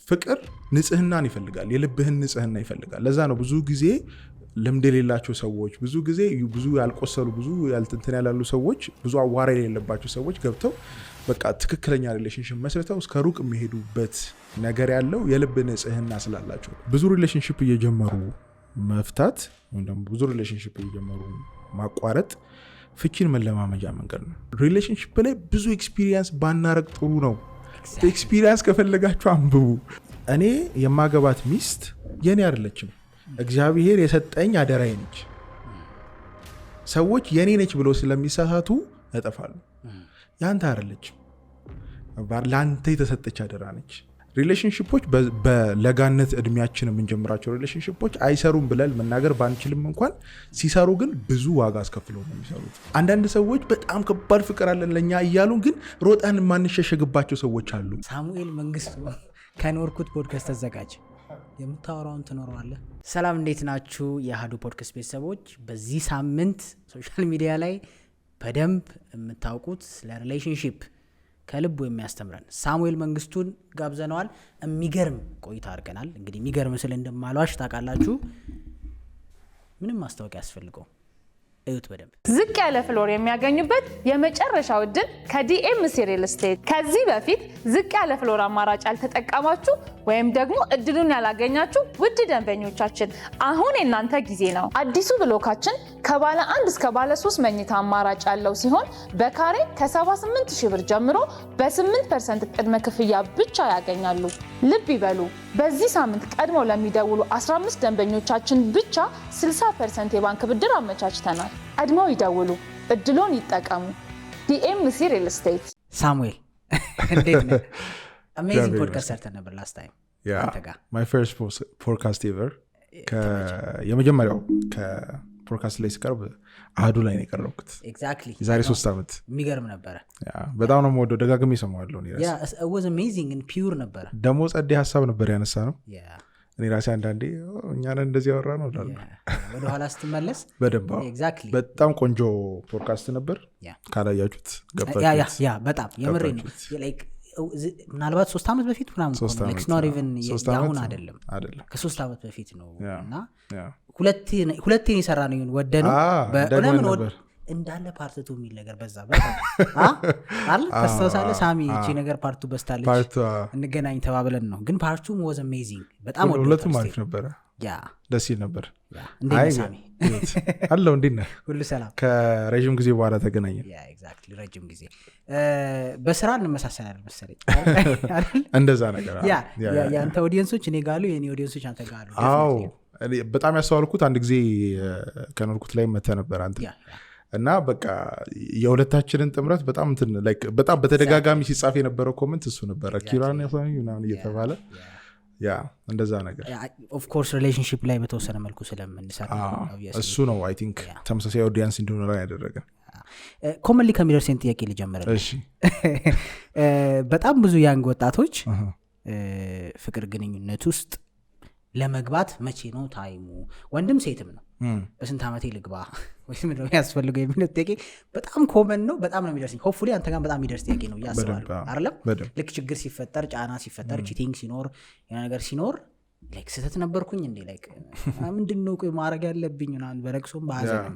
ፍቅር ንጽህናን ይፈልጋል፣ የልብህን ንጽህና ይፈልጋል። ለዛ ነው ብዙ ጊዜ ልምድ የሌላቸው ሰዎች፣ ብዙ ጊዜ ብዙ ያልቆሰሉ፣ ብዙ ያልተንተን ያላሉ ሰዎች፣ ብዙ አዋራ የሌለባቸው ሰዎች ገብተው በቃ ትክክለኛ ሪሌሽንሺፕ መስርተው እስከ ሩቅ የሚሄዱበት ነገር ያለው የልብ ንጽህና ስላላቸው። ብዙ ሪሌሽንሺፕ እየጀመሩ መፍታት ወይም ደግሞ ብዙ ሪሌሽንሺፕ እየጀመሩ ማቋረጥ ፍቺን መለማመጃ መንገድ ነው። ሪሌሽንሺፕ ላይ ብዙ ኤክስፒሪየንስ ባናረግ ጥሩ ነው። ኤክስፒሪየንስ ከፈለጋችሁ አንብቡ። እኔ የማገባት ሚስት የኔ አይደለችም፣ እግዚአብሔር የሰጠኝ አደራዬ ነች። ሰዎች የኔ ነች ብሎ ስለሚሳሳቱ ያጠፋሉ። ያንተ አይደለችም፣ ለአንተ የተሰጠች አደራ ነች። ሪሌሽንሺፖች በለጋነት እድሜያችን የምንጀምራቸው ሪሌሽንሺፖች አይሰሩም ብለን መናገር ባንችልም እንኳን ሲሰሩ ግን ብዙ ዋጋ አስከፍለው ነው የሚሰሩት። አንዳንድ ሰዎች በጣም ከባድ ፍቅር አለን ለኛ እያሉን ግን ሮጠን የማንሸሸግባቸው ሰዎች አሉ። ሳሙኤል መንግስቱ ከኖርኩት ፖድካስት ተዘጋጅ፣ የምታወራውን ትኖረዋለህ። ሰላም፣ እንዴት ናችሁ የአሃዱ ፖድካስት ቤተሰቦች? በዚህ ሳምንት ሶሻል ሚዲያ ላይ በደንብ የምታውቁት ስለ ሪሌሽንሺፕ ከልቡ የሚያስተምረን ሳሙኤል መንግስቱን ጋብዘነዋል። የሚገርም ቆይታ አድርገናል። እንግዲህ የሚገርም ስል እንደማሏሽ ታውቃላችሁ። ምንም ማስታወቂያ ያስፈልገው እዩት በደንብ። ዝቅ ያለ ፍሎር የሚያገኙበት የመጨረሻው እድል ከዲኤምሲ ሪል ስቴት። ከዚህ በፊት ዝቅ ያለ ፍሎር አማራጭ ያልተጠቀማችሁ ወይም ደግሞ እድሉን ያላገኛችሁ ውድ ደንበኞቻችን አሁን የናንተ ጊዜ ነው። አዲሱ ብሎካችን ከባለ 1 እስከ ባለ 3 መኝታ አማራጭ ያለው ሲሆን በካሬ ከ78,000 ብር ጀምሮ በ8% ቅድመ ክፍያ ብቻ ያገኛሉ። ልብ ይበሉ፣ በዚህ ሳምንት ቀድሞ ለሚደውሉ 15 ደንበኞቻችን ብቻ 60% የባንክ ብድር አመቻችተናል። ቀድመው ይደውሉ፣ እድሎን ይጠቀሙ። ዲኤምሲ ሪል ስቴት። ሳሙኤል እንዴት ነህ? አሜዚንግ ፖድካስት ሰርተን ነበር ላስት ታይም አንተ ጋር። ማይ ፈርስት ፖድካስት ኤቨር። የመጀመሪያው ከፖድካስት ላይ ሲቀርብ አሃዱ ላይ ነው የቀረብኩት። ኤግዛክትሊ የዛሬ 3 ዓመት። የሚገርም ነበረ። በጣም ነው የምወደው፣ ደጋግሜ እሰማዋለሁ። it was amazing and pure ነበረ። ደግሞ ጸዴ ሀሳብ ነበር ያነሳ ነው። እኔ ራሴ አንዳንዴ እኛን እንደዚህ ያወራ ነው እላለሁ ወደኋላ ስትመለስ። በደንብ በጣም ቆንጆ ፖድካስት ነበር። ካላያችሁት ገባችሁ? በጣም የምሬ ነው። ምናልባት 3 ዓመት በፊት ምናምን ያሁን አይደለም ከ3 ዓመት በፊት ነው። እና ሁለቴን የሰራ ነው ወደነው ለምን እንዳለ ፓርትቱ የሚል ነገር በዛ አለ ተስተውሳለ ሳሚ እቺ ነገር ፓርቱ በስታለች እንገናኝ ተባብለን ነው። ግን ፓርቱ was amazing በጣም ሁለቱም አሪፍ ነበረ። ደስ ይል ነበር። እንዴት ሳሚ አለው? እንዴት ነህ? ሁሉ ሰላም። ከረጅም ጊዜ በኋላ ተገናኘን። ኤግዛክትሊ ረጅም ጊዜ በስራ እንመሳሰላለን መሰለኝ እንደዛ ነገር። ያንተ ኦዲየንሶች እኔ ጋሉ፣ የኔ ኦዲየንሶች አንተ ጋሉ። አዎ በጣም ያስተዋልኩት አንድ ጊዜ ከኖርኩት ላይ መተህ ነበር አንተ እና በቃ የሁለታችንን ጥምረት በጣም በተደጋጋሚ ሲጻፍ የነበረው ኮመንት እሱ ነበረ። ኪራን ያሳሚ ምናምን እየተባለ እንደዛ ነገር። ኦፍ ኮርስ ሪሌሽንሺፕ ላይ በተወሰነ መልኩ ስለምንሰራ እሱ ነው አይ ቲንክ ተመሳሳይ ኦዲየንስ እንዲኖር ያደረገ። ኮመንሊ ከሚደርሰን ጥያቄ ልጀምር። በጣም ብዙ ያንግ ወጣቶች ፍቅር ግንኙነት ውስጥ ለመግባት መቼ ነው ታይሙ? ወንድም ሴትም ነው። በስንት ዓመቴ ልግባ ወይስ ምንድን ነው የሚያስፈልገው የሚለው ጥያቄ በጣም ኮመን ነው። በጣም ነው የሚደርሰኝ። ሆፕፉሊ አንተ ጋር በጣም የሚደርስ ጥያቄ ነው እያስባለሁ አይደለም? ልክ ችግር ሲፈጠር፣ ጫና ሲፈጠር፣ ቺቲንግ ሲኖር፣ የሆነ ነገር ሲኖር ስህተት ነበርኩኝ እንዴ ምንድን ነው ማድረግ ያለብኝ ምናምን በለቅሶም በሀዘንም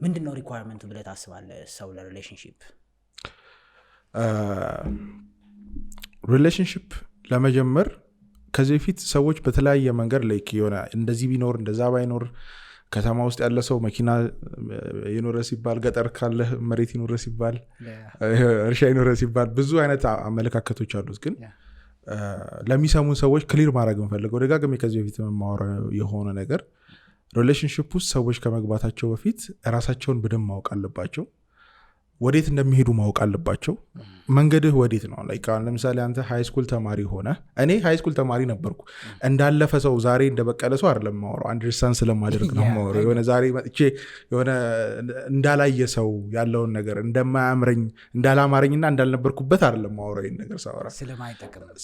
ምንድን ነው ሪኳየርመንቱ ብለህ ታስባለህ ሰው ለሪሌሽንሺፕ? ሪሌሽንሺፕ ለመጀመር ከዚህ በፊት ሰዎች በተለያየ መንገድ ላይ የሆነ እንደዚህ ቢኖር እንደዛ ባይኖር፣ ከተማ ውስጥ ያለ ሰው መኪና ይኖረ ሲባል፣ ገጠር ካለ መሬት ይኖረ ሲባል፣ እርሻ ይኖረ ሲባል ብዙ አይነት አመለካከቶች አሉት። ግን ለሚሰሙን ሰዎች ክሊር ማድረግ እንፈልገው ደጋግሜ ከዚህ በፊት የማወራው የሆነ ነገር ሪሌሽንሺፕ ውስጥ ሰዎች ከመግባታቸው በፊት ራሳቸውን በደንብ ማወቅ አለባቸው። ወዴት እንደሚሄዱ ማወቅ አለባቸው። መንገድህ ወዴት ነው? ለምሳሌ አንተ ሃይስኩል ተማሪ ሆነ፣ እኔ ሃይስኩል ተማሪ ነበርኩ። እንዳለፈ ሰው ዛሬ እንደበቀለ ሰው አይደለም ማወራው፣ አንደርስታንድ ስለማደርግ ነው ማወራው። የሆነ ዛሬ መጥቼ የሆነ እንዳላየ ሰው ያለውን ነገር እንደማያምረኝ እንዳላማረኝና እንዳልነበርኩበት አይደለም ማወራው። ይሄን ነገር ሳወራ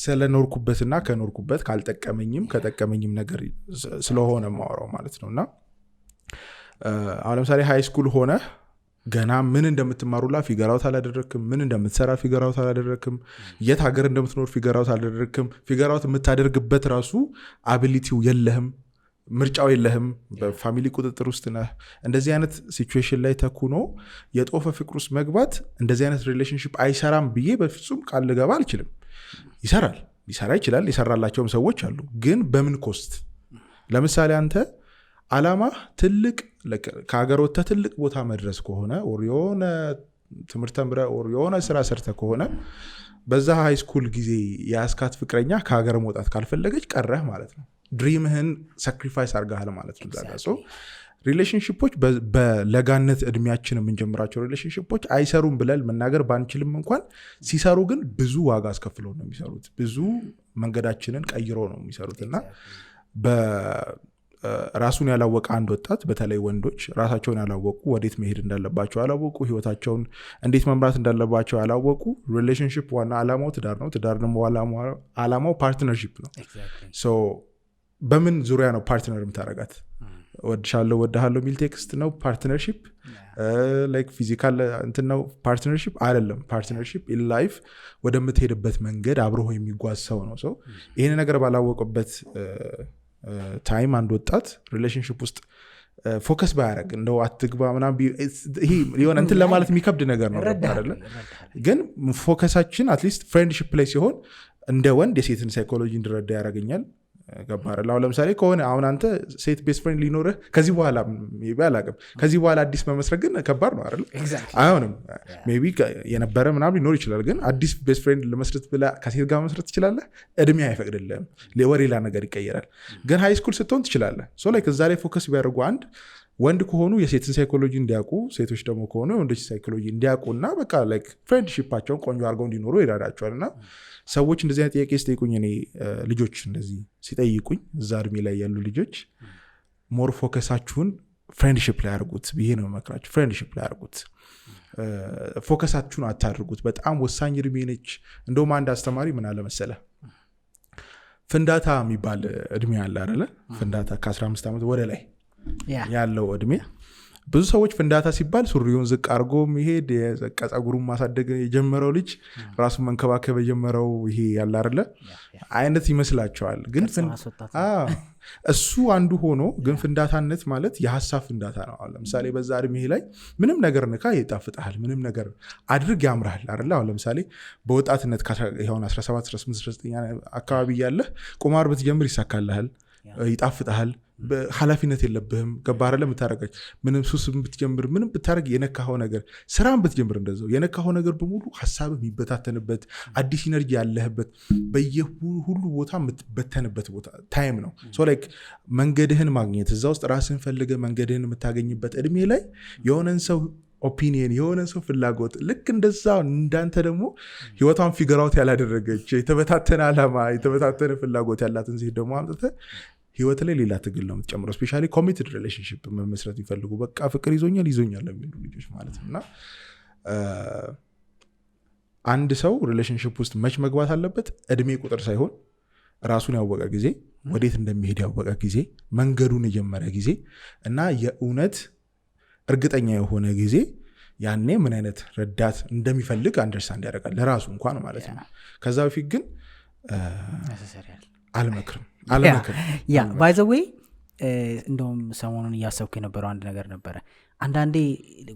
ስለኖርኩበትና ከኖርኩበት ካልጠቀመኝም ከጠቀመኝም ነገር ስለሆነ ማወራው ማለት ነውና አሁን ለምሳሌ ሃይስኩል ሆነ ገና ምን እንደምትማሩላ ፊገር አውት አላደረክም። ምን እንደምትሰራ ፊገር አውት አላደረክም። የት ሀገር እንደምትኖር ፊገር አውት አላደረክም። ፊገር አውት የምታደርግበት ራሱ አቢሊቲው የለህም፣ ምርጫው የለህም። በፋሚሊ ቁጥጥር ውስጥ ነህ። እንደዚህ አይነት ሲቹዌሽን ላይ ተኩኖ የጦፈ ፍቅር ውስጥ መግባት እንደዚህ አይነት ሪሌሽንሽፕ አይሰራም ብዬ በፍጹም ቃል ልገባ አልችልም። ይሰራል፣ ሊሰራ ይችላል። የሰራላቸውም ሰዎች አሉ። ግን በምን ኮስት? ለምሳሌ አንተ አላማ ትልቅ ከሀገር ወጥተህ ትልቅ ቦታ መድረስ ከሆነ የሆነ ትምህርት ተምረህ የሆነ ስራ ሰርተህ ከሆነ በዛ ሃይ ስኩል ጊዜ የያዝካት ፍቅረኛ ከሀገር መውጣት ካልፈለገች ቀረህ ማለት ነው። ድሪምህን ሳክሪፋይስ አድርገሃል ማለት ነው። ሪሌሽንሽፖች በለጋነት እድሜያችን የምንጀምራቸው ሪሌሽንሽፖች አይሰሩም ብለን መናገር ባንችልም እንኳን ሲሰሩ ግን ብዙ ዋጋ አስከፍለው ነው የሚሰሩት። ብዙ መንገዳችንን ቀይሮ ነው የሚሰሩት እና ራሱን ያላወቀ አንድ ወጣት በተለይ ወንዶች ራሳቸውን ያላወቁ ወዴት መሄድ እንዳለባቸው ያላወቁ ህይወታቸውን እንዴት መምራት እንዳለባቸው ያላወቁ ሪሌሽንሽፕ ዋና አላማው ትዳር ነው። ትዳር ደግሞ አላማው ፓርትነርሺፕ ነው። ሶ በምን ዙሪያ ነው ፓርትነር የምታረጋት? ወድሻለሁ ወድሃለሁ የሚል ቴክስት ነው ፓርትነርሺፕ? ላይክ ፊዚካል እንትን ነው ፓርትነርሺፕ? አይደለም። ፓርትነርሺፕ ኢን ላይፍ ወደምትሄድበት መንገድ አብረው የሚጓዝ ሰው ነው። ሰው ይህን ነገር ባላወቅበት ታይም አንድ ወጣት ሪሌሽንሽፕ ውስጥ ፎከስ ባያደረግ እንደው አትግባ ምናምን ይሄ ሊሆን እንትን ለማለት የሚከብድ ነገር ነው አይደለ? ግን ፎከሳችን አትሊስት ፍሬንድሽፕ ላይ ሲሆን እንደ ወንድ የሴትን ሳይኮሎጂ እንድረዳ ያደርገኛል። ገባህ? አሁን ለምሳሌ ከሆነ አሁን አንተ ሴት ቤስት ፍሬንድ ሊኖርህ ከዚህ በኋላ አላውቅም፣ ከዚህ በኋላ አዲስ መመስረት ግን ከባድ ነው አይደል? አይሆንም። ሜይ ቢ የነበረ ምናምን ሊኖር ይችላል። ግን አዲስ ቤስት ፍሬንድ ለመስረት ብለህ ከሴት ጋር መስረት ትችላለህ? እድሜ አይፈቅድልህም። ወደ ሌላ ነገር ይቀየራል። ግን ሃይ ስኩል ስትሆን ትችላለህ። ሶ ላይክ እዛ ላይ ፎከስ ቢያደርጉ አንድ ወንድ ከሆኑ የሴትን ሳይኮሎጂ እንዲያውቁ፣ ሴቶች ደግሞ ከሆኑ የወንዶች ሳይኮሎጂ እንዲያውቁ እና በቃ ላይክ ፍሬንድሺፓቸውን ቆንጆ አድርገው እንዲኖሩ ይረዳቸዋል። እና ሰዎች እንደዚህ አይነት ጥያቄ ሲጠይቁኝ እኔ ልጆች እንደዚህ ሲጠይቁኝ እዛ እድሜ ላይ ያሉ ልጆች ሞር ፎከሳችሁን ፍሬንድሺፕ ላይ አድርጉት ብዬ ነው መክራችሁ። ፍሬንድሺፕ ላይ አድርጉት፣ ፎከሳችሁን አታድርጉት። በጣም ወሳኝ እድሜ ነች። እንደውም አንድ አስተማሪ ምን አለ መሰለ፣ ፍንዳታ የሚባል እድሜ አለ አይደለ? ፍንዳታ ከ15 ዓመት ወደ ላይ ያለው እድሜ። ብዙ ሰዎች ፍንዳታ ሲባል ሱሪውን ዝቅ አድርጎ መሄድ፣ የዘቃ ጸጉሩን ማሳደግ የጀመረው ልጅ ራሱን መንከባከብ የጀመረው ይሄ ያለ አይደለ አይነት ይመስላቸዋል። ግን እሱ አንዱ ሆኖ ግን ፍንዳታነት ማለት የሀሳብ ፍንዳታ ነው። ለምሳሌ በዛ እድሜ ላይ ምንም ነገር ንካ ይጣፍጣል፣ ምንም ነገር አድርግ ያምራል አይደለ? አሁን ለምሳሌ በወጣትነት ሆን 17 18 19 አካባቢ ያለህ ቁማር ብትጀምር ይሳካልሃል፣ ይጣፍጣል፣ ኃላፊነት የለብህም። ገባህ አይደለ? የምታረጋች ምንም ሱስ ብትጀምር ምንም ብታረግ የነካኸው ነገር ስራን ብትጀምር እንደዛው የነካኸው ነገር በሙሉ ሀሳብህ የሚበታተንበት አዲስ ኢነርጂ ያለህበት በየሁሉ ቦታ የምትበተንበት ቦታ ታይም ነው። ሶ ላይክ መንገድህን ማግኘት እዛ ውስጥ ራስህን ፈልገህ መንገድህን የምታገኝበት እድሜ ላይ የሆነን ሰው ኦፒኒየን የሆነ ሰው ፍላጎት ልክ እንደዛ እንዳንተ ደግሞ ህይወቷን ፊገር አውት ያላደረገች የተበታተነ ዓላማ የተበታተነ ፍላጎት ያላትን ሴት ደግሞ አምጥተህ ህይወት ላይ ሌላ ትግል ነው የምትጨምረው። ስፔሻሊ ኮሚትድ ሪሌሽንሽፕ መመስረት ይፈልጉ በቃ ፍቅር ይዞኛል የሚሉ ልጆች ማለት ነው። እና አንድ ሰው ሪሌሽንሽፕ ውስጥ መች መግባት አለበት? እድሜ ቁጥር ሳይሆን ራሱን ያወቀ ጊዜ፣ ወዴት እንደሚሄድ ያወቀ ጊዜ፣ መንገዱን የጀመረ ጊዜ እና የእውነት እርግጠኛ የሆነ ጊዜ፣ ያኔ ምን አይነት ረዳት እንደሚፈልግ አንደርስታንድ ያደርጋል ለራሱ እንኳን ማለት ነው። ከዛ በፊት ግን አልመክርም። ባይ ዘ ዌይ እንደውም ሰሞኑን እያሰብኩ የነበረው አንድ ነገር ነበረ። አንዳንዴ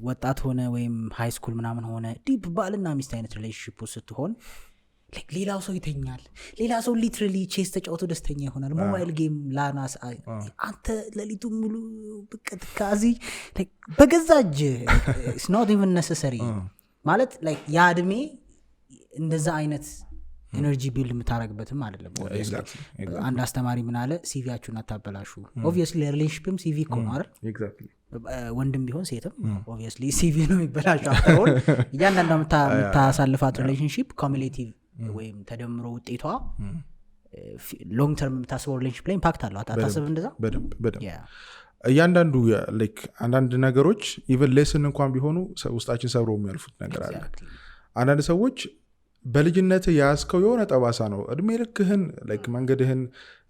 ወጣት ሆነ ወይም ሃይ ስኩል ምናምን ሆነ ዲፕ ባልና ሚስት አይነት ሪሌሽንሽፕ ውስጥ ሌላው ሰው ይተኛል፣ ሌላ ሰው ሊትራሊ ቼስ ተጫውቶ ደስተኛ ይሆናል። ሞባይል ጌም ላናስ አንተ ሌሊቱ ሙሉ ብቀት ካዚ በገዛ እጅ ኢትስ ኖት ኢቨን ነሰሰሪ ማለት ላይክ ያ እድሜ እንደዛ አይነት ኤነርጂ ቢልድ የምታረግበትም አይደለም። አንድ አስተማሪ ምን አለ፣ ሲቪያችሁን አታበላሹ። ኦብቪየስሊ ለሪሌሽንሽፕም ሲቪ እኮ ነው አይደል? ወንድም ቢሆን ሴትም ኦብቪየስሊ ሲቪ ነው የሚበላሸው። አፍተሮል እያንዳንዱ የምታሳልፋት ሪሌሽንሽፕ ኮሚሌቲቭ ወይም ተደምሮ ውጤቷ ሎንግ ተርም የምታስበው ሪሌሽንሽፕ ላይ ኢምፓክት አለው። አታስብ እንደዛ? በደንብ እያንዳንዱ አንዳንድ ነገሮች ኢቨን ሌስን እንኳን ቢሆኑ ውስጣችን ሰብሮ የሚያልፉት ነገር አለ። አንዳንድ ሰዎች በልጅነት ያስከው የሆነ ጠባሳ ነው እድሜ ልክህን መንገድህን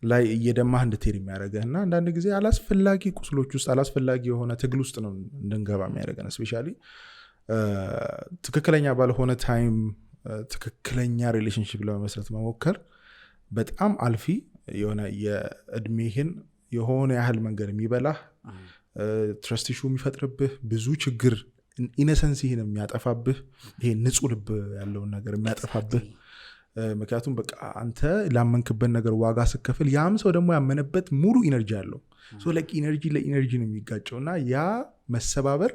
ላይ እየደማህ እንድትሄድ የሚያደርገህ እና አንዳንድ ጊዜ አላስፈላጊ ቁስሎች ውስጥ አላስፈላጊ የሆነ ትግል ውስጥ ነው እንድንገባ የሚያደርገን። ስፔሻሊ ትክክለኛ ባልሆነ ታይም ትክክለኛ ሪሌሽንሽፕ ለመመስረት መሞከር በጣም አልፊ የሆነ የእድሜህን የሆነ ያህል መንገድ የሚበላህ ትረስት ኢሹ የሚፈጥርብህ ብዙ ችግር ኢነሰንሲህን የሚያጠፋብህ ይሄ ንጹህ ልብ ያለውን ነገር የሚያጠፋብህ ምክንያቱም በቃ አንተ ላመንክበት ነገር ዋጋ ስከፍል ያም ሰው ደግሞ ያመነበት ሙሉ ኢነርጂ አለው ኢነርጂ ለኢነርጂ ነው የሚጋጨው እና ያ መሰባበር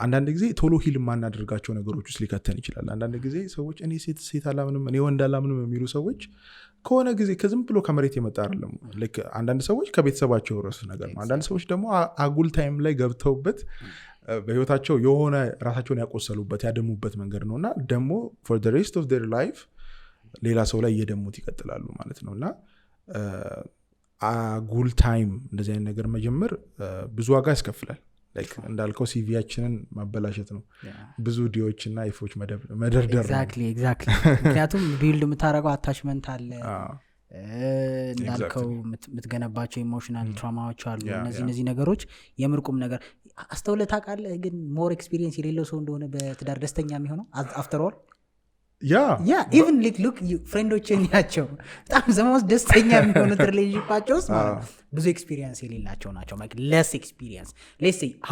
አንዳንድ ጊዜ ቶሎ ሂል ማናደርጋቸው ነገሮች ውስጥ ሊከተን ይችላል። አንዳንድ ጊዜ ሰዎች እኔ ሴት አላምንም እኔ ወንድ አላምንም የሚሉ ሰዎች ከሆነ ጊዜ ከዝም ብሎ ከመሬት የመጣ አይደለም። አንዳንድ ሰዎች ከቤተሰባቸው የወረሱ ነገር ነው። አንዳንድ ሰዎች ደግሞ አጉል ታይም ላይ ገብተውበት በህይወታቸው የሆነ ራሳቸውን ያቆሰሉበት ያደሙበት መንገድ ነው እና ደግሞ for the rest of their life ሌላ ሰው ላይ እየደሙት ይቀጥላሉ ማለት ነው እና አጉል ታይም እንደዚህ አይነት ነገር መጀመር ብዙ ዋጋ ያስከፍላል። እንዳልከው ሲቪያችንን ማበላሸት ነው ብዙ ዲዎች እና ኢፎች መደርደር ነው። ምክንያቱም ቢልድ የምታደረገው አታችመንት አለ እንዳልከው የምትገነባቸው ኢሞሽናል ትራማዎች አሉ። እነዚህ ነገሮች የምርቁም ነገር አስተውለህ ታውቃለህ። ግን ሞር ኤክስፒሪየንስ የሌለው ሰው እንደሆነ በትዳር ደስተኛ የሚሆነው አፍተር ኦል ኢቨን ሉክ ፍሬንዶችን ያቸው በጣም ዘማውስ ደስተኛ የሚሆኑት ሪሌሽንሺፓቸው ውስጥ ማለት ብዙ ኤክስፒሪየንስ የሌላቸው ናቸው። ለስ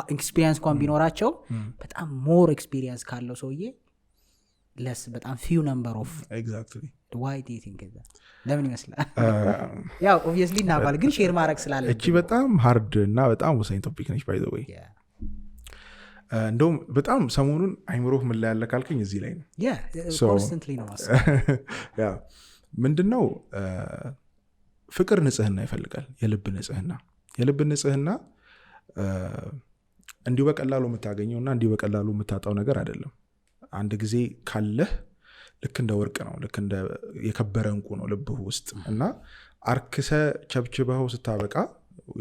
ኤክስፒሪየንስ እንኳን ቢኖራቸው በጣም ሞር ኤክስፒሪየንስ ካለው ሰውዬ ለስ በጣም ፊው ነምበር ኦፍ why do you think that ለምን ይመስላል? ያው obviously እናባል ግን ሼር ማድረግ ስላለ እቺ በጣም ሃርድ እና በጣም ወሳኝ ቶፒክ ነች by the way እንደውም በጣም ሰሞኑን አይምሮህ ምን ላይ ያለ ካልከኝ እዚህ ላይ ነው ኮንስተንትሊ ነው ያ ምንድነው ፍቅር ንጽህና ይፈልጋል። የልብ ንጽህና እንዲሁ በቀላሉ የምታገኘውና እንዲሁ በቀላሉ የምታጣው ነገር አይደለም። አንድ ጊዜ ካለህ ልክ እንደ ወርቅ ነው፣ ልክ እንደ የከበረ እንቁ ነው ልብህ ውስጥ እና አርክሰ ቸብችበው ስታበቃ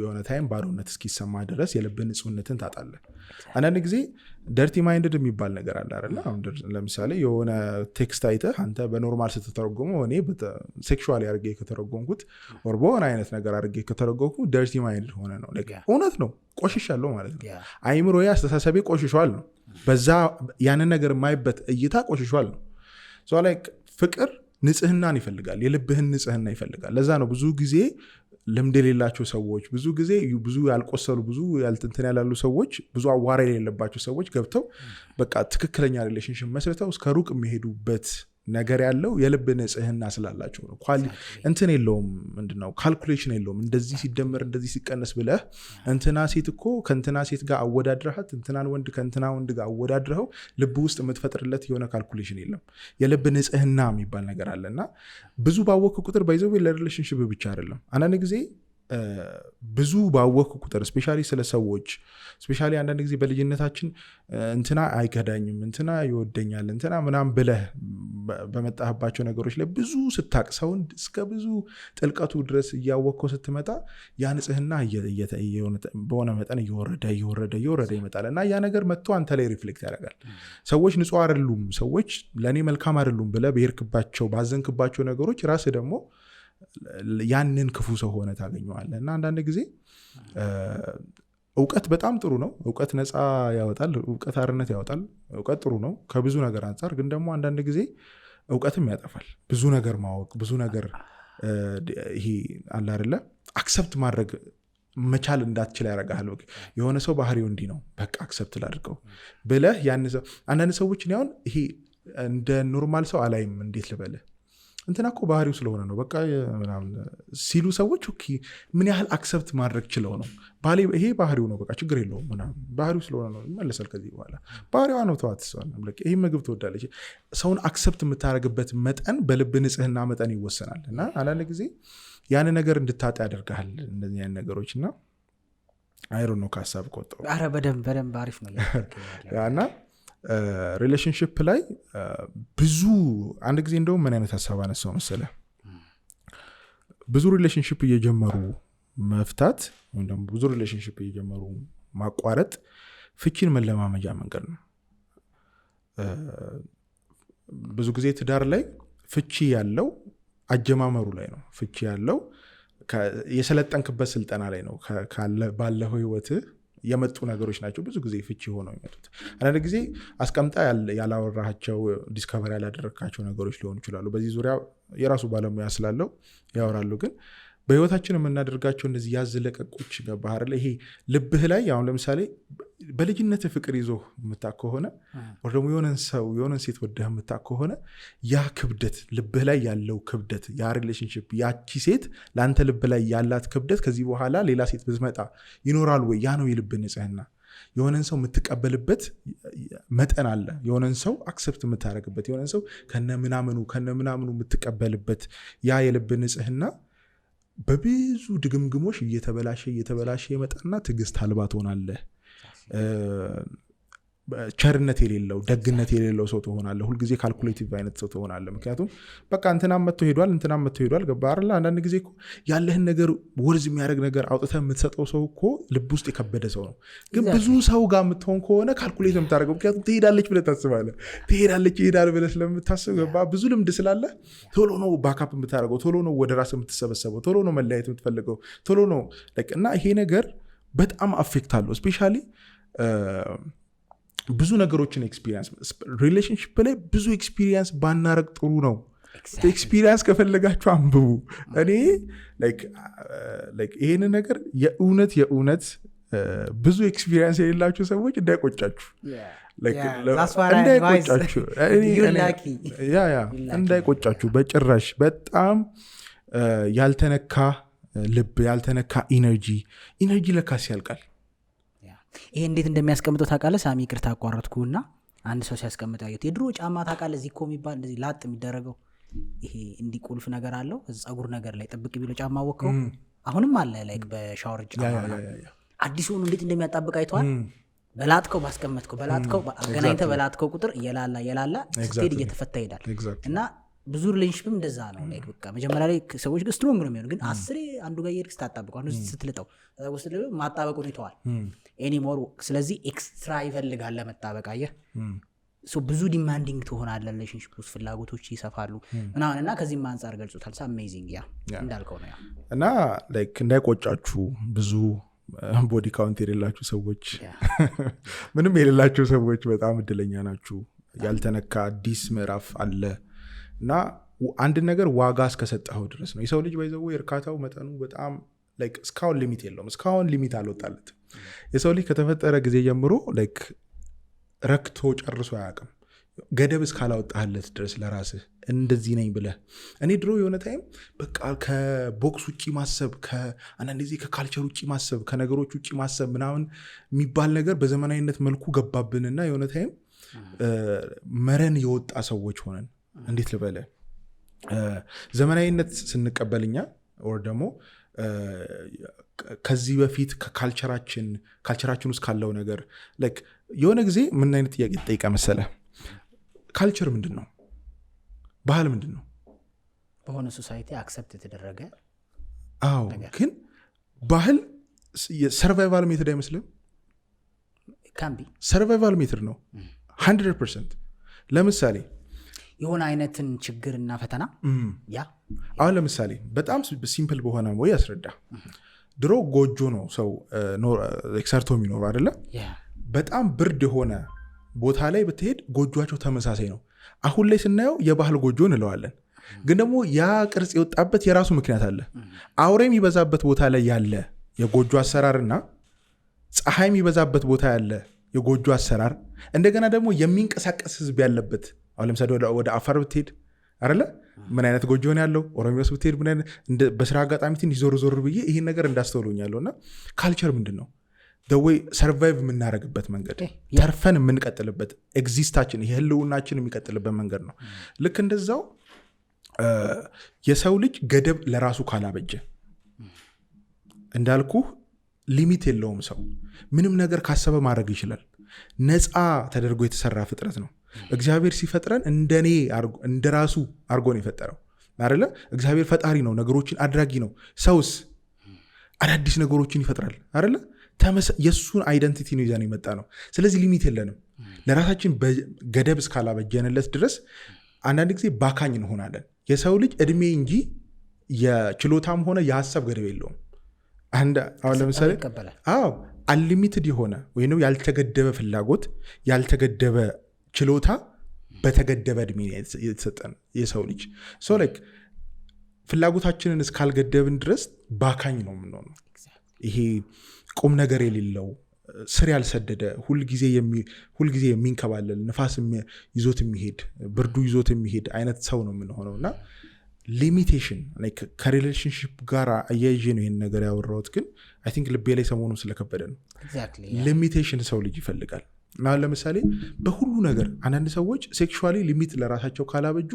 የሆነ ታይም ባዶነት እስኪሰማ ድረስ የልብ ንጹህነትን ታጣለህ። አንዳንድ ጊዜ ደርቲ ማይንድድ የሚባል ነገር አለ አይደል? ለምሳሌ የሆነ ቴክስት አይተህ አንተ በኖርማል ስትተረጎመው እኔ ሴክሹዋሊ አድርጌ ከተረጎምኩት ወር በሆነ አይነት ነገር አድርጌ ከተረጎምኩት ደርቲ ማይንድድ ሆነ ነው። እውነት ነው፣ ቆሽሻለሁ ማለት ነው። አይምሮዬ አስተሳሰቤ ቆሽሿል ነው። በዛ ያንን ነገር የማይበት እይታ ቆሽሿል ነው። ፍቅር ንጽህናን ይፈልጋል፣ የልብህን ንጽህና ይፈልጋል። ለዛ ነው ብዙ ጊዜ ልምድ የሌላቸው ሰዎች ብዙ ጊዜ ብዙ ያልቆሰሉ ብዙ ያልትንትን ያላሉ ሰዎች ብዙ አዋራ የሌለባቸው ሰዎች ገብተው በቃ ትክክለኛ ሪሌሽንሽፕ መስርተው እስከ ሩቅ የሚሄዱበት ነገር ያለው የልብ ንጽህና ስላላቸው ነው። እንትን የለውም ምንድነው ካልኩሌሽን የለውም። እንደዚህ ሲደመር እንደዚህ ሲቀነስ ብለህ እንትና ሴት እኮ ከእንትና ሴት ጋር አወዳድረሃት እንትናን ወንድ ከእንትና ወንድ ጋር አወዳድረኸው ልብ ውስጥ የምትፈጥርለት የሆነ ካልኩሌሽን የለም። የልብ ንጽህና የሚባል ነገር አለ እና ብዙ ባወቅ ቁጥር ባይዘው ለሪሌሽንሽፕ ብቻ አይደለም። አንዳንድ ጊዜ ብዙ ባወቅ ቁጥር ስፔሻሊ ስለ ሰዎች ስፔሻሊ አንዳንድ ጊዜ በልጅነታችን እንትና አይከዳኝም እንትና ይወደኛል እንትና ምናምን ብለህ በመጣህባቸው ነገሮች ላይ ብዙ ስታቅሰውን እስከ ብዙ ጥልቀቱ ድረስ እያወቅከው ስትመጣ ያ ንጽህና በሆነ መጠን እየወረደ ይመጣል እና ያ ነገር መጥቶ አንተ ላይ ሪፍሌክት ያደርጋል። ሰዎች ንጹህ አይደሉም፣ ሰዎች ለእኔ መልካም አይደሉም ብለህ በሄድክባቸው ባዘንክባቸው ነገሮች ራስህ ደግሞ ያንን ክፉ ሰው ሆነ ታገኘዋለህ። እና አንዳንድ ጊዜ እውቀት በጣም ጥሩ ነው። እውቀት ነፃ ያወጣል፣ እውቀት አርነት ያወጣል። እውቀት ጥሩ ነው ከብዙ ነገር አንጻር፣ ግን ደግሞ አንዳንድ ጊዜ እውቀትም ያጠፋል። ብዙ ነገር ማወቅ ብዙ ነገር ይሄ አለ አይደለ አክሰፕት ማድረግ መቻል እንዳትችል ያደርጋል። የሆነ ሰው ባህሪው እንዲህ ነው በቃ አክሰፕት ላድርገው ብለህ ያን ሰው አንዳንድ ሰዎች አሁን ይሄ እንደ ኖርማል ሰው አላይም እንዴት ልበልህ እንትና እኮ ባህሪው ስለሆነ ነው በቃ ምናምን ሲሉ ሰዎች ኦኬ ምን ያህል አክሰፕት ማድረግ ችለው ነው ይሄ ባህሪው ነው በቃ ችግር የለውም ምናምን ባህሪው ስለሆነ ነው ይመለሳል። ከዚህ በኋላ ባህሪዋ ነው ተዋት ይሄ ምግብ ትወዳለች። ሰውን አክሰፕት የምታደርግበት መጠን በልብ ንጽህና መጠን ይወሰናል እና አንዳንድ ጊዜ ያን ነገር እንድታጣ ያደርግሃል እንደዚህ አይነት ነገሮች እና አይሮ ነው ከሀሳብ ቆጠው ኧረ በደንብ አሪፍ ነው እና ሪሌሽንሽፕ ላይ ብዙ አንድ ጊዜ እንደውም ምን አይነት ሀሳብ አነሳው መሰለህ ብዙ ሪሌሽንሽፕ እየጀመሩ መፍታት ወይም ደግሞ ብዙ ሪሌሽንሽፕ እየጀመሩ ማቋረጥ ፍቺን መለማመጃ መንገድ ነው። ብዙ ጊዜ ትዳር ላይ ፍቺ ያለው አጀማመሩ ላይ ነው። ፍቺ ያለው የሰለጠንክበት ስልጠና ላይ ነው። ባለፈው ህይወትህ የመጡ ነገሮች ናቸው ብዙ ጊዜ ፍቺ ሆነው የሚመጡት። አንዳንድ ጊዜ አስቀምጣ ያላወራቸው ዲስከቨር ያላደረግካቸው ነገሮች ሊሆኑ ይችላሉ። በዚህ ዙሪያ የራሱ ባለሙያ ስላለው ያወራሉ። ግን በህይወታችን የምናደርጋቸው እነዚህ ያዝለቀቆች ገባህ ላይ ይሄ ልብህ ላይ አሁን ለምሳሌ በልጅነት ፍቅር ይዞ የምታክ ከሆነ ወይ ደግሞ የሆነን ሴት ወደህ የምታክ ከሆነ ያ ክብደት ልብህ ላይ ያለው ክብደት ያ ሪሌሽንሽፕ ያቺ ሴት ለአንተ ልብ ላይ ያላት ክብደት ከዚህ በኋላ ሌላ ሴት ብትመጣ ይኖራል ወይ? ያ ነው የልብ ንጽህና። የሆነን ሰው የምትቀበልበት መጠን አለ። የሆነን ሰው አክሰፕት የምታደርግበት፣ የሆነን ሰው ከነምናምኑ የምትቀበልበት ያ የልብ ንጽህና በብዙ ድግምግሞች እየተበላሸ የመጣና ትዕግስት አልባ ትሆናለህ። ቸርነት የሌለው ደግነት የሌለው ሰው ትሆናለህ። ሁልጊዜ ካልኩሌቲቭ አይነት ሰው ትሆናለህ። ምክንያቱም በቃ እንትናም መጥቶ ሄዷል ገባ አይደል? አንዳንድ ጊዜ እኮ ያለህን ነገር ወርዝ የሚያደርግ ነገር አውጥተህ የምትሰጠው ሰው እኮ ልብ ውስጥ የከበደ ሰው ነው። ግን ብዙ ሰው ጋር የምትሆን ከሆነ ካልኩሌት የምታደርገው ምክንያቱም ትሄዳለች ብለህ ታስባለህ። ይሄዳል ብለህ ስለምታስብ ገባ ብዙ ልምድ ስላለ ቶሎ ነው ባካፕ የምታደርገው፣ ቶሎ ነው ወደ ራስ የምትሰበሰበው፣ ቶሎ ነው መለያየት የምትፈልገው፣ ቶሎ ነው እና ይሄ ነገር በጣም አፌክት አለው። ስፔሻሊ ብዙ ነገሮችን ኤክስፒሪየንስ ሪሌሽንሽፕ ላይ ብዙ ኤክስፒሪየንስ ባናረግ ጥሩ ነው። ኤክስፒሪየንስ ከፈለጋችሁ አንብቡ። እኔ ይሄን ነገር የእውነት ብዙ ኤክስፒሪየንስ የሌላችሁ ሰዎች እንዳይቆጫችሁ በጭራሽ። በጣም ያልተነካ ልብ ያልተነካ ኢነርጂ ለካስ ያልቃል። ይሄ እንዴት እንደሚያስቀምጠው ታውቃለህ ሳሚ? ይቅርታ አቋረጥኩና አንድ ሰው ሲያስቀምጠው ያየሁት የድሮ ጫማ ታውቃለህ? እዚህ እኮ የሚባል እንደዚህ ላጥ የሚደረገው ይሄ እንዲህ ቁልፍ ነገር አለው ፀጉር ነገር ላይ ጥብቅ ቢለው ጫማ ወቀው አሁንም አለ ላይክ በሻወር ጫማ አዲስ ሆኖ እንዴት እንደሚያጣብቅ አይተዋል? በላጥከው አገናኝተህ በላጥከው ቁጥር እየላላ ስትሄድ እየተፈታ ይሄዳል። እና ብዙ ሪሌሽንሽፕም እንደዛ ነው። ላይክ በቃ መጀመሪያ ላይ ሰዎች ግን ስትሮንግ ነው የሚሆኑ፣ ግን አስሬ አንዱ ጋር የሄድክ ስታጣብቀው አንዱ ስትልጠው ማጣበቁን ይተዋል ኤኒሞር። ስለዚህ ኤክስትራ ይፈልጋል ለመጣበቅ። አየህ ብዙ ዲማንዲንግ ትሆናለህ፣ ሪሌሽንሽፕ ውስጥ ፍላጎቶች ይሰፋሉ ምናምን እና ከዚህም አንጻር ገልጾታል። አሜዚንግ እንዳልከው ነው እና ላይክ እንዳይቆጫችሁ ብዙ ቦዲ ካውንት የሌላችሁ ሰዎች ምንም የሌላችሁ ሰዎች በጣም እድለኛ ናችሁ። ያልተነካ አዲስ ምዕራፍ አለ እና አንድ ነገር ዋጋ እስከሰጠኸው ድረስ ነው። የሰው ልጅ ባይዘው እርካታው መጠኑ በጣም ላይክ እስካሁን ሊሚት የለውም። እስካሁን ሊሚት አልወጣለት። የሰው ልጅ ከተፈጠረ ጊዜ ጀምሮ ላይክ ረክቶ ጨርሶ አያውቅም። ገደብ እስካላወጣለት ድረስ ለራስህ እንደዚህ ነኝ ብለህ። እኔ ድሮ የሆነ ታይም በቃ ከቦክስ ውጭ ማሰብ፣ አንዳንድ ጊዜ ከካልቸር ውጭ ማሰብ፣ ከነገሮች ውጭ ማሰብ ምናምን የሚባል ነገር በዘመናዊነት መልኩ ገባብንና የሆነ ታይም መረን የወጣ ሰዎች ሆነን እንዴት ልበለ ዘመናዊነት ስንቀበልኛ ወር ደግሞ ከዚህ በፊት ካልቸራችን ውስጥ ካለው ነገር ላይክ የሆነ ጊዜ ምን አይነት ጥያቄ ተጠይቀ መሰለ? ካልቸር ምንድን ነው? ባህል ምንድን ነው? በሆነ ሶሳይቲ አክሰፕት የተደረገ አዎ። ግን ባህል የሰርቫይቫል ሜትድ አይመስልም? ሰርቫይቫል ሜትድ ነው 100%። ለምሳሌ የሆነ አይነትን ችግርና ፈተና አሁን ለምሳሌ በጣም ሲምፕል በሆነ ወይ ያስረዳ። ድሮ ጎጆ ነው ሰው ሰርቶ የሚኖሩ አይደለ? በጣም ብርድ የሆነ ቦታ ላይ ብትሄድ ጎጆቸው ተመሳሳይ ነው። አሁን ላይ ስናየው የባህል ጎጆ እንለዋለን። ግን ደግሞ ያ ቅርጽ የወጣበት የራሱ ምክንያት አለ። አውሬ የሚበዛበት ቦታ ላይ ያለ የጎጆ አሰራርና ፀሐይ የሚበዛበት ቦታ ያለ የጎጆ አሰራር፣ እንደገና ደግሞ የሚንቀሳቀስ ህዝብ ያለበት አሁን ለምሳሌ ወደ አፋር ብትሄድ አይደለ ምን አይነት ጎጆ ነው ያለው? ኦሮሚያ ውስጥ ብትሄድ ምን አይነት በስራ አጋጣሚ ትንሽ ዞር ብዬ ይሄን ነገር እንዳስተውሎኛለሁ። እና ካልቸር ምንድን ነው? ወይ ሰርቫይቭ የምናደርግበት መንገድ፣ ተርፈን የምንቀጥልበት ኤግዚስታችን የህልውናችን የሚቀጥልበት መንገድ ነው። ልክ እንደዛው የሰው ልጅ ገደብ ለራሱ ካላበጀ እንዳልኩ ሊሚት የለውም። ሰው ምንም ነገር ካሰበ ማድረግ ይችላል። ነፃ ተደርጎ የተሰራ ፍጥረት ነው። እግዚአብሔር ሲፈጥረን እንደኔ እንደራሱ አርጎ ነው የፈጠረው አይደለ? እግዚአብሔር ፈጣሪ ነው፣ ነገሮችን አድራጊ ነው። ሰውስ አዳዲስ ነገሮችን ይፈጥራል አይደለ? የእሱን አይደንቲቲ ነው ይዘን የመጣ ነው። ስለዚህ ሊሚት የለንም። ለራሳችን ገደብ እስካላበጀንለት ድረስ አንዳንድ ጊዜ ባካኝ እንሆናለን። የሰው ልጅ እድሜ እንጂ የችሎታም ሆነ የሀሳብ ገደብ የለውም። አሁን ለምሳሌ አንሊሚትድ የሆነ ወይም ያልተገደበ ፍላጎት፣ ያልተገደበ ችሎታ በተገደበ እድሜ የተሰጠን የሰው ልጅ ላይክ ፍላጎታችንን እስካልገደብን ድረስ ባካኝ ነው የምንሆነው። ይሄ ቁም ነገር የሌለው ስር ያልሰደደ ሁልጊዜ የሚንከባለል ንፋስ ይዞት የሚሄድ ብርዱ ይዞት የሚሄድ አይነት ሰው ነው የምንሆነው። እና ሊሚቴሽን ከሪሌሽንሽፕ ጋር አያይዤ ነው ይህን ነገር ያወራሁት፣ ግን አይ ቲንክ ልቤ ላይ ሰሞኑን ስለከበደ ነው። ሊሚቴሽን ሰው ልጅ ይፈልጋል። እና ለምሳሌ በሁሉ ነገር አንዳንድ ሰዎች ሴክሹዋሊ ሊሚት ለራሳቸው ካላበጁ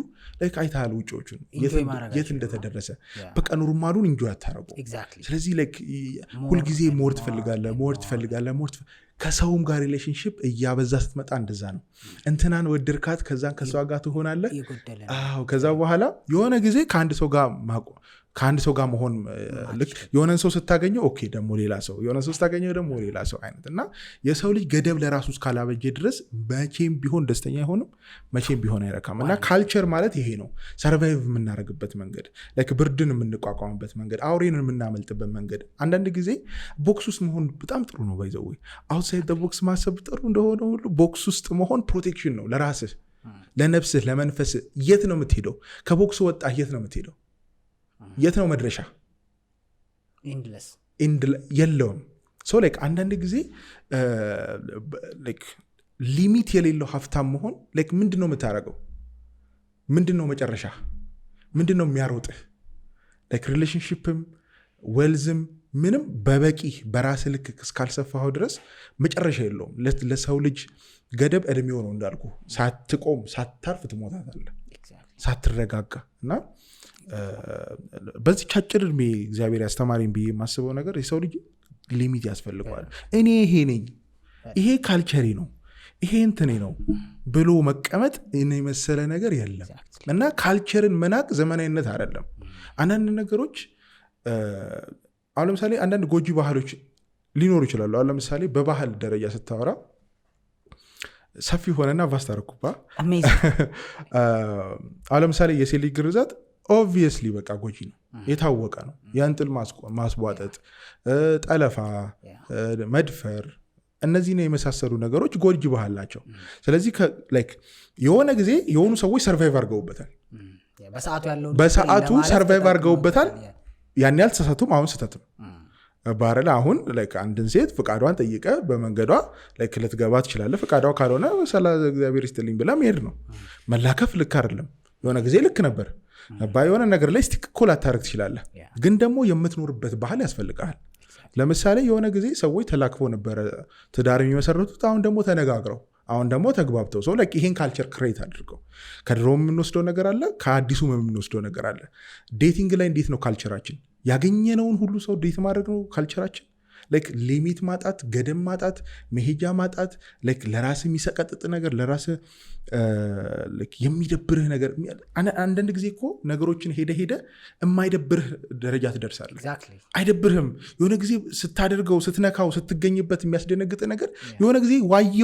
አይተሃል ውጪዎቹን የት እንደተደረሰ በቃ ኖርማሉን እንጆ ያታረጉ። ስለዚህ ሁልጊዜ ሞር ትፈልጋለህ። ከሰውም ጋር ሪሌሽንሽፕ እያበዛ ስትመጣ እንደዛ ነው። እንትናን ወድርካት ከዛን ከሷ ጋር ትሆናለህ። ከዛ በኋላ የሆነ ጊዜ ከአንድ ሰው ጋር መሆን ልክ የሆነን ሰው ስታገኘው ኦኬ ደግሞ ሌላ ሰው የሆነ ሰው ስታገኘው ደግሞ ሌላ ሰው አይነት። እና የሰው ልጅ ገደብ ለራሱ እስካላበጀ ድረስ መቼም ቢሆን ደስተኛ አይሆንም፣ መቼም ቢሆን አይረካም። እና ካልቸር ማለት ይሄ ነው። ሰርቫይቭ የምናደርግበት መንገድ፣ ብርድን የምንቋቋምበት መንገድ፣ አውሬን የምናመልጥበት መንገድ። አንዳንድ ጊዜ ቦክስ ውስጥ መሆን በጣም ጥሩ ነው። ባይዘው አውትሳይድ ቦክስ ማሰብ ጥሩ እንደሆነ ሁሉ ቦክስ ውስጥ መሆን ፕሮቴክሽን ነው ለራስህ፣ ለነፍስህ፣ ለመንፈስህ። የት ነው የምትሄደው? ከቦክሱ ወጣ የት ነው የምትሄደው? የት ነው መድረሻ? የለውም። አንዳንድ ጊዜ ሊሚት የሌለው ሀብታም መሆን ምንድን ነው የምታደርገው? ምንድን ነው መጨረሻ? ምንድን ነው የሚያሮጥህ? ሪሌሽንሽፕም ዌልዝም ምንም በበቂ በራስ ልክ እስካልሰፋኸው ድረስ መጨረሻ የለውም። ለሰው ልጅ ገደብ እድሜው ነው እንዳልኩ። ሳትቆም ሳታርፍ ትሞታታለህ ሳትረጋጋ። እና በዚህ አጭር እድሜ እግዚአብሔር ያስተማሪኝ ብዬ የማስበው ነገር የሰው ልጅ ሊሚት ያስፈልገዋል። እኔ ይሄ ነኝ፣ ይሄ ካልቸሪ ነው፣ ይሄ እንትኔ ነው ብሎ መቀመጥ የመሰለ ነገር የለም። እና ካልቸርን መናቅ ዘመናዊነት አይደለም። አንዳንድ ነገሮች አሁን ለምሳሌ አንዳንድ ጎጂ ባህሎች ሊኖሩ ይችላሉ። አሁን ለምሳሌ በባህል ደረጃ ስታወራ ሰፊ ሆነና ቫስት አረኩባ። አሁን ለምሳሌ የሴት ልጅ ግርዛት ኦብቪየስሊ በቃ ጎጂ ነው፣ የታወቀ ነው። የእንጥል ማስቧጠጥ፣ ጠለፋ፣ መድፈር፣ እነዚህን የመሳሰሉ ነገሮች ጎጂ ባህል ናቸው። ስለዚህ የሆነ ጊዜ የሆኑ ሰዎች ሰርቫይቭ አድርገውበታል፣ በሰዓቱ ሰርቫይቭ አድርገውበታል። ያን ያህል ተሳሳቱም። አሁን ስተትም ባረላ አሁን አንድን ሴት ፍቃዷን ጠይቀ በመንገዷ ልትገባ ትችላለህ። ፍቃዷ ካልሆነ እግዚአብሔር ይስጥልኝ ብላ መሄድ ነው። መላከፍ ልክ አይደለም። የሆነ ጊዜ ልክ ነበር። የሆነ ነገር ላይ ስቲክ ላታረግ ትችላለህ፣ ግን ደግሞ የምትኖርበት ባህል ያስፈልጋል። ለምሳሌ የሆነ ጊዜ ሰዎች ተላክፈው ነበረ ትዳር የሚመሰረቱት። አሁን ደግሞ ተነጋግረው፣ አሁን ደግሞ ተግባብተው ሰው ይሄን ካልቸር ክሬት አድርገው ከድሮ የምንወስደው ነገር አለ፣ ከአዲሱ የምንወስደው ነገር አለ። ዴቲንግ ላይ እንዴት ነው ካልቸራችን? ያገኘነውን ሁሉ ሰው ዴት ማድረግ ነው ካልቸራችን? ሊሚት ማጣት፣ ገደብ ማጣት፣ መሄጃ ማጣት፣ ለራስ የሚሰቀጥጥ ነገር፣ ለራስ የሚደብርህ ነገር። አንዳንድ ጊዜ እኮ ነገሮችን ሄደ የማይደብርህ ደረጃ ትደርሳለህ። አይደብርህም። የሆነ ጊዜ ስታደርገው፣ ስትነካው፣ ስትገኝበት የሚያስደነግጥ ነገር የሆነ ጊዜ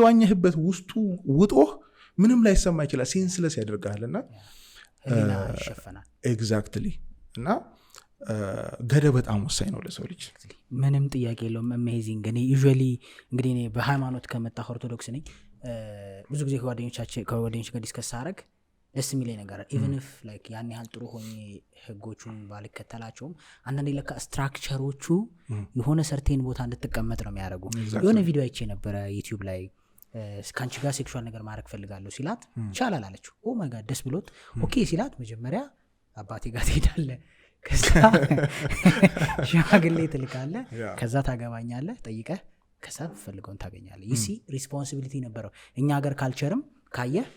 ዋኘህበት ውስጡ ውጦህ ምንም ላይሰማ ይችላል። ሴንስለስ ያደርግሃልና ኤግዛክትሊ። እና ገደብ በጣም ወሳኝ ነው ለሰው ልጅ፣ ምንም ጥያቄ የለውም። አሜዚንግ። እኔ ዩዥዋሊ እንግዲህ እኔ በሃይማኖት ከመጣ ኦርቶዶክስ ነኝ። ብዙ ጊዜ ከጓደኞች ጋር ዲስከስ ሳደርግ ደስ የሚለኝ ነገር ኢቨን ኢፍ ያን ያህል ጥሩ ሆኜ ህጎቹን ባልከተላቸውም አንዳንዴ ለካ ስትራክቸሮቹ የሆነ ሰርቴን ቦታ እንድትቀመጥ ነው የሚያደርጉ። የሆነ ቪዲዮ አይቼ ነበረ ዩቲዩብ ላይ ከአንቺ ጋር ሴክሹዋል ነገር ማድረግ ፈልጋለሁ ሲላት ይቻላል አለችው። ኦ ማይ ጋድ ደስ ብሎት ኦኬ ሲላት መጀመሪያ አባቴ ጋር ትሄዳለህ፣ ከዛ ሽማግሌ ትልካለህ፣ ከዛ ታገባኛለህ ጠይቀህ፣ ከዛ ፈልገውን ታገኛለህ። ይሲ ሪስፖንሲቢሊቲ ነበረው። እኛ ሀገር ካልቸርም ካየህ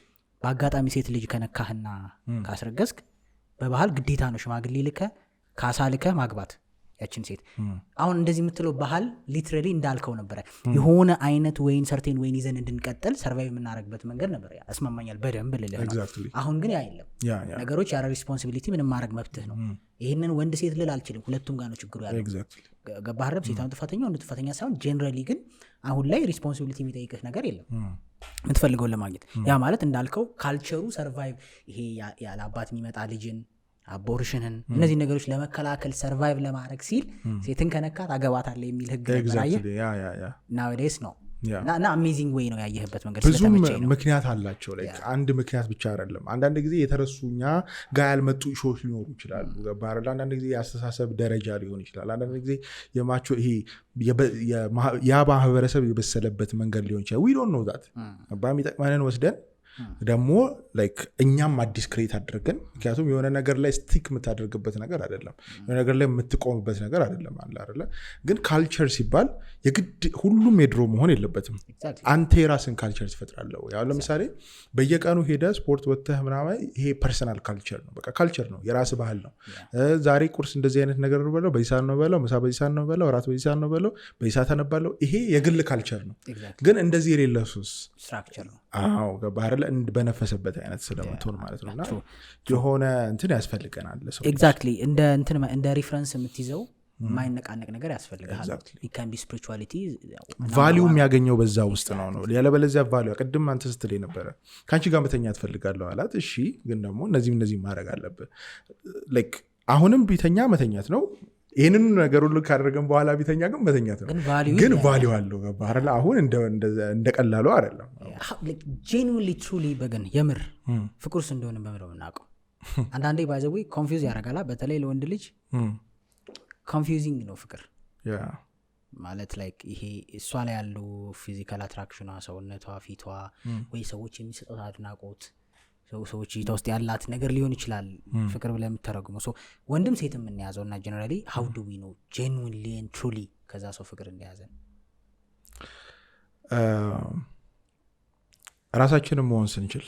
በአጋጣሚ ሴት ልጅ ከነካህና ካስረገዝክ በባህል ግዴታ ነው ሽማግሌ ልከህ ካሳ ልከህ ማግባት። ያችን ሴት አሁን እንደዚህ የምትለው ባህል ሊትራሊ እንዳልከው ነበረ የሆነ አይነት ወይን ሰርቴን ወይን ይዘን እንድንቀጥል ሰርቫይቭ የምናደርግበት መንገድ ነበር ያስማማኛል በደንብ ልልህ ነው አሁን ግን ያ የለም ነገሮች ያለ ሪስፖንሲቢሊቲ ምንም ማድረግ መብትህ ነው ይህንን ወንድ ሴት ልል አልችልም ሁለቱም ጋር ነው ችግሩ ያለው ገባህ አይደል ሴቷን ጥፋተኛ ወንድ ጥፋተኛ ሳይሆን ጄነራሊ ግን አሁን ላይ ሪስፖንሲቢሊቲ የሚጠይቅህ ነገር የለም የምትፈልገውን ለማግኘት ያ ማለት እንዳልከው ካልቸሩ ሰርቫይቭ ይሄ ያለ አባት የሚመጣ ልጅን አቦርሽንን እነዚህ ነገሮች ለመከላከል ሰርቫይቭ ለማድረግ ሲል ሴትን ከነካት አገባታለ የሚል ህግ ናውዴስ ነው እና አሜዚንግ ወይ ነው ያየህበት መንገድ ስለተመቸኝ ነው ምክንያት አላቸው አንድ ምክንያት ብቻ አይደለም አንዳንድ ጊዜ የተረሱኛ ጋር ያልመጡ ሾች ሊኖሩ ይችላሉ ገባህ አንዳንድ ጊዜ የአስተሳሰብ ደረጃ ሊሆን ይችላል አንዳንድ ጊዜ የማቾ ይሄ ያ ማህበረሰብ የበሰለበት መንገድ ሊሆን ይችላል we don't know that የሚጠቅመንን ወስደን ደግሞ እኛም አዲስ ክሬት አድርገን ምክንያቱም የሆነ ነገር ላይ ስቲክ የምታደርግበት ነገር አይደለም የሆነ ነገር ላይ የምትቆምበት ነገር አይደለም አለ አይደለ ግን ካልቸር ሲባል የግድ ሁሉም የድሮ መሆን የለበትም አንተ የራስን ካልቸር ትፈጥራለህ ያው ለምሳሌ በየቀኑ ሄደ ስፖርት ወጥተህ ምናምን ይሄ ፐርሰናል ካልቸር ነው በቃ ካልቸር ነው የራስ ባህል ነው ዛሬ ቁርስ እንደዚህ አይነት ነገር ነው በለው በይሳን ነው በለው ምሳ በይሳን ነው በለው ራት በይሳን ነው በለው በይሳ ተነባለው ይሄ የግል ካልቸር ነው ግን እንደዚህ የሌለ ሱስ ስትራክቸር ነው አዎ ገባህ በነፈሰበት አይነት ስለምትሆን ማለት ነውና የሆነ እንትን ያስፈልገናል ለሰው ኤግዛክትሊ እንደ ሪፈረንስ የምትይዘው ማይነቃነቅ ነገር ያስፈልጋል it can be spirituality ቫልዩ የሚያገኘው በዛ ውስጥ ነው ያለበለዚያ ቫልዩ ቅድም አንተ ስትለኝ ነበረ ካንቺ ጋር መተኛት ፈልጋለሁ አላት እሺ ግን ደግሞ እነዚህ ማድረግ አለበት አሁንም ቢተኛ መተኛት ነው ይሄንን ነገር ሁሉ ካደረገን በኋላ ቢተኛ ግን መተኛት ነው ግን ቫልዩ አለው ገባህ አሁን እንደቀላሉ አይደለም genuinely truly በገን የምር ፍቅርስ እንደሆነ በመለው እናውቀው አንዳንዴ ባይዘው ኮንፊውዝ ያደርጋላ በተለይ ለወንድ ልጅ ኮንፊውዚንግ ነው ፍቅር ማለት ይሄ እሷ ላይ ያለው ፊዚካል አትራክሽኗ ሰውነቷ ፊቷ ወይ ሰዎች የሚሰጡት አድናቆት ሰዎች እይታ ውስጥ ያላት ነገር ሊሆን ይችላል ፍቅር ብለን የምተረጉመው ወንድም ሴትም እንያዘውና ጀነራሊ how do we know genuinely and truly ከዛ ሰው ፍቅር እንደያዘን ራሳችንን መሆን ስንችል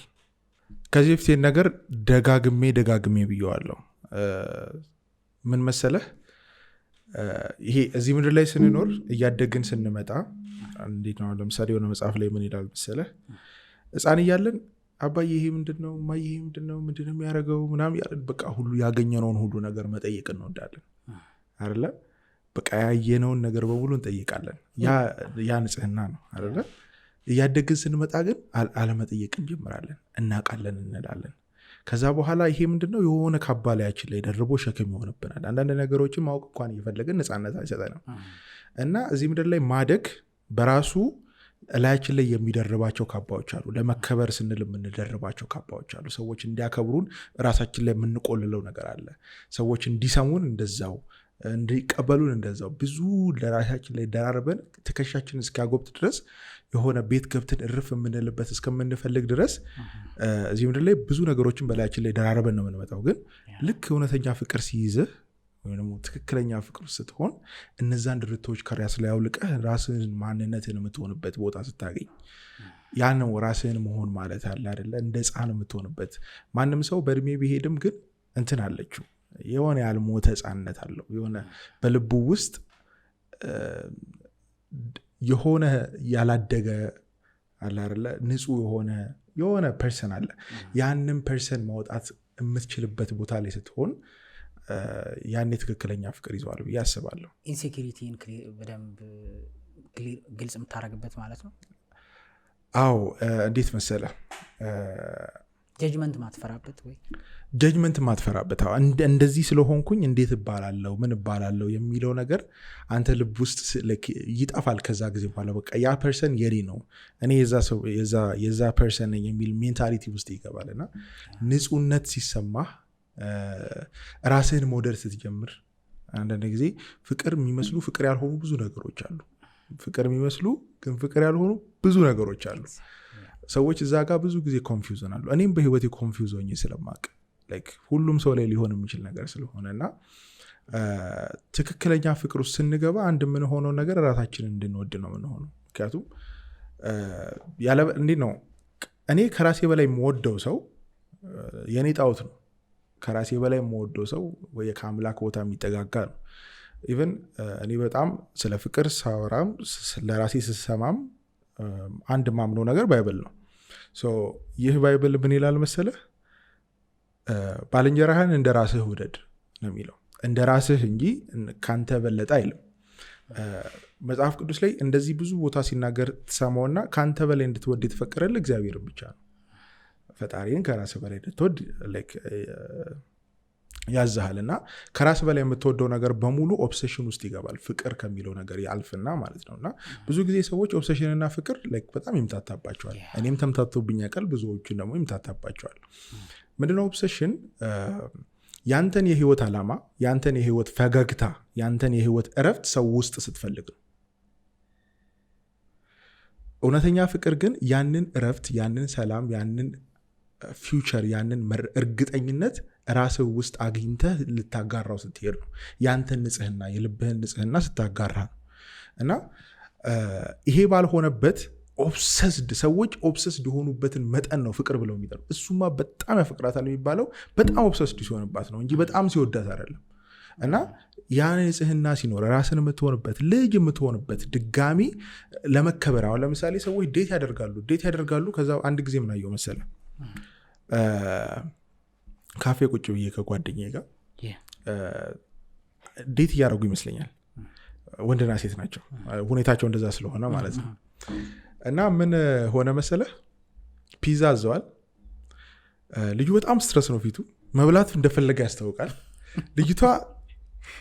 ከዚህ በፊት ነገር ደጋግሜ ብየዋለሁ ምን መሰለህ ይሄ እዚህ ምድር ላይ ስንኖር እያደግን ስንመጣ እንዴት ነው ለምሳሌ የሆነ መጽሐፍ ላይ ምን ይላል መሰለህ ሕፃን እያለን አባዬ ይሄ ምንድነው ማዬ ይሄ ምንድነው የሚያደርገው ምናምን ያለን በቃ ሁሉ ያገኘነውን ሁሉ ነገር መጠየቅ እንወዳለን አይደለ በቃ ያየነውን ነገር በሙሉ እንጠይቃለን ያ ንጽህና ነው አይደለ እያደግን ስንመጣ ግን አለመጠየቅ እንጀምራለን እናቃለን እንላለን ከዛ በኋላ ይሄ ምንድነው የሆነ ካባላያችን ላይ ደርቦ ሸክም ይሆንብናል አንዳንድ ነገሮችን ማወቅ እንኳን እየፈለግን ነፃነት አይሰጠንም እና እዚህ ምድር ላይ ማደግ በራሱ ላያችን ላይ የሚደርባቸው ካባዎች አሉ ለመከበር ስንል የምንደርባቸው ካባዎች አሉ ሰዎች እንዲያከብሩን ራሳችን ላይ የምንቆልለው ነገር አለ ሰዎች እንዲሰሙን እንደዛው እንዲቀበሉን እንደዛው ብዙ ለራሳችን ላይ ደራርበን ትከሻችን እስኪያጎብጥ ድረስ የሆነ ቤት ገብተን እርፍ የምንልበት እስከምንፈልግ ድረስ እዚህ ምድር ላይ ብዙ ነገሮችን በላያችን ላይ ደራርበን ነው የምንመጣው ግን ልክ እውነተኛ ፍቅር ሲይዝህ ወይም ትክክለኛ ፍቅር ስትሆን እነዛን ድርቶች ከራስ ላይ አውልቀህ ራስህን ማንነትን የምትሆንበት ቦታ ስታገኝ ያን ነው ራስህን መሆን ማለት አለ አይደለ እንደ ሕፃን የምትሆንበት ማንም ሰው በእድሜ ቢሄድም ግን እንትን አለችው የሆነ ያልሞተ ሕፃንነት አለው የሆነ በልቡ ውስጥ የሆነ ያላደገ አለ አይደለ ንጹህ የሆነ ፐርሰን አለ ያንን ፐርሰን ማውጣት የምትችልበት ቦታ ላይ ስትሆን ያኔ ትክክለኛ ፍቅር ይዘዋል ብዬ አስባለሁ ኢንሴኪሪቲን በደንብ ግልጽ የምታደርግበት ማለት ነው አዎ እንዴት መሰለህ ጀጅመንት ማትፈራበት ወይ ጀጅመንት ማትፈራበት እንደዚህ ስለሆንኩኝ እንዴት እባላለሁ ምን እባላለሁ የሚለው ነገር አንተ ልብ ውስጥ ይጠፋል ከዛ ጊዜ በኋላ በቃ ያ ፐርሰን የኔ ነው እኔ የዛ ፐርሰን ነኝ የሚል ሜንታሊቲ ውስጥ ይገባልና ንጹህነት ሲሰማህ ራስህን መውደድ ስትጀምር አንዳንድ ጊዜ ፍቅር የሚመስሉ ፍቅር ያልሆኑ ብዙ ነገሮች አሉ ፍቅር የሚመስሉ ግን ፍቅር ያልሆኑ ብዙ ነገሮች አሉ ሰዎች እዛ ጋር ብዙ ጊዜ ኮንፊውዝን አሉ እኔም በህይወቴ ኮንፊውዝ ሆኜ ስለማቅ ሁሉም ሰው ላይ ሊሆን የሚችል ነገር ስለሆነና ትክክለኛ ፍቅር ውስጥ ስንገባ አንድ የምንሆነው ነገር ራሳችንን እንድንወድ ነው የምንሆነው ምክንያቱም እንዴት ነው እኔ ከራሴ በላይ የምወደው ሰው የኔ ጣዖት ነው ከራሴ በላይ የምወደው ሰው ወይ ከአምላክ ቦታ የሚጠጋጋ ነው ኢቨን እኔ በጣም ስለ ፍቅር ሳወራም ለራሴ ስሰማም አንድ ማምነው ነገር ባይብል ነው። ይህ ባይብል ምን ይላል መሰለህ? ባልንጀራህን እንደ ራስህ ውደድ ነው የሚለው። እንደ ራስህ እንጂ ካንተ በለጠ አይልም። መጽሐፍ ቅዱስ ላይ እንደዚህ ብዙ ቦታ ሲናገር ትሰማውና ካንተ በላይ እንድትወድ የተፈቀደልህ እግዚአብሔርን ብቻ ነው። ፈጣሪን ከራስህ በላይ እንድትወድ ያዝሃል እና ከራስ በላይ የምትወደው ነገር በሙሉ ኦብሴሽን ውስጥ ይገባል። ፍቅር ከሚለው ነገር ያልፍና ማለት ነው። እና ብዙ ጊዜ ሰዎች ኦብሴሽን እና ፍቅር በጣም ይምታታባቸዋል። እኔም ተምታቶብኝ ያውቃል፣ ብዙዎቹን ደግሞ ይምታታባቸዋል። ምንድነው ኦብሴሽን? ያንተን የህይወት ዓላማ፣ ያንተን የህይወት ፈገግታ፣ ያንተን የህይወት እረፍት ሰው ውስጥ ስትፈልግ ነው። እውነተኛ ፍቅር ግን ያንን እረፍት፣ ያንን ሰላም፣ ያንን ፊውቸር፣ ያንን እርግጠኝነት ራስህ ውስጥ አግኝተህ ልታጋራው ስትሄድ ነው። ያንተን ንጽህና፣ የልብህን ንጽህና ስታጋራ ነው። እና ይሄ ባልሆነበት ኦብሰስድ ሰዎች ኦብሰስድ የሆኑበትን መጠን ነው ፍቅር ብለው የሚጠሩ። እሱማ በጣም ያፈቅራታል የሚባለው በጣም ኦብሰስድ ሲሆንባት ነው እንጂ በጣም ሲወዳት አይደለም። እና ያ ንጽህና ሲኖር ራስን የምትሆንበት ልጅ የምትሆንበት ድጋሚ ለመከበር አሁን ለምሳሌ ሰዎች ዴት ያደርጋሉ። ከዛ አንድ ጊዜ ምን አየሁ መሰለህ? ካፌ ቁጭ ብዬ ከጓደኛዬ ጋር ዴት እያደረጉ ይመስለኛል። ወንድና ሴት ናቸው፣ ሁኔታቸው እንደዛ ስለሆነ ማለት ነው። እና ምን ሆነ መሰለህ? ፒዛ አዘዋል። ልጁ በጣም ስትረስ ነው ፊቱ፣ መብላት እንደፈለገ ያስታውቃል። ልጅቷ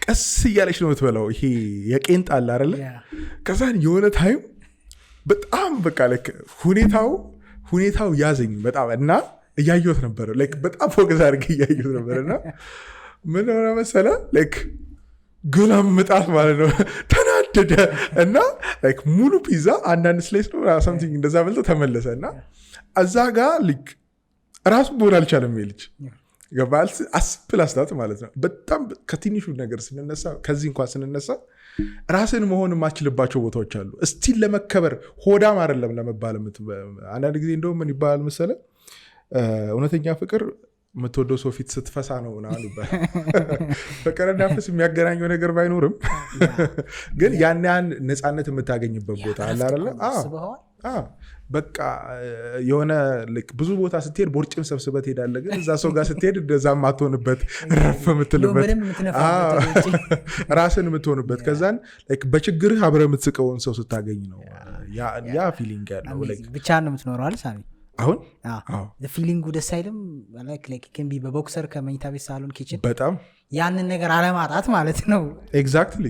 ቀስ እያለች ነው የምትበላው። ይሄ የቄንጥ አለ አይደለ? ከዛን የሆነ ታይም በጣም በቃ ሁኔታው ያዘኝ በጣም እና እያየሁት ነበር። በጣም ፎከስ አድርጌ እያየሁት ነበር። እና ምን ሆነ መሰለህ? ገላምጣት ማለት ነው። ተናደደ እና ሙሉ ፒዛ አንዳንድ ስላይስ ነው ሳምቲንግ እንደዛ በልቶ ተመለሰ። እና እዛ ጋር ራሱ መሆን አልቻለም ልጅ ገባል። አስፕላስታት ማለት ነው። በጣም ከትንሹ ነገር ስንነሳ፣ ከዚህ እንኳን ስንነሳ ራስን መሆን የማችልባቸው ቦታዎች አሉ። እስቲል ለመከበር ሆዳም አይደለም ለመባል። አንዳንድ ጊዜ እንደውም ምን ይባላል መሰለህ? እውነተኛ ፍቅር የምትወደው ሰው ፊት ስትፈሳ ነው ምናምን ይባላል። ፍቅርና ፍስ የሚያገናኘው ነገር ባይኖርም ግን ያን ነፃነት የምታገኝበት ቦታ አለ አይደለ? በቃ የሆነ ብዙ ቦታ ስትሄድ ቦርጭም ሰብስበት ሄዳለህ። ግን እዛ ሰው ጋር ስትሄድ እንደዛ የማትሆንበት ረፍ የምትልበት ራስን የምትሆንበት ከዛን በችግርህ አብረህ የምትስቀውን ሰው ስታገኝ ነው ያ ፊሊንግ ያለው። ብቻ ነው የምትኖረው አለ ሳሚ። አሁን ፊሊንጉ ደስ አይልም? ቢ በቦክሰር ከመኝታ ቤት ሳሎን ኪችን በጣም ያንን ነገር አለማጣት ማለት ነው። ኤግዛክትሊ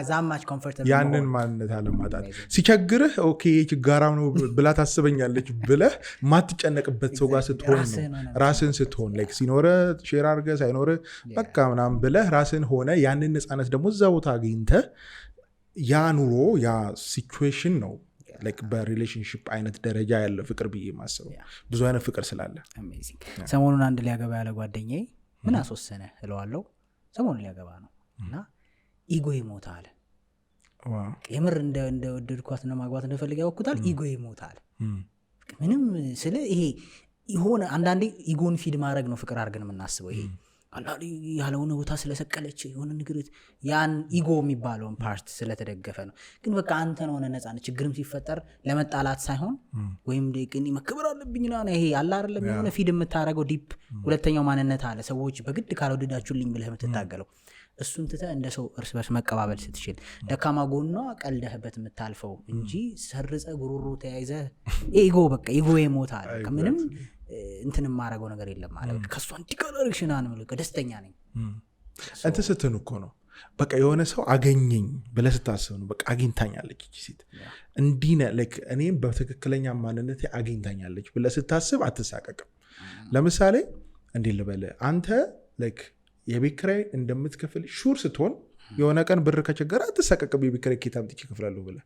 ዛማች ኮምፎርታብል ያንን ማንነት አለማጣት። ሲቸግርህ ኦኬ ችጋራም ነው ብላ ታስበኛለች ብለህ ማትጨነቅበት ሰው ጋር ስትሆን ነው። ራስን ስትሆን ሲኖረ ሼር አድርገህ ሳይኖረ በቃ ምናምን ብለህ ራስን ሆነ ያንን ነፃነት ደግሞ እዛ ቦታ አግኝተህ ያ ኑሮ ያ ሲቹዌሽን ነው በሪሌሽንሽፕ አይነት ደረጃ ያለ ፍቅር ብዬ ማስበው። ብዙ አይነት ፍቅር ስላለ ሰሞኑን አንድ ሊያገባ ያለ ጓደኛዬ ምን አስወሰነ እለዋለሁ። ሰሞኑን ሊያገባ ነው እና ኢጎ ይሞታል። የምር እንደወደድኳት ነው ማግባት እንደፈልግ ያወኩታል። ኢጎ ይሞታል። ምንም ስለ ይሄ የሆነ አንዳንዴ ኢጎን ፊድ ማድረግ ነው ፍቅር አድርገን የምናስበው። ይሄ አንዳንዴ ያለውን ቦታ ስለሰቀለች የሆነ ንግርት ያን ኢጎ የሚባለውን ፓርት ስለተደገፈ ነው። ግን በቃ አንተን ሆነ ነፃነት ችግርም ሲፈጠር ለመጣላት ሳይሆን ወይም ግን መከበር አለብኝ ና ይሄ አለ አይደለም የሆነ ፊድ የምታደረገው ዲፕ ሁለተኛው ማንነት አለ። ሰዎች በግድ ካልወደዳችሁልኝ ብለህ የምትታገለው እሱን ትተህ እንደ ሰው እርስ በርስ መቀባበል ስትችል ደካማ ጎኗ ቀልደህበት የምታልፈው እንጂ ሰርጸ ጉሩሩ ተያይዘ ኢጎ በቃ ኢጎ ይሞታል። ምንም እንትን የማረገው ነገር የለም ማለት ከሷ እንዲቀረርሽና ነው ደስተኛ ነኝ እንትን ስትን እኮ ነው በቃ የሆነ ሰው አገኘኝ ብለህ ስታስብ ነው በቃ አግኝታኛለች እቺ ሴት እንዲህ እኔም በትክክለኛ ማንነቴ አግኝታኛለች ብለህ ስታስብ አትሳቀቅም። ለምሳሌ እንዲህ ልበልህ አንተ የቤት ኪራይ እንደምትከፍል ሹር ስትሆን የሆነ ቀን ብር ከቸገረ አትሳቀቅም። የቤት ኪራይ ኬት አምጥቼ እከፍላለሁ ብለህ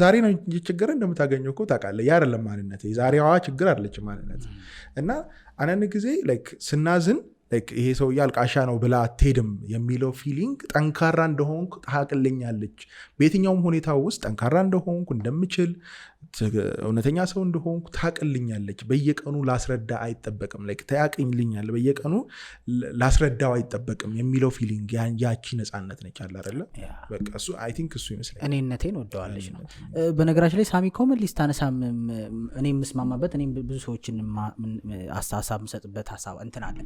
ዛሬ ነው የቸገረ እንደምታገኘው እኮ ታውቃለህ። ያ አይደለም ማንነት፣ የዛሬዋ ችግር አይደለች ማንነት። እና አንዳንድ ጊዜ ስናዝን ይሄ ሰው አልቃሻ ነው ብላ አትሄድም የሚለው ፊሊንግ ጠንካራ እንደሆንኩ ታቅልኛለች። በየትኛውም ሁኔታ ውስጥ ጠንካራ እንደሆንኩ እንደምችል እውነተኛ ሰው እንደሆንኩ ታቅልኛለች። በየቀኑ ላስረዳ አይጠበቅም። ታያቅልኛል በየቀኑ ላስረዳው አይጠበቅም የሚለው ፊሊንግ ያቺ ነፃነት ነች አለ አይደለ? በቃ እሱ አይ ቲንክ እሱ ይመስለኛል እኔነቴን ወደዋለች ነው። በነገራችን ላይ ሳሚ ኮመን ሊስት አነሳም እኔ የምስማማበት እኔም ብዙ ሰዎችን ሀሳብ የምሰጥበት ሀሳብ እንትን አለ።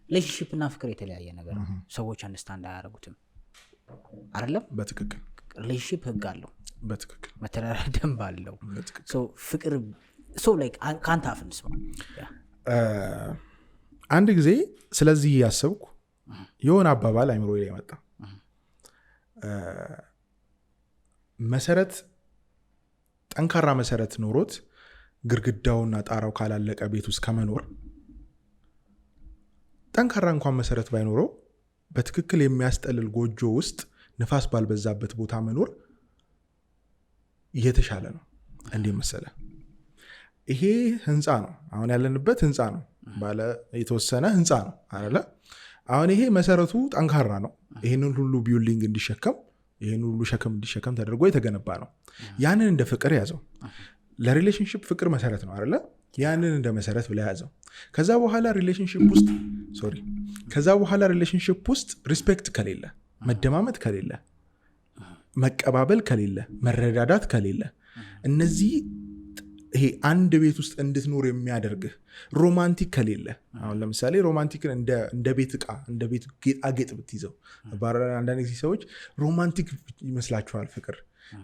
ሪሌሽንሺፕ እና ፍቅር የተለያየ ነገር ነው። ሰዎች አንደርስታንድ አያደርጉትም አይደለም? በትክክል ሪሌሽንሺፕ ህግ አለው፣ በትክክል መተዳደሪያ ደንብ አለው። ፍቅር ከአንተ አፍ እንስማ። አንድ ጊዜ ስለዚህ ያሰብኩ የሆነ አባባል አይምሮ ላይ መጣ። መሰረት ጠንካራ መሰረት ኖሮት ግድግዳውና ጣራው ካላለቀ ቤት ውስጥ ከመኖር ጠንካራ እንኳን መሰረት ባይኖረው በትክክል የሚያስጠልል ጎጆ ውስጥ ንፋስ ባልበዛበት ቦታ መኖር እየተሻለ ነው። እንዴ መሰለ፣ ይሄ ህንፃ ነው፣ አሁን ያለንበት ህንፃ ነው፣ ባለ የተወሰነ ህንፃ ነው አይደለ? አሁን ይሄ መሰረቱ ጠንካራ ነው። ይሄንን ሁሉ ቢልዲንግ እንዲሸከም፣ ይሄን ሁሉ ሸክም እንዲሸከም ተደርጎ የተገነባ ነው። ያንን እንደ ፍቅር ያዘው። ለሪሌሽንሺፕ ፍቅር መሰረት ነው አይደለ? ያንን እንደ መሰረት ብላ ያዘው። ከዛ በኋላ ሪሌሽንሺፕ ውስጥ ሪስፔክት ከሌለ፣ መደማመጥ ከሌለ፣ መቀባበል ከሌለ፣ መረዳዳት ከሌለ፣ እነዚህ ይሄ አንድ ቤት ውስጥ እንድትኖር የሚያደርግህ ሮማንቲክ ከሌለ፣ አሁን ለምሳሌ ሮማንቲክን እንደ ቤት ዕቃ እንደ ቤት ጌጣጌጥ ብትይዘው፣ አንዳንድ ጊዜ ሰዎች ሮማንቲክ ይመስላችኋል ፍቅር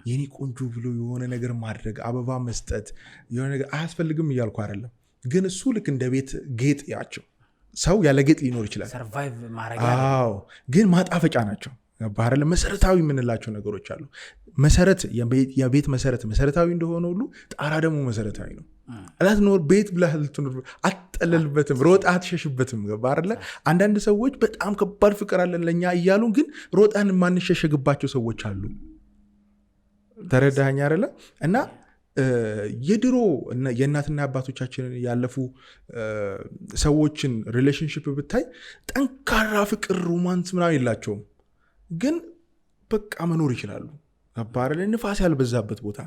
የኔ ቆንጆ ብሎ የሆነ ነገር ማድረግ፣ አበባ መስጠት፣ የሆነ ነገር አያስፈልግም እያልኩ አይደለም። ግን እሱ ልክ እንደ ቤት ጌጥ ያቸው ሰው ያለ ጌጥ ሊኖር ይችላል። ግን ማጣፈጫ ናቸው። ባህረ መሰረታዊ የምንላቸው ነገሮች አሉ። መሰረት የቤት መሰረታዊ እንደሆነ ሁሉ ጣራ ደግሞ መሰረታዊ ነው። አላትኖር ቤት ብለህ ልትኖር አትጠለልበትም፣ ሮጣ አትሸሽበትም። ባህረ አንዳንድ ሰዎች በጣም ከባድ ፍቅር አለን ለኛ እያሉ ግን ሮጣን የማንሸሸግባቸው ሰዎች አሉ። ተረዳኸኝ አይደለ? እና የድሮ የእናትና አባቶቻችንን ያለፉ ሰዎችን ሪሌሽንሽፕ ብታይ ጠንካራ ፍቅር ሮማንስ ምናምን የላቸውም፣ ግን በቃ መኖር ይችላሉ። አባረ ንፋስ ያልበዛበት ቦታ፣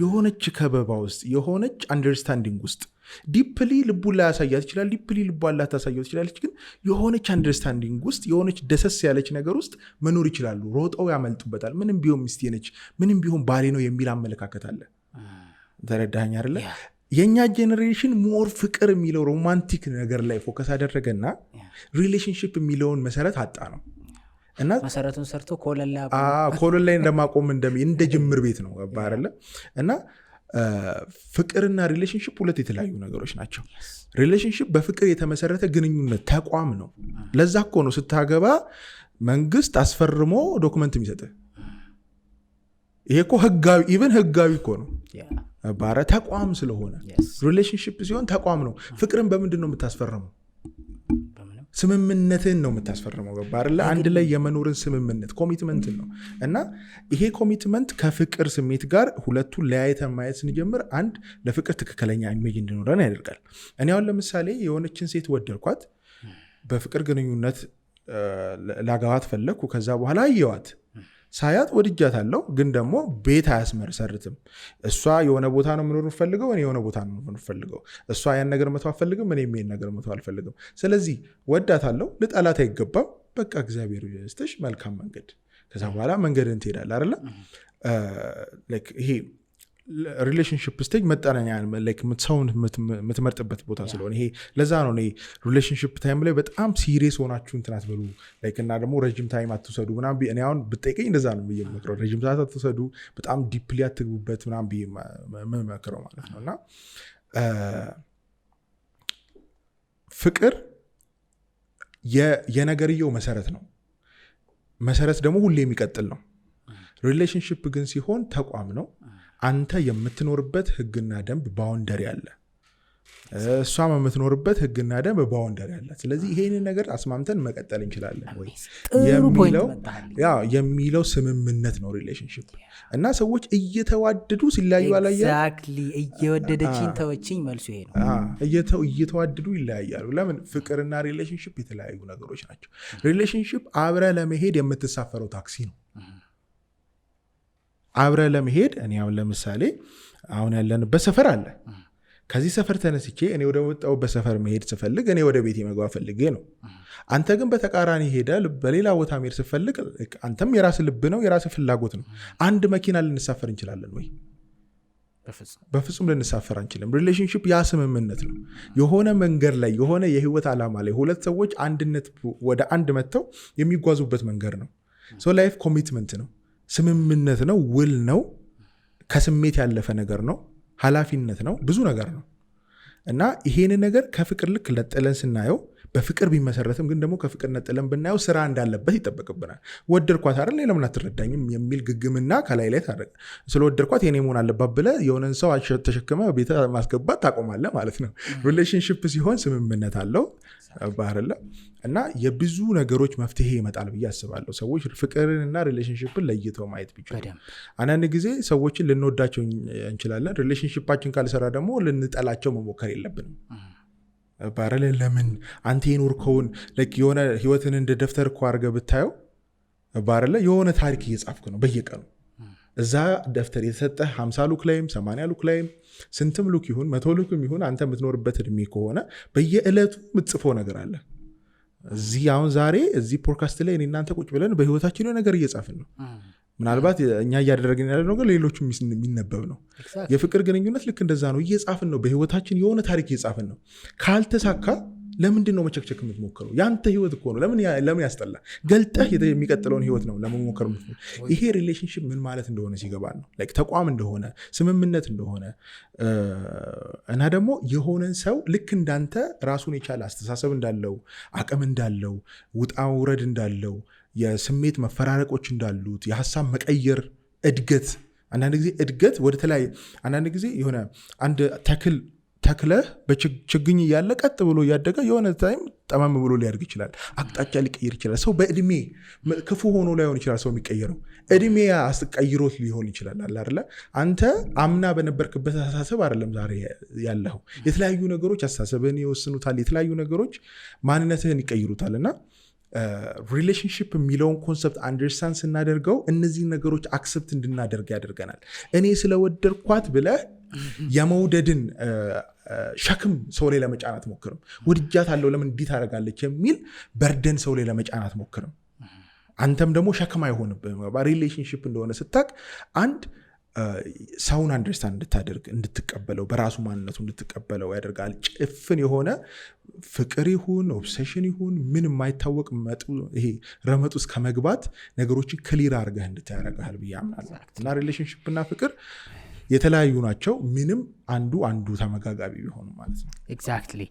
የሆነች ከበባ ውስጥ፣ የሆነች አንደርስታንዲንግ ውስጥ ዲፕሊ ልቡን ላይ ያሳያት ይችላል፣ ዲፕሊ ልቧን ላታሳየው ትችላለች። ግን የሆነች አንደርስታንዲንግ ውስጥ፣ የሆነች ደሰስ ያለች ነገር ውስጥ መኖር ይችላሉ። ሮጠው ያመልጡበታል። ምንም ቢሆን ሚስቴ ነች፣ ምንም ቢሆን ባሌ ነው የሚል አመለካከት አለ። ተረዳኸኝ አይደለ? የእኛ ጄኔሬሽን ሞር ፍቅር የሚለው ሮማንቲክ ነገር ላይ ፎከስ አደረገና ሪሌሽንሽፕ የሚለውን መሰረት አጣ ነው። እና መሰረቱን ሰርቶ ኮሎን ላይ እንደማቆም እንደ ጅምር ቤት ነው አይደለ? እና ፍቅርና ሪሌሽንሽፕ ሁለት የተለያዩ ነገሮች ናቸው። ሪሌሽንሽፕ በፍቅር የተመሰረተ ግንኙነት ተቋም ነው። ለዛ እኮ ነው ስታገባ መንግስት አስፈርሞ ዶክመንት የሚሰጥህ። ይሄ እኮ ህጋዊ ኢቨን ህጋዊ እኮ ነው ባረ ተቋም ስለሆነ። ሪሌሽንሽፕ ሲሆን ተቋም ነው። ፍቅርን በምንድን ነው የምታስፈርመው? ስምምነትን ነው የምታስፈርመው። ገባ አይደለ? አንድ ላይ የመኖርን ስምምነት ኮሚትመንትን ነው። እና ይሄ ኮሚትመንት ከፍቅር ስሜት ጋር ሁለቱን ለያይተን ማየት ስንጀምር አንድ ለፍቅር ትክክለኛ ኢሜጅ እንዲኖረን ያደርጋል። እኔ አሁን ለምሳሌ የሆነችን ሴት ወደድኳት፣ በፍቅር ግንኙነት ላገባት ፈለግኩ። ከዛ በኋላ አየዋት፣ ሳያት ወድጃታለሁ፣ ግን ደግሞ ቤት አያስመሰርትም። እሷ የሆነ ቦታ ነው የምኖር ፈልገው፣ እኔ የሆነ ቦታ ነው የምኖር ፈልገው። እሷ ያን ነገር መተው አልፈልግም፣ እኔ ይሄን ነገር መተው አልፈልግም። ስለዚህ ወዳታለሁ፣ ልጠላት አይገባም። በቃ እግዚአብሔር ይስጥሽ፣ መልካም መንገድ። ከዛ በኋላ መንገድን ትሄዳለህ አይደለ? ይሄ ሪሌሽንሽፕ ስቴጅ መጠነኛ ሰውን የምትመርጥበት ቦታ ስለሆነ ይሄ ለዛ ነው ሪሌሽንሽፕ ታይም ላይ በጣም ሲሪየስ ሆናችሁ እንትን አትበሉ እና ደግሞ ረጅም ታይም አትውሰዱ ምናምን። እኔ አሁን ብጠይቀኝ እንደዛ ነው ብዬ የምመክረው። ረጅም ሰዓት አትውሰዱ፣ በጣም ዲፕሊ አትግቡበት ምናምን ብዬ የምመክረው ማለት ነው። እና ፍቅር የነገርየው መሰረት ነው። መሰረት ደግሞ ሁሌ የሚቀጥል ነው። ሪሌሽንሽፕ ግን ሲሆን ተቋም ነው። አንተ የምትኖርበት ህግና ደንብ ባውንደሪ አለ። እሷም የምትኖርበት ህግና ደንብ ባውንደሪ አላት። ስለዚህ ይሄንን ነገር አስማምተን መቀጠል እንችላለን ወይ የሚለው ስምምነት ነው ሪሌሽንሽፕ። እና ሰዎች እየተዋደዱ ሲለያዩ አላየ እየወደደችኝ ተወችኝ መልሱ ይሄ ነው። እየተዋደዱ ይለያያሉ። ለምን? ፍቅርና ሪሌሽንሽፕ የተለያዩ ነገሮች ናቸው። ሪሌሽንሽፕ አብረ ለመሄድ የምትሳፈረው ታክሲ ነው። አብረ ለመሄድ እኔ አሁን ለምሳሌ አሁን ያለንበት ሰፈር አለ። ከዚህ ሰፈር ተነስቼ እኔ ወደ ወጣሁበት ሰፈር መሄድ ስፈልግ እኔ ወደ ቤቴ መግባት ፈልጌ ነው። አንተ ግን በተቃራኒ ሄደህ በሌላ ቦታ መሄድ ስፈልግ አንተም የራስ ልብ ነው፣ የራስ ፍላጎት ነው። አንድ መኪና ልንሳፈር እንችላለን ወይ? በፍጹም ልንሳፈር አንችልም። ሪሌሽንሽፕ ያ ስምምነት ነው። የሆነ መንገድ ላይ የሆነ የህይወት ዓላማ ላይ ሁለት ሰዎች አንድነት ወደ አንድ መጥተው የሚጓዙበት መንገድ ነው። ሶ ላይፍ ኮሚትመንት ነው፣ ስምምነት ነው፣ ውል ነው፣ ከስሜት ያለፈ ነገር ነው፣ ኃላፊነት ነው፣ ብዙ ነገር ነው። እና ይሄን ነገር ከፍቅር ልክ ነጥለን ስናየው በፍቅር ቢመሰረትም ግን ደግሞ ከፍቅር ነጥለን ብናየው ስራ እንዳለበት ይጠበቅብናል። ወደድኳት አይደል ለምን አትረዳኝም የሚል ግግምና ከላይ ላይ ታደርግ ስለወደድኳት የኔ መሆን አለባት ብለህ የሆነን ሰው ተሸክመ ቤተ ማስገባት ታቆማለህ ማለት ነው። ሪሌሽንሽፕ ሲሆን ስምምነት አለው ባህርለ እና የብዙ ነገሮች መፍትሄ ይመጣል ብዬ አስባለሁ። ሰዎች ፍቅርንና ሪሌሽንሽፕን ለይተው ማየት ቢችሉ። አንዳንድ ጊዜ ሰዎችን ልንወዳቸው እንችላለን። ሪሌሽንሽፓችን ካልሰራ ደግሞ ልንጠላቸው መሞከር የለብንም። ባረለ ለምን አንተ የኖርከውን የሆነ ህይወትን እንደ ደፍተር እኮ አድርገህ ብታየው ባረለ የሆነ ታሪክ እየጻፍክ ነው በየቀኑ። እዛ ደፍተር የተሰጠህ 50 ሉክ ላይም 80 ሉክ ላይም ስንትም ሉክ ይሁን 100 ሉክም ይሁን አንተ የምትኖርበት እድሜ ከሆነ በየዕለቱ የምትጽፈው ነገር አለ። እዚህ አሁን ዛሬ እዚህ ፖድካስት ላይ እኔ እናንተ ቁጭ ብለን በህይወታችን የሆነ ነገር እየጻፍን ነው። ምናልባት እኛ እያደረግን ያለ ነገር ሌሎቹ የሚነበብ ነው። የፍቅር ግንኙነት ልክ እንደዛ ነው። እየጻፍን ነው፣ በህይወታችን የሆነ ታሪክ እየጻፍን ነው። ካልተሳካ ለምንድን ነው መቸክቸክ የምትሞክረው? ያንተ ህይወት እኮ ነው። ለምን ያስጠላ? ገልጠህ የሚቀጥለውን ህይወት ነው ለመሞከር የምትሞክረው። ይሄ ሪሌሽንሽፕ ምን ማለት እንደሆነ ሲገባ ነው ተቋም እንደሆነ ስምምነት እንደሆነ እና ደግሞ የሆነን ሰው ልክ እንዳንተ ራሱን የቻለ አስተሳሰብ እንዳለው፣ አቅም እንዳለው፣ ውጣ ውረድ እንዳለው፣ የስሜት መፈራረቆች እንዳሉት፣ የሀሳብ መቀየር፣ እድገት። አንዳንድ ጊዜ እድገት ወደ ተለያየ አንዳንድ ጊዜ የሆነ አንድ ተክለህ በችግኝ እያለ ቀጥ ብሎ እያደገ የሆነ ታይም ጠማም ብሎ ሊያድግ ይችላል። አቅጣጫ ሊቀይር ይችላል። ሰው በእድሜ ክፉ ሆኖ ላይሆን ይችላል ሰው የሚቀየረው፣ እድሜ አስቀይሮት ሊሆን ይችላል። አለ አንተ አምና በነበርክበት አስተሳሰብ አይደለም ዛሬ ያለው። የተለያዩ ነገሮች አስተሳሰብህን ይወስኑታል። የተለያዩ ነገሮች ማንነትህን ይቀይሩታል። እና ሪሌሽንሽፕ የሚለውን ኮንሰፕት አንደርስታንድ ስናደርገው እነዚህ ነገሮች አክሰፕት እንድናደርግ ያደርገናል። እኔ ስለወደድኳት ብለህ የመውደድን ሸክም ሰው ላይ ለመጫናት ሞክርም። ውድጃት አለው ለምን እንዲህ ታደርጋለች የሚል በርደን ሰው ላይ ለመጫናት ሞክርም። አንተም ደግሞ ሸክም አይሆንብህም። ሪሌሽንሽፕ እንደሆነ ስታቅ አንድ ሰውን አንደርስታንድ እንድታደርግ እንድትቀበለው፣ በራሱ ማንነቱ እንድትቀበለው ያደርጋል። ጭፍን የሆነ ፍቅር ይሁን ኦብሴሽን ይሁን ምን የማይታወቅ ይሄ ረመጥ ውስጥ ከመግባት ነገሮችን ክሊር አድርገህ እንድታያደርግሃል ብዬ አምናለሁ። እና ሪሌሽንሽፕ እና ፍቅር የተለያዩ ናቸው። ምንም አንዱ ተመጋጋቢ ቢሆኑ ማለት ነው። ኤግዛክትሊ።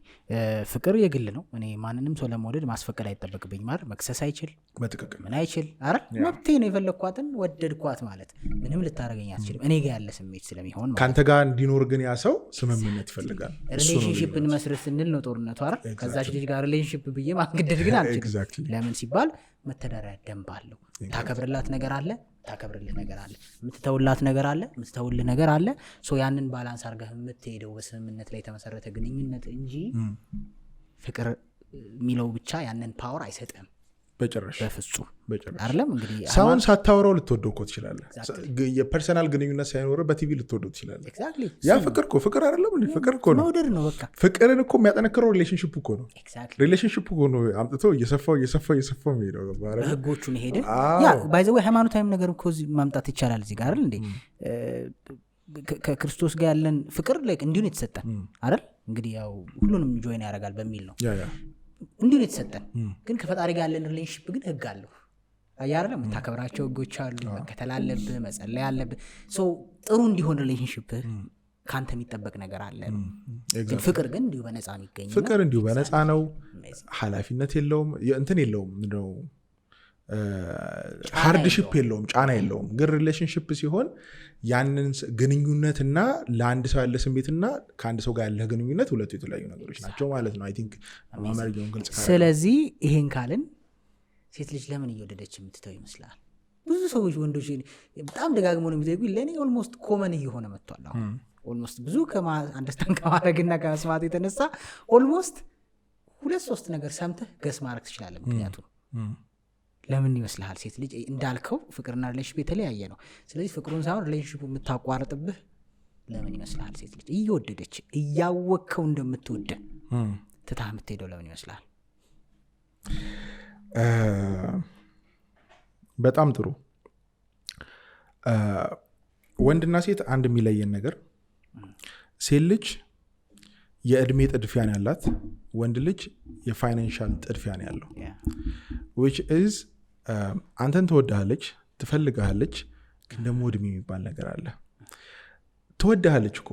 ፍቅር የግል ነው። እኔ ማንንም ሰው ለመውደድ ማስፈቀድ አይጠበቅብኝ ማለት መክሰስ አይችል፣ በትክክል ምን አይችል። አረ መብቴ ነው። የፈለግኳትን ወደድኳት ማለት ምንም ልታደርገኝ አትችልም። እኔ ጋር ያለ ስሜት ስለሚሆን ከአንተ ጋር እንዲኖር ግን ያ ሰው ስምምነት ይፈልጋል። ሪሌሽንሽፕን መስረት ስንል ነው ጦርነቱ። አረ ከዛች ልጅ ጋር ሪሌሽንሽፕ ብዬ ማስገደድ ግን አልችልም። ለምን ሲባል መተዳደሪያ ደንብ አለው። ታከብርላት ነገር አለ፣ ታከብርልህ ነገር አለ። የምትተውላት ነገር አለ፣ የምትተውልህ ነገር አለ። ያንን ባላንስ አድርገህ የምትሄደው በስምምነት ላይ የተመሰረተ ግንኙነት እንጂ ፍቅር የሚለው ብቻ ያንን ፓወር አይሰጥም በጭራሽ፣ በፍጹም አይደለም። እንግዲህ ሰውን ሳታወራው ልትወደው እኮ ትችላለህ። የፐርሰናል ግንኙነት ሳይኖርህ በቲቪ ልትወደው ትችላለህ። ያ ፍቅር እኮ ፍቅር አይደለም እንዴ? ፍቅር እኮ ነው፣ መውደድ ነው። በቃ ፍቅርን እኮ የሚያጠነክረው ሪሌሽንሺፕ እኮ ነው። ሪሌሽንሺፕ እኮ ነው አምጥቶ እየሰፋው ሄደው ህጎቹን ሄደ። ያ ባይ ዘ ወይ ሃይማኖታዊም ነገር እኮ ማምጣት ይቻላል እዚህ ጋር አይደል እንዴ? ከክርስቶስ ጋር ያለን ፍቅር እንዲሁ ነው የተሰጠን አይደል? እንግዲህ ያው ሁሉንም ጆይን ያደርጋል በሚል ነው እንዲሁ ነው የተሰጠን። ግን ከፈጣሪ ጋር ያለን ሪሌሽንሺፕ ግን ህግ አለው። አያረለ የምታከብራቸው ህጎች አሉ። መከተል አለብህ፣ መጸለይ አለብህ። ጥሩ እንዲሆን ሪሌሽንሺፕ ከአንተ የሚጠበቅ ነገር አለ። ግን ፍቅር ግን እንዲሁ በነፃ የሚገኝ ፍቅር እንዲሁ በነፃ ነው። ኃላፊነት የለውም፣ እንትን የለውም ነው ሃርድሺፕ የለውም ጫና የለውም። ግን ሪሌሽንሽፕ ሲሆን ያንን ግንኙነትና ለአንድ ሰው ያለ ስሜትና ከአንድ ሰው ጋር ያለ ግንኙነት ሁለቱ የተለያዩ ነገሮች ናቸው ማለት ነው። አይ ቲንክ አማርኛውን ግልጽ ካለ ስለዚህ ይሄን ካልን ሴት ልጅ ለምን እየወደደች የምትተው ይመስላል? ብዙ ሰዎች ወንዶች በጣም ደጋግሞ ነው የሚጠይቁ። ለእኔ ኦልሞስት ኮመን እየሆነ መጥቷል። አሁን ኦልሞስት ብዙ አንደርስታንድ ከማድረግና ከመስማት የተነሳ ኦልሞስት 2-3 ነገር ሰምተህ ገስ ማድረግ ትችላለህ። ምክንያቱም ለምን ይመስልሃል? ሴት ልጅ እንዳልከው ፍቅርና ሪሌሽንሽፕ የተለያየ ነው። ስለዚህ ፍቅሩን ሳይሆን ሪሌሽንሽፑ የምታቋርጥብህ ለምን ይመስልሃል? ሴት ልጅ እየወደደች እያወቅከው እንደምትወደ ትታ የምትሄደው ለምን ይመስልሃል? በጣም ጥሩ። ወንድና ሴት አንድ የሚለየን ነገር ሴት ልጅ የእድሜ ጥድፊያን ያላት፣ ወንድ ልጅ የፋይናንሻል ጥድፊያን ያለው which is አንተን ትወድሃለች፣ ትፈልግሃለች፣ ግን ደግሞ እድሜ የሚባል ነገር አለ። ትወድሃለች እኮ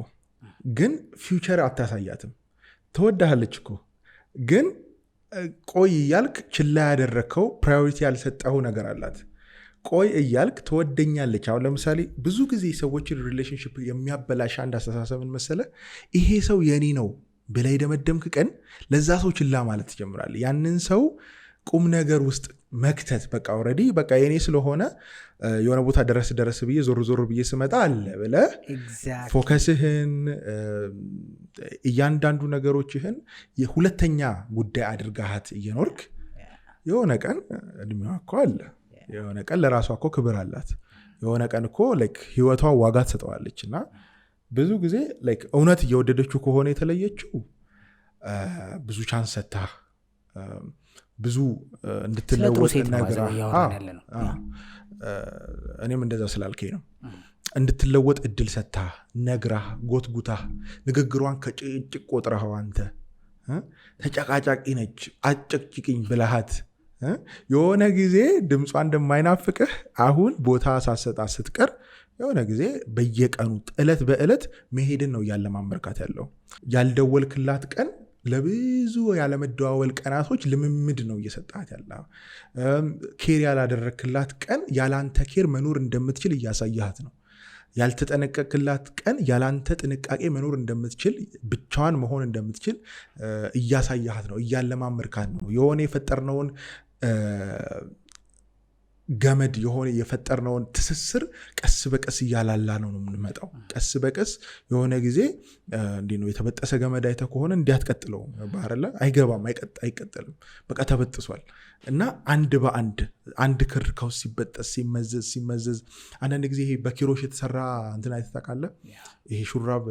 ግን ፊውቸር አታሳያትም። ትወድሃለች እኮ ግን ቆይ እያልክ ችላ ያደረግከው ፕራዮሪቲ ያልሰጠኸው ነገር አላት። ቆይ እያልክ ትወደኛለች። አሁን ለምሳሌ ብዙ ጊዜ ሰዎችን ሪሌሽንሽፕ የሚያበላሽ አንድ አስተሳሰብን መሰለ፣ ይሄ ሰው የኔ ነው ብለህ የደመደምክ ቀን ለዛ ሰው ችላ ማለት ትጀምራለህ። ያንን ሰው ቁም ነገር ውስጥ መክተት በቃ ኦልሬዲ በቃ የኔ ስለሆነ የሆነ ቦታ ደረስ ብዬ ዞር ብዬ ስመጣ አለ ብለህ ፎከስህን እያንዳንዱ ነገሮችህን የሁለተኛ ጉዳይ አድርጋሃት እየኖርክ የሆነ ቀን እድሜዋ እኮ አለ፣ የሆነ ቀን ለራሷ እኮ ክብር አላት፣ የሆነ ቀን እኮ ህይወቷ ዋጋ ትሰጠዋለች። እና ብዙ ጊዜ እውነት እየወደደችው ከሆነ የተለየችው ብዙ ቻንስ ሰታ ብዙ እንድትለወጥ ነግራ፣ እኔም እንደዛ ስላልከኝ ነው፣ እንድትለወጥ እድል ሰታ ነግራ ጎትጉታ ንግግሯን ከጭቅጭቅ ቆጥረኸው አንተ ተጨቃጫቂ ነች አጨቅጭቅኝ ብለሃት የሆነ ጊዜ ድምጿ እንደማይናፍቅህ አሁን ቦታ ሳሰጣ ስትቀር የሆነ ጊዜ በየቀኑ ዕለት በዕለት መሄድን ነው ያለማመርካት ያለው። ያልደወልክላት ቀን ለብዙ ያለመደዋወል ቀናቶች ልምምድ ነው እየሰጣት ያለ። ኬር ያላደረክላት ቀን ያላንተ ኬር መኖር እንደምትችል እያሳያት ነው። ያልተጠነቀቅላት ቀን ያላንተ ጥንቃቄ መኖር እንደምትችል፣ ብቻዋን መሆን እንደምትችል እያሳያት ነው፣ እያለማመርካት ነው። የሆነ የፈጠርነውን ገመድ የሆነ የፈጠርነውን ትስስር ቀስ በቀስ እያላላ ነው የምንመጣው። ቀስ በቀስ የሆነ ጊዜ እንዲህ ነው። የተበጠሰ ገመድ አይተህ ከሆነ እንዲያትቀጥለው ባህር ላይ አይገባም፣ አይቀጥልም፣ በቃ ተበጥሷል። እና አንድ በአንድ አንድ ክር ከውስጥ ሲበጠስ ሲመዘዝ አንዳንድ ጊዜ ይሄ በኪሮሽ የተሰራ እንትን አይተህ ታውቃለህ? ይሄ ሹራብ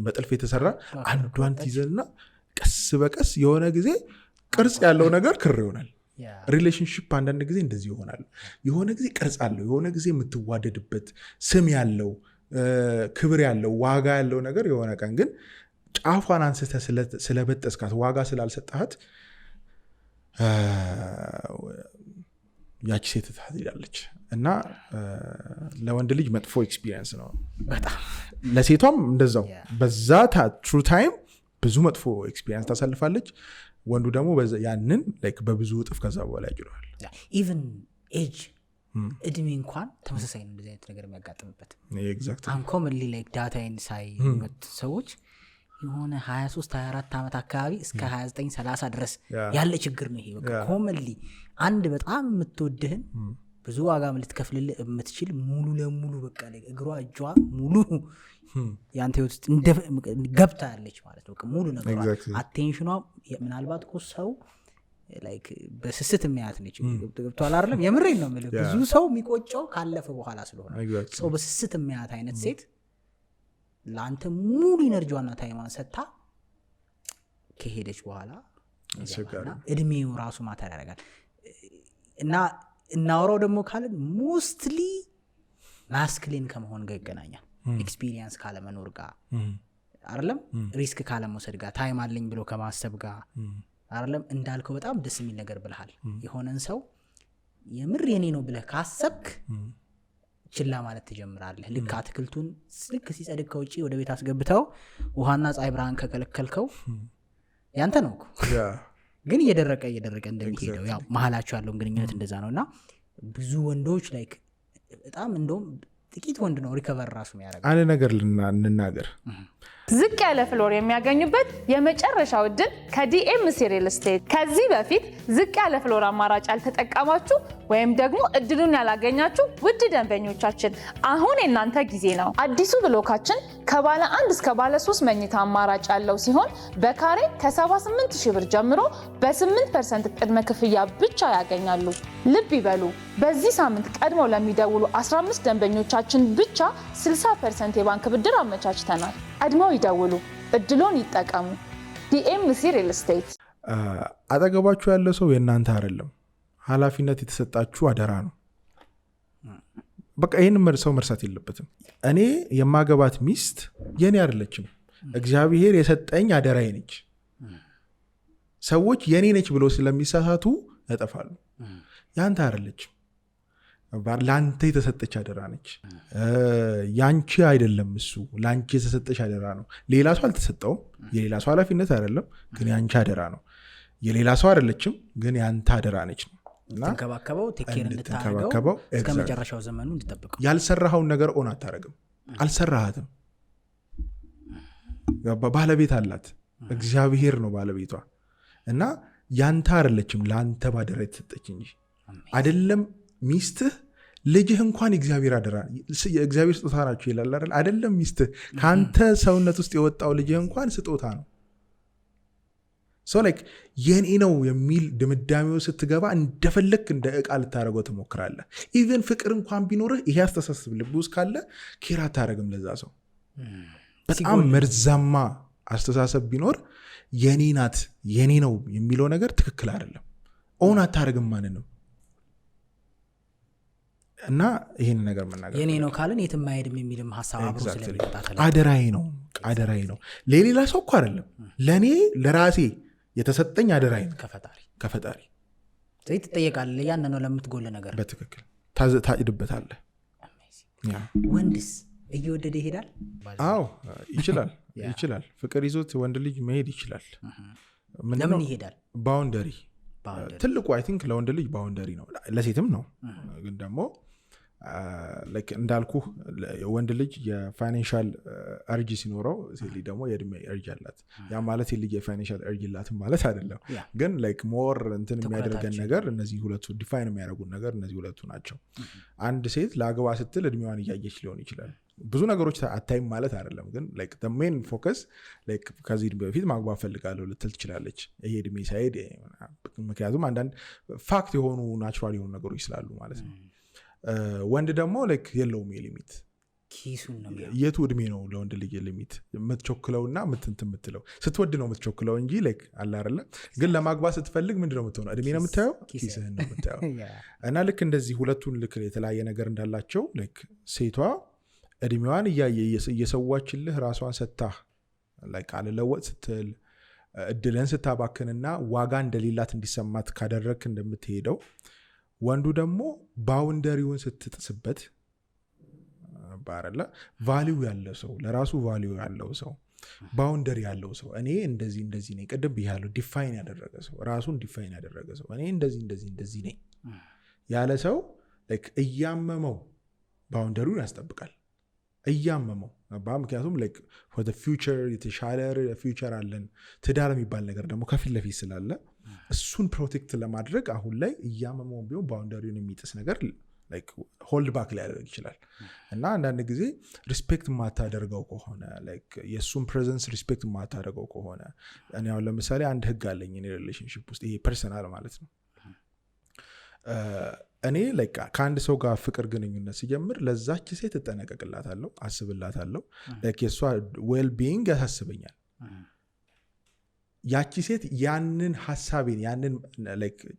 በጥልፍ የተሰራ አንዷን ትይዘልና ቀስ በቀስ የሆነ ጊዜ ቅርጽ ያለው ነገር ክር ይሆናል። ሪሌሽንሽፕ አንዳንድ ጊዜ እንደዚህ ይሆናል። የሆነ ጊዜ ቅርጽ አለው፣ የሆነ ጊዜ የምትዋደድበት ስም ያለው ክብር ያለው ዋጋ ያለው ነገር፣ የሆነ ቀን ግን ጫፏን አንስተህ ስለበጠስካት ዋጋ ስላልሰጣት ያቺ ሴት ትሄዳለች። እና ለወንድ ልጅ መጥፎ ኤክስፒሪየንስ ነው በጣም፣ ለሴቷም እንደዛው በዛ ትሩ ታይም ብዙ መጥፎ ኤክስፒሪየንስ ታሳልፋለች። ወንዱ ደግሞ ያንን በብዙ እጥፍ ከዛ በኋላ ያጭለዋል። ኢቨን ኤጅ እድሜ እንኳን ተመሳሳይ ነው እንደዚህ አይነት ነገር የሚያጋጥምበት። አንኮመንሊ ዳታይን ሳይ መጡ ሰዎች የሆነ 23-24 ዓመት አካባቢ እስከ 29-30 ድረስ ያለ ችግር ነው ይሄ። ኮመንሊ አንድ በጣም የምትወድህን ብዙ ዋጋ ልትከፍልልህ የምትችል ሙሉ ለሙሉ በቃ እግሯ እጇ ሙሉ ያንተ ህይወት ውስጥ ገብታ ያለች ማለት ነው። ሙሉ ነገሯ አቴንሽኗ ምናልባት እኮ ሰው በስስት የሚያት ነች። ገብቷል አይደለም? የምሬን ነው የምልህ። ብዙ ሰው የሚቆጨው ካለፈ በኋላ ስለሆነ ሰው በስስት የሚያት አይነት ሴት ለአንተ ሙሉ ኢነርጂዋና ታይማን ሰጥታ ከሄደች በኋላ እድሜው ራሱ ማተር ያደርጋል። እና እናወራው ደግሞ ካለን ሞስትሊ ማስክሊን ከመሆን ጋር ይገናኛል። ኤክስፒሪየንስ ካለመኖር ጋር አይደለም፣ ሪስክ ካለመውሰድ ጋር፣ ታይም አለኝ ብሎ ከማሰብ ጋር አይደለም። እንዳልከው በጣም ደስ የሚል ነገር ብለሃል። የሆነን ሰው የምር የኔ ነው ብለህ ካሰብክ ችላ ማለት ትጀምራለህ። ልክ አትክልቱን ልክ ሲጸድቅ ከውጭ ወደ ቤት አስገብተው ውሃና ፀሐይ ብርሃን ከከለከልከው ያንተ ነው እኮ ግን እየደረቀ እንደሚሄደው ያው መሀላቸው ያለውን ግንኙነት እንደዛ ነው። እና ብዙ ወንዶች ላይክ በጣም እንደውም ጥቂት ወንድ ነው ሪከቨር ራሱ የሚያደርገው። አንድ ነገር ልናገር፣ ዝቅ ያለ ፍሎር የሚያገኙበት የመጨረሻው እድል ከዲኤምሲ ሪል ስቴት። ከዚህ በፊት ዝቅ ያለ ፍሎር አማራጭ ያልተጠቀማችሁ ወይም ደግሞ እድሉን ያላገኛችሁ ውድ ደንበኞቻችን አሁን የእናንተ ጊዜ ነው። አዲሱ ብሎካችን ከባለ 1 እስከ ባለ 3 መኝታ አማራጭ ያለው ሲሆን በካሬ ከ78,000 ብር ጀምሮ በ8% ቅድመ ክፍያ ብቻ ያገኛሉ። ልብ ይበሉ፣ በዚህ ሳምንት ቀድሞ ለሚደውሉ 15 ደንበኞቻችን ብቻ 60% የባንክ ብድር አመቻችተናል። ቀድመው ይደውሉ፣ እድሎን ይጠቀሙ። ዲኤምሲ ሪል ስቴት። አጠገባችሁ ያለ ሰው የእናንተ አይደለም፣ ኃላፊነት የተሰጣችሁ አደራ ነው። በቃ ይህን ሰው መርሳት የለበትም። እኔ የማገባት ሚስት የኔ አይደለችም፣ እግዚአብሔር የሰጠኝ አደራዬ ነች። ሰዎች የኔ ነች ብሎ ስለሚሳሳቱ ያጠፋሉ። ያንተ አይደለችም፣ ለአንተ የተሰጠች አደራ ነች። ያንቺ አይደለም፣ እሱ ለአንቺ የተሰጠች አደራ ነው። ሌላ ሰው አልተሰጠውም፣ የሌላ ሰው ኃላፊነት አይደለም፣ ግን ያንቺ አደራ ነው። የሌላ ሰው አይደለችም፣ ግን ያንተ አደራ ነች ነው። እንድትንከባከበው ቴኬር እንድታደርገው እስከ መጨረሻው ዘመኑ እንድጠብቀው። ያልሰራኸውን ነገር ኦን አታረግም፣ አልሰራሃትም። ባለቤት አላት፣ እግዚአብሔር ነው ባለቤቷ። እና ያንተ አይደለችም፣ ለአንተ ባደራ የተሰጠች እንጂ አይደለም። ሚስትህ ልጅህ እንኳን የእግዚአብሔር አደራ የእግዚአብሔር ስጦታ ናቸው ይላል አይደል? አይደለም ሚስትህ ከአንተ ሰውነት ውስጥ የወጣው ልጅህ እንኳን ስጦታ ነው። ሰው ላይክ የኔ ነው የሚል ድምዳሜው ስትገባ እንደፈለክ እንደ ዕቃ ልታደርገው ትሞክራለህ። ኢቨን ፍቅር እንኳን ቢኖርህ ይሄ አስተሳሰብ ልብ ውስጥ ካለ ኬር አታደርግም ለዛ ሰው። በጣም መርዛማ አስተሳሰብ ቢኖር የኔ ናት የኔ ነው የሚለው ነገር ትክክል አይደለም። ኦን አታደርግም ማንንም። እና ይህን ነገር መናገር የኔ ነው ካልን የትም አይሄድም የሚልም ሀሳብ አብሮ ስለሚመጣ አደራዬ ነው ለሌላ ሰው እኮ አይደለም፣ ለእኔ ለራሴ የተሰጠኝ አደራዬ ነው ከፈጣሪ። ትጠየቃለህ ያን ነው ለምትጎል ነገር በትክክል ታጭድበታለህ። ወንድስ እየወደደ ይሄዳል? አዎ ይችላል። ፍቅር ይዞት ወንድ ልጅ መሄድ ይችላል። ለምን ይሄዳል? ባውንደሪ ትልቁ አይ ቲንክ ለወንድ ልጅ ባውንደሪ ነው፣ ለሴትም ነው። ግን ደግሞ እንዳልኩ ወንድ ልጅ የፋይናንሻል እርጅ ሲኖረው ሴት ልጅ ደግሞ የእድሜ እርጅ አላት። ያ ማለት ልጅ የፋይናንሻል እርጅ ላትም ማለት አይደለም። ግን ሞር እንትን የሚያደርገን ነገር እነዚህ ሁለቱ ዲፋይን የሚያደርጉን ነገር እነዚህ ሁለቱ ናቸው። አንድ ሴት ለአግባ ስትል እድሜዋን እያየች ሊሆን ይችላል። ብዙ ነገሮች አታይም ማለት አይደለም። ግን ሜን ፎከስ ከዚህ እድሜ በፊት ማግባት ፈልጋለሁ ልትል ትችላለች። ይሄ እድሜ ሳይሄድ፣ ምክንያቱም አንዳንድ ፋክት የሆኑ ናቹራል የሆኑ ነገሮች ስላሉ ማለት ነው። ወንድ ደግሞ የለውም የሊሚት። የቱ እድሜ ነው ለወንድ ልጅ ሊሚት? የምትቸኩለውና ምትንት የምትለው ስትወድ ነው የምትቸኩለው እንጂ አለ አይደለ? ግን ለማግባት ስትፈልግ ምንድነው የምትሆነው? እድሜ ነው የምታየው፣ ኪስህን ነው የምታየው። እና ልክ እንደዚህ ሁለቱን ልክ የተለያየ ነገር እንዳላቸው ሴቷ እድሜዋን እየሰዋችልህ ራሷን ሰታህ አልለወጥ ስትል እድልን ስታባክንና ዋጋ እንደሌላት እንዲሰማት ካደረግክ እንደምትሄደው ወንዱ ደግሞ ባውንደሪውን ስትጥስበት ባረለ ቫሊዩ ያለው ሰው ለራሱ ቫሊዩ ያለው ሰው ባውንደሪ ያለው ሰው እኔ እንደዚህ ነኝ ቅድም ብያለሁ ዲፋይን ያደረገ ሰው ራሱን ዲፋይን ያደረገ ሰው እኔ እንደዚህ ነኝ ያለ ሰው እያመመው ባውንደሪውን ያስጠብቃል እያመመው ምክንያቱም for the future የተሻለ ፊውቸር አለን ትዳር የሚባል ነገር ደግሞ ከፊት ለፊት ስላለ እሱን ፕሮቴክት ለማድረግ አሁን ላይ እያመመው ቢሆን ባውንደሪውን የሚጥስ ነገር ሆልድ ባክ ሊያደርግ ይችላል። እና አንዳንድ ጊዜ ሪስፔክት የማታደርገው ከሆነ የእሱን ፕሬዘንስ ሪስፔክት የማታደርገው ከሆነ እኔ አሁን ለምሳሌ አንድ ህግ አለኝ እኔ ሪሌሽንሽፕ ውስጥ ይሄ ፐርሰናል ማለት ነው። እኔ ከአንድ ሰው ጋር ፍቅር ግንኙነት ሲጀምር ለዛች ሴት እጠነቀቅላታለሁ፣ አስብላታለሁ። የእሷ ዌልቢንግ ያሳስበኛል። ያቺ ሴት ያንን ሀሳቤን ያንን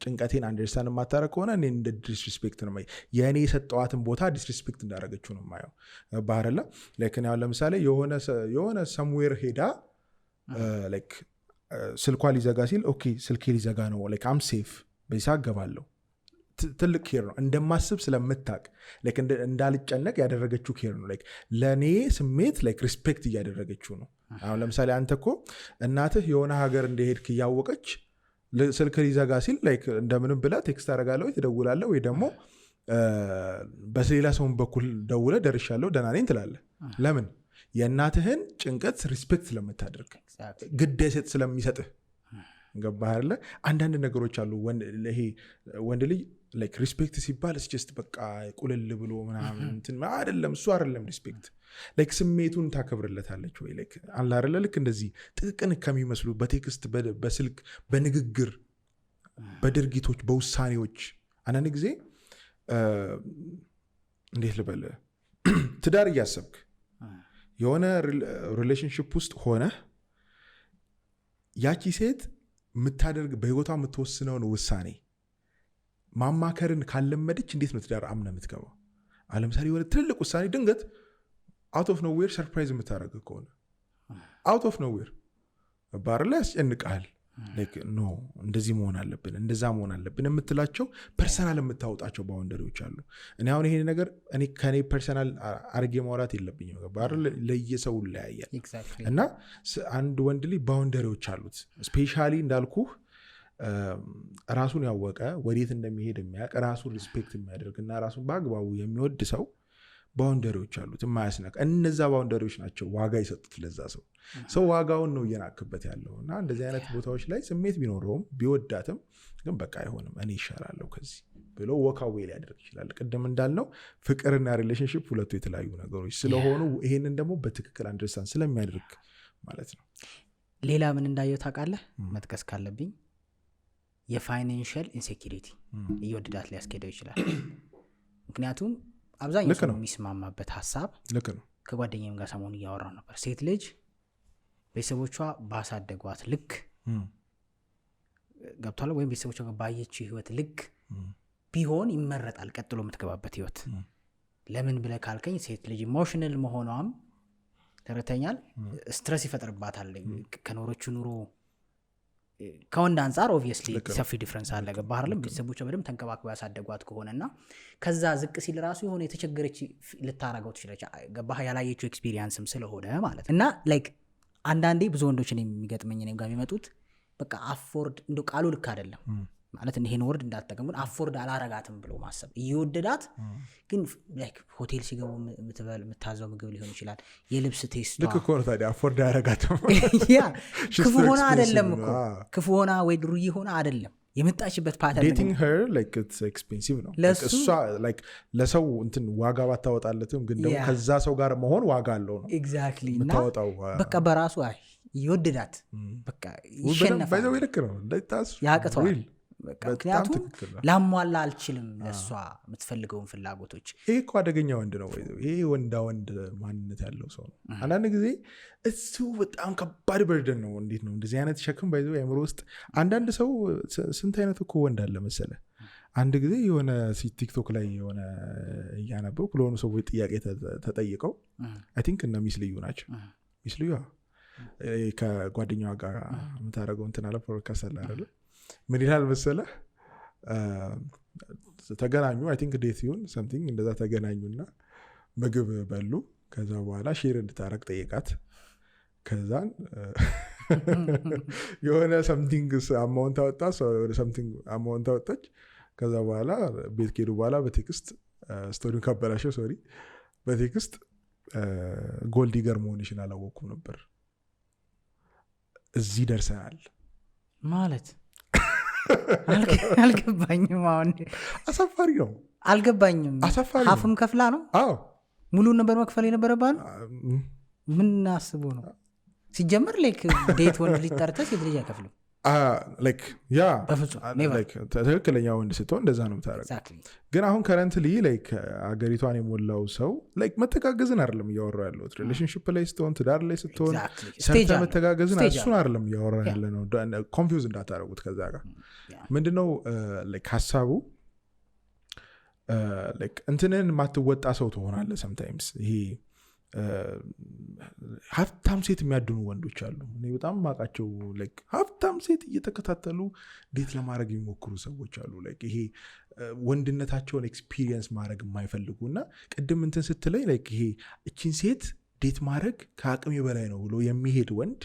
ጭንቀቴን አንደርስታንድ የማታረግ ከሆነ እኔ እንደ ዲስሪስፔክት ነው የእኔ የሰጠዋትን ቦታ ዲስሪስፔክት እንዳደረገችው ነው የማየው። ባህርላ ያሁን ለምሳሌ የሆነ ሰምዌር ሄዳ ስልኳ ሊዘጋ ሲል ኦኬ ስልኬ ሊዘጋ ነው አም ሴፍ በዛ አገባለሁ። ትልቅ ኬር ነው እንደማስብ ስለምታቅ እንዳልጨነቅ ያደረገችው ኬር ነው። ለእኔ ስሜት ሪስፔክት እያደረገችው ነው። አሁን ለምሳሌ አንተ እኮ እናትህ የሆነ ሀገር እንደሄድክ እያወቀች ስልክ ሊዘጋ ሲል ላይክ እንደምንም ብላ ቴክስት አደርጋለሁ ወይ ትደውላለህ ወይ ደግሞ በሌላ ሰውን በኩል ደውለ ደርሻለሁ ደህና ነኝ ትላለህ። ለምን? የእናትህን ጭንቀት ሪስፔክት ስለምታደርግ ግድ ስለሚሰጥህ። ገባህ አይደለ? አንዳንድ ነገሮች አሉ ይሄ ወንድ ልጅ ላይክ ሪስፔክት ሲባል ጀስት በቃ ቁልል ብሎ ምናምን እንትን አይደለም። እሱ አይደለም ሪስፔክት። ላይክ ስሜቱን ታከብርለታለች ወይ ላይክ አለ አይደለ? ልክ እንደዚህ ጥቅቅን ከሚመስሉ በቴክስት በስልክ በንግግር በድርጊቶች በውሳኔዎች አንዳንድ ጊዜ እንዴት ልበል ትዳር እያሰብክ የሆነ ሪሌሽንሽፕ ውስጥ ሆነ ያቺ ሴት የምታደርግ በህይወቷ የምትወስነውን ውሳኔ ማማከርን ካለመደች እንዴት ነው ትዳር አምነ የምትገባው? ለምሳሌ የሆነ ትልልቅ ውሳኔ ድንገት አውት ኦፍ ኖዌር ሰርፕራይዝ የምታደረግ ከሆነ አውት ኦፍ ኖዌር ባር ላይ ያስጨንቃል። ኖ እንደዚህ መሆን አለብን እንደዛ መሆን አለብን የምትላቸው ፐርሰናል የምታወጣቸው ባውንደሪዎች አሉ። እኔ አሁን ይሄ ነገር ከኔ ፐርሰናል አርጌ ማውራት የለብኝም። ባር ለየሰው ይለያያል እና አንድ ወንድ ልጅ ባውንደሪዎች አሉት። ስፔሻሊ እንዳልኩህ ራሱን ያወቀ ወዴት እንደሚሄድ የሚያውቅ ራሱን ሪስፔክት የሚያደርግና ራሱን በአግባቡ የሚወድ ሰው ባውንደሪዎች አሉት የማያስነቅ። እነዛ ባውንደሪዎች ናቸው ዋጋ ይሰጡት ለዛ ሰው ዋጋውን ነው እየናክበት ያለው። እና እንደዚህ አይነት ቦታዎች ላይ ስሜት ቢኖረውም ቢወዳትም ግን በቃ አይሆንም እኔ ይሻላለሁ ከዚህ ብሎ ወካዌ ሊያደርግ ይችላል። ቅድም እንዳልነው ፍቅርና ሪሌሽንሽፕ ሁለቱ የተለያዩ ነገሮች ስለሆኑ ይሄንን ደግሞ በትክክል አንደርስታንድ ስለሚያደርግ ማለት ነው። ሌላ ምን እንዳየው ታውቃለህ? መጥቀስ ካለብኝ የፋይናንሻል ኢንሴኪሪቲ እየወደዳት ሊያስኬደው ይችላል። ምክንያቱም አብዛኛው ሰው የሚስማማበት ሀሳብ ልክ ነው። ከጓደኛም ጋር ሰሞኑን እያወራው ነበር። ሴት ልጅ ቤተሰቦቿ ባሳደጓት ልክ ገብቷል ወይም ቤተሰቦቿ ጋር ባየችው ህይወት ልክ ቢሆን ይመረጣል ቀጥሎ የምትገባበት ህይወት። ለምን ብለህ ካልከኝ ሴት ልጅ ኢሞሽናል መሆኗም ተረተኛል ስትረስ ይፈጥርባታል። ከኖሮቹ ኑሮ ከወንድ አንጻር ኦብቪየስሊ ሰፊ ዲፍረንስ አለ። ገባህ አይደለም? ቤተሰቦቿ በደንብ ተንከባክበው ያሳደጓት ከሆነና ከዛ ዝቅ ሲል ራሱ የሆነ የተቸገረች ልታረገው ትችላለች። ገባህ? ያላየችው ኤክስፒሪየንስም ስለሆነ ማለት እና ላይክ አንዳንዴ ብዙ ወንዶችን የሚገጥመኝ እኔም ጋር የሚመጡት በቃ አፎርድ እንደው ቃሉ ልክ አይደለም ማለት ይሄን ወርድ እንዳትጠቀም ግን አፎርድ አላረጋትም ብሎ ማሰብ እየወደዳት ግን ላይክ ሆቴል ሲገቡ የምታዘው ምግብ ሊሆን ይችላል የልብስ ቴስት ልክ እኮ ነው። ታዲያ አፎርድ አያረጋትም ያ ክፉ ሆና አይደለም እኮ ክፉ ሆና ወይ ድሩዬ ሆና አይደለም የመጣችበት ፓተርን dating her like it's expensive ነው። እሷ like ለሰው እንትን ዋጋ ባታወጣለትም ግን ደግሞ ከዛ ሰው ጋር መሆን ዋጋ አለው ነው ኤግዛክትሊ። እና በቃ በራሱ ይወደዳት በቃ ይሸነፋል። ባይዘው ልክ ነው ያቅተዋል። ምክንያቱም ላሟላ አልችልም ለእሷ የምትፈልገውን ፍላጎቶች። ይሄ እኮ አደገኛ ወንድ ነው። ይሄ ወንዳ ወንድ ማንነት ያለው ሰው ነው። አንዳንድ ጊዜ እሱ በጣም ከባድ በርደን ነው። እንዴት ነው እንደዚህ አይነት ሸክም ባይዘው አእምሮ ውስጥ አንዳንድ ሰው ስንት አይነት እኮ ወንድ አለ መሰለ። አንድ ጊዜ የሆነ ቲክቶክ ላይ የሆነ እያነበብኩ ለሆኑ ሰዎች ጥያቄ ተጠይቀው አይ ቲንክ እና ሚስ ልዩ ናቸው። ሚስ ልዩ ከጓደኛዋ ጋር የምታደርገው እንትን አለ ፖድካስት አለ አይደለ? ምን ይላል መሰለህ? ተገናኙ አይ ቲንክ ዴት ይሁን ሰምቲንግ እንደዛ ተገናኙና ምግብ በሉ። ከዛ በኋላ ሼር እንድታረግ ጠየቃት። ከዛን የሆነ ሰምቲንግ አማውንት አወጣ፣ ወደ ሰምቲንግ አማውንት አወጣች። ከዛ በኋላ ቤት ከሄዱ በኋላ በቴክስት ስቶሪውን ካበላሸው ሶሪ በቴክስት ጎልዲገር መሆንሽን አላወቅኩም ነበር፣ እዚህ ደርሰናል ማለት አልገባኝም። አሁን አሳፋሪ ነው። አልገባኝም። አሳፋሪ ሀፍም ከፍላ ነው ሙሉን ነበር መክፈል የነበረባል። ምን አስቦ ነው ሲጀመር? ላይክ ዴት ወንድ ልጅ ጠርተህ ሴት ልጅ አይከፍልም። ያ ትክክለኛ ወንድ ስትሆን እንደዛ ነው የምታደርገው። ግን አሁን ከረንትሊ ላይክ አገሪቷን የሞላው ሰው ላይክ መተጋገዝን አይደለም እያወራ ያለው። ሪሌሽንሽፕ ላይ ስትሆን ትዳር ላይ ስትሆን ሰርተ መተጋገዝን እሱን አይደለም እያወራ ያለ ነው። ኮንፊውዝ እንዳታደርጉት ከዛ ጋር ምንድነው ላይክ ሀሳቡ ላይክ እንትንን ማትወጣ ሰው ትሆናለህ ሰምታይምስ። ይሄ ሀብታም ሴት የሚያድኑ ወንዶች አሉ። እኔ በጣም ማቃቸው ላይክ ሀብታም ሴት እየተከታተሉ ዴት ለማድረግ የሚሞክሩ ሰዎች አሉ። ላይክ ይሄ ወንድነታቸውን ኤክስፒሪየንስ ማድረግ የማይፈልጉ እና ቅድም እንትን ስትለይ ላይክ ይሄ እቺን ሴት ዴት ማድረግ ከአቅሜ በላይ ነው ብሎ የሚሄድ ወንድ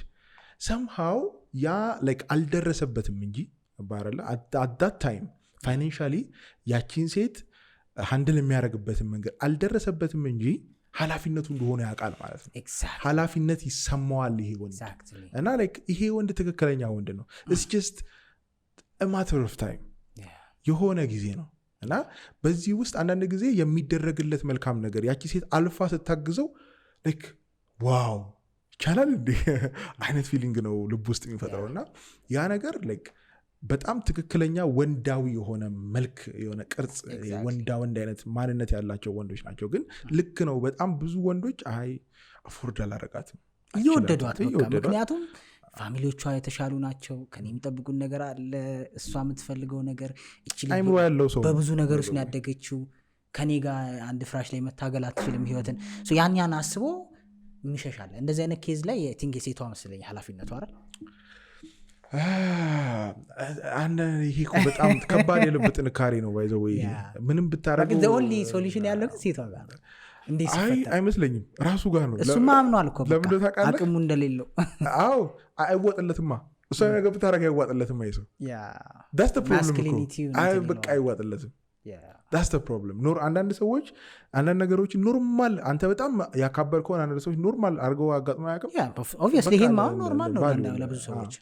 ሰምሃው ያ ላይክ አልደረሰበትም እንጂ ባረለ አዳት ታይም ፋይናንሻሊ ያቺን ሴት ሃንድል የሚያደርግበትን መንገድ አልደረሰበትም እንጂ ኃላፊነቱ እንደሆነ ያውቃል ማለት ነው። ኃላፊነት ይሰማዋል ይሄ ወንድ እና ላይክ ይሄ ወንድ ትክክለኛ ወንድ ነው። ኢትስ ጀስት a matter of time የሆነ ጊዜ ነው እና በዚህ ውስጥ አንዳንድ ጊዜ የሚደረግለት መልካም ነገር ያቺ ሴት አልፋ ስታግዘው ላይክ ዋው ይቻላል እንዴ አይነት ፊሊንግ ነው ልብ ውስጥ የሚፈጥረው እና ያ ነገር ላይክ በጣም ትክክለኛ ወንዳዊ የሆነ መልክ የሆነ ቅርጽ ወንዳ አይነት ማንነት ያላቸው ወንዶች ናቸው። ግን ልክ ነው በጣም ብዙ ወንዶች አይ አፎርድ አላረጋትም እየወደዷት ምክንያቱም ፋሚሊዎቿ የተሻሉ ናቸው። ከኔ የሚጠብቁን ነገር አለ። እሷ የምትፈልገው ነገር አይምሮ ያለው ሰው በብዙ ነገር ውስጥ ያደገችው ከኔ ጋር አንድ ፍራሽ ላይ መታገል አትችልም ህይወትን ያን አስቦ የሚሸሻለ እንደዚህ አይነት ኬዝ ላይ የቲንግ የሴቷ መስለኝ ኃላፊነቱ አይደል ይሄ በጣም ከባድ የልብ ጥንካሬ ነው። ባይዘው ምንም ብታረገው the only solution ያለው ሴቷ ጋር እንዴ አይመስለኝም ራሱ ጋር ነው። እሱማ አምኗል እኮ አቅሙ እንደሌለው አዎ አይወጥለትማ እሷ ነገር ብታረጋ አይወጥለትም አይሰው that's the problem በቃ አይወጥለትም that's the problem አንዳንድ ሰዎች አንዳንድ ነገሮች ኖርማል አንተ በጣም ያካበርከውን አንዳንድ ሰዎች ኖርማል አድርገው አጋጥሞ ያውቅም obviously ይሄማ ኖርማል ነው ለብዙ ሰዎች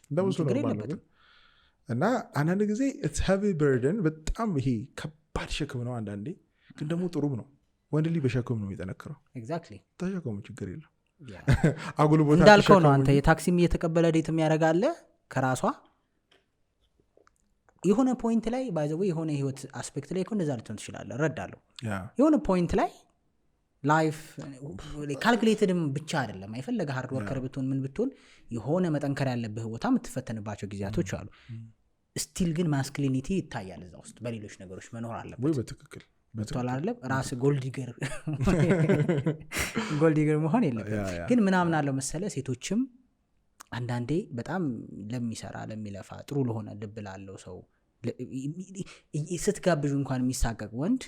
እና አንዳንድ ጊዜ it's heavy burden በጣም ይሄ ከባድ ሸክም ነው። አንዳንዴ ግን ደግሞ ጥሩም ነው። ወንድ ልጅ በሸክም ነው የሚጠነክረው። exactly ተሸክሙ ችግር የለም አጉል ቦታ እንዳልከው ነው። አንተ የታክሲም እየተቀበለ ዴት የሚያደርጋለ ከራሷ የሆነ ፖይንት ላይ ባይ ዘ ወይ የሆነ ህይወት አስፔክት ላይ እንደዛ ልትሆን ትችላለህ እረዳለሁ። የሆነ ፖይንት ላይ ላይፍ ካልኩሌትድም ብቻ አይደለም አይፈለገ ሃርድ ወርከር ብትሆን ምን ብትሆን የሆነ መጠንከር ያለብህ ቦታ የምትፈተንባቸው ጊዜያቶች አሉ። ስቲል ግን ማስኩሊኒቲ ይታያል እዛ ውስጥ በሌሎች ነገሮች መኖር አለበት ወይ በትክክል በተዋላለም ራስ ጎልዲገር መሆን የለበትም። ግን ምናምን አለው መሰለ ሴቶችም አንዳንዴ በጣም ለሚሰራ ለሚለፋ ጥሩ ለሆነ ልብ ላለው ሰው ስትጋብዙ እንኳን የሚሳቀቅ ወንድ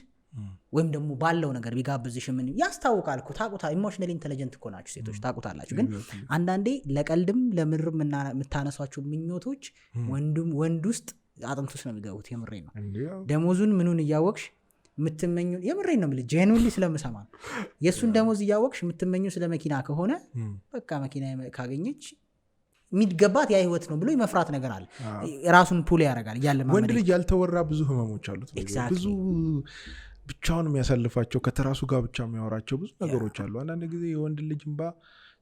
ወይም ደግሞ ባለው ነገር ቢጋብዝሽ ምን ያስታውቃል እኮ ታቁታ ኢሞሽናሊ ኢንተለጀንት እኮ ናችሁ ሴቶች ታቁታላችሁ። ግን አንዳንዴ ለቀልድም ለምርም የምታነሷቸው ምኞቶች ወንድ ውስጥ አጥንት ውስጥ ነው የሚገቡት። የምሬ ነው። ደሞዙን ምኑን እያወቅሽ የምትመኙ የምሬ ነው ማለት ጄኑዊንሊ ስለምሰማ የሱን ደሞዝ እያወቅሽ የምትመኙ ስለ መኪና ከሆነ በቃ መኪና ካገኘች የሚገባት ያ ህይወት ነው ብሎ የመፍራት ነገር አለ። ራሱን ፑል ያደርጋል ያለ ወንድ ልጅ ያልተወራ ብዙ ህመሞች አሉት። ብዙ ብቻውን የሚያሳልፋቸው ከተራሱ ጋር ብቻ የሚያወራቸው ብዙ ነገሮች አሉ። አንዳንድ ጊዜ የወንድ ልጅ እንባ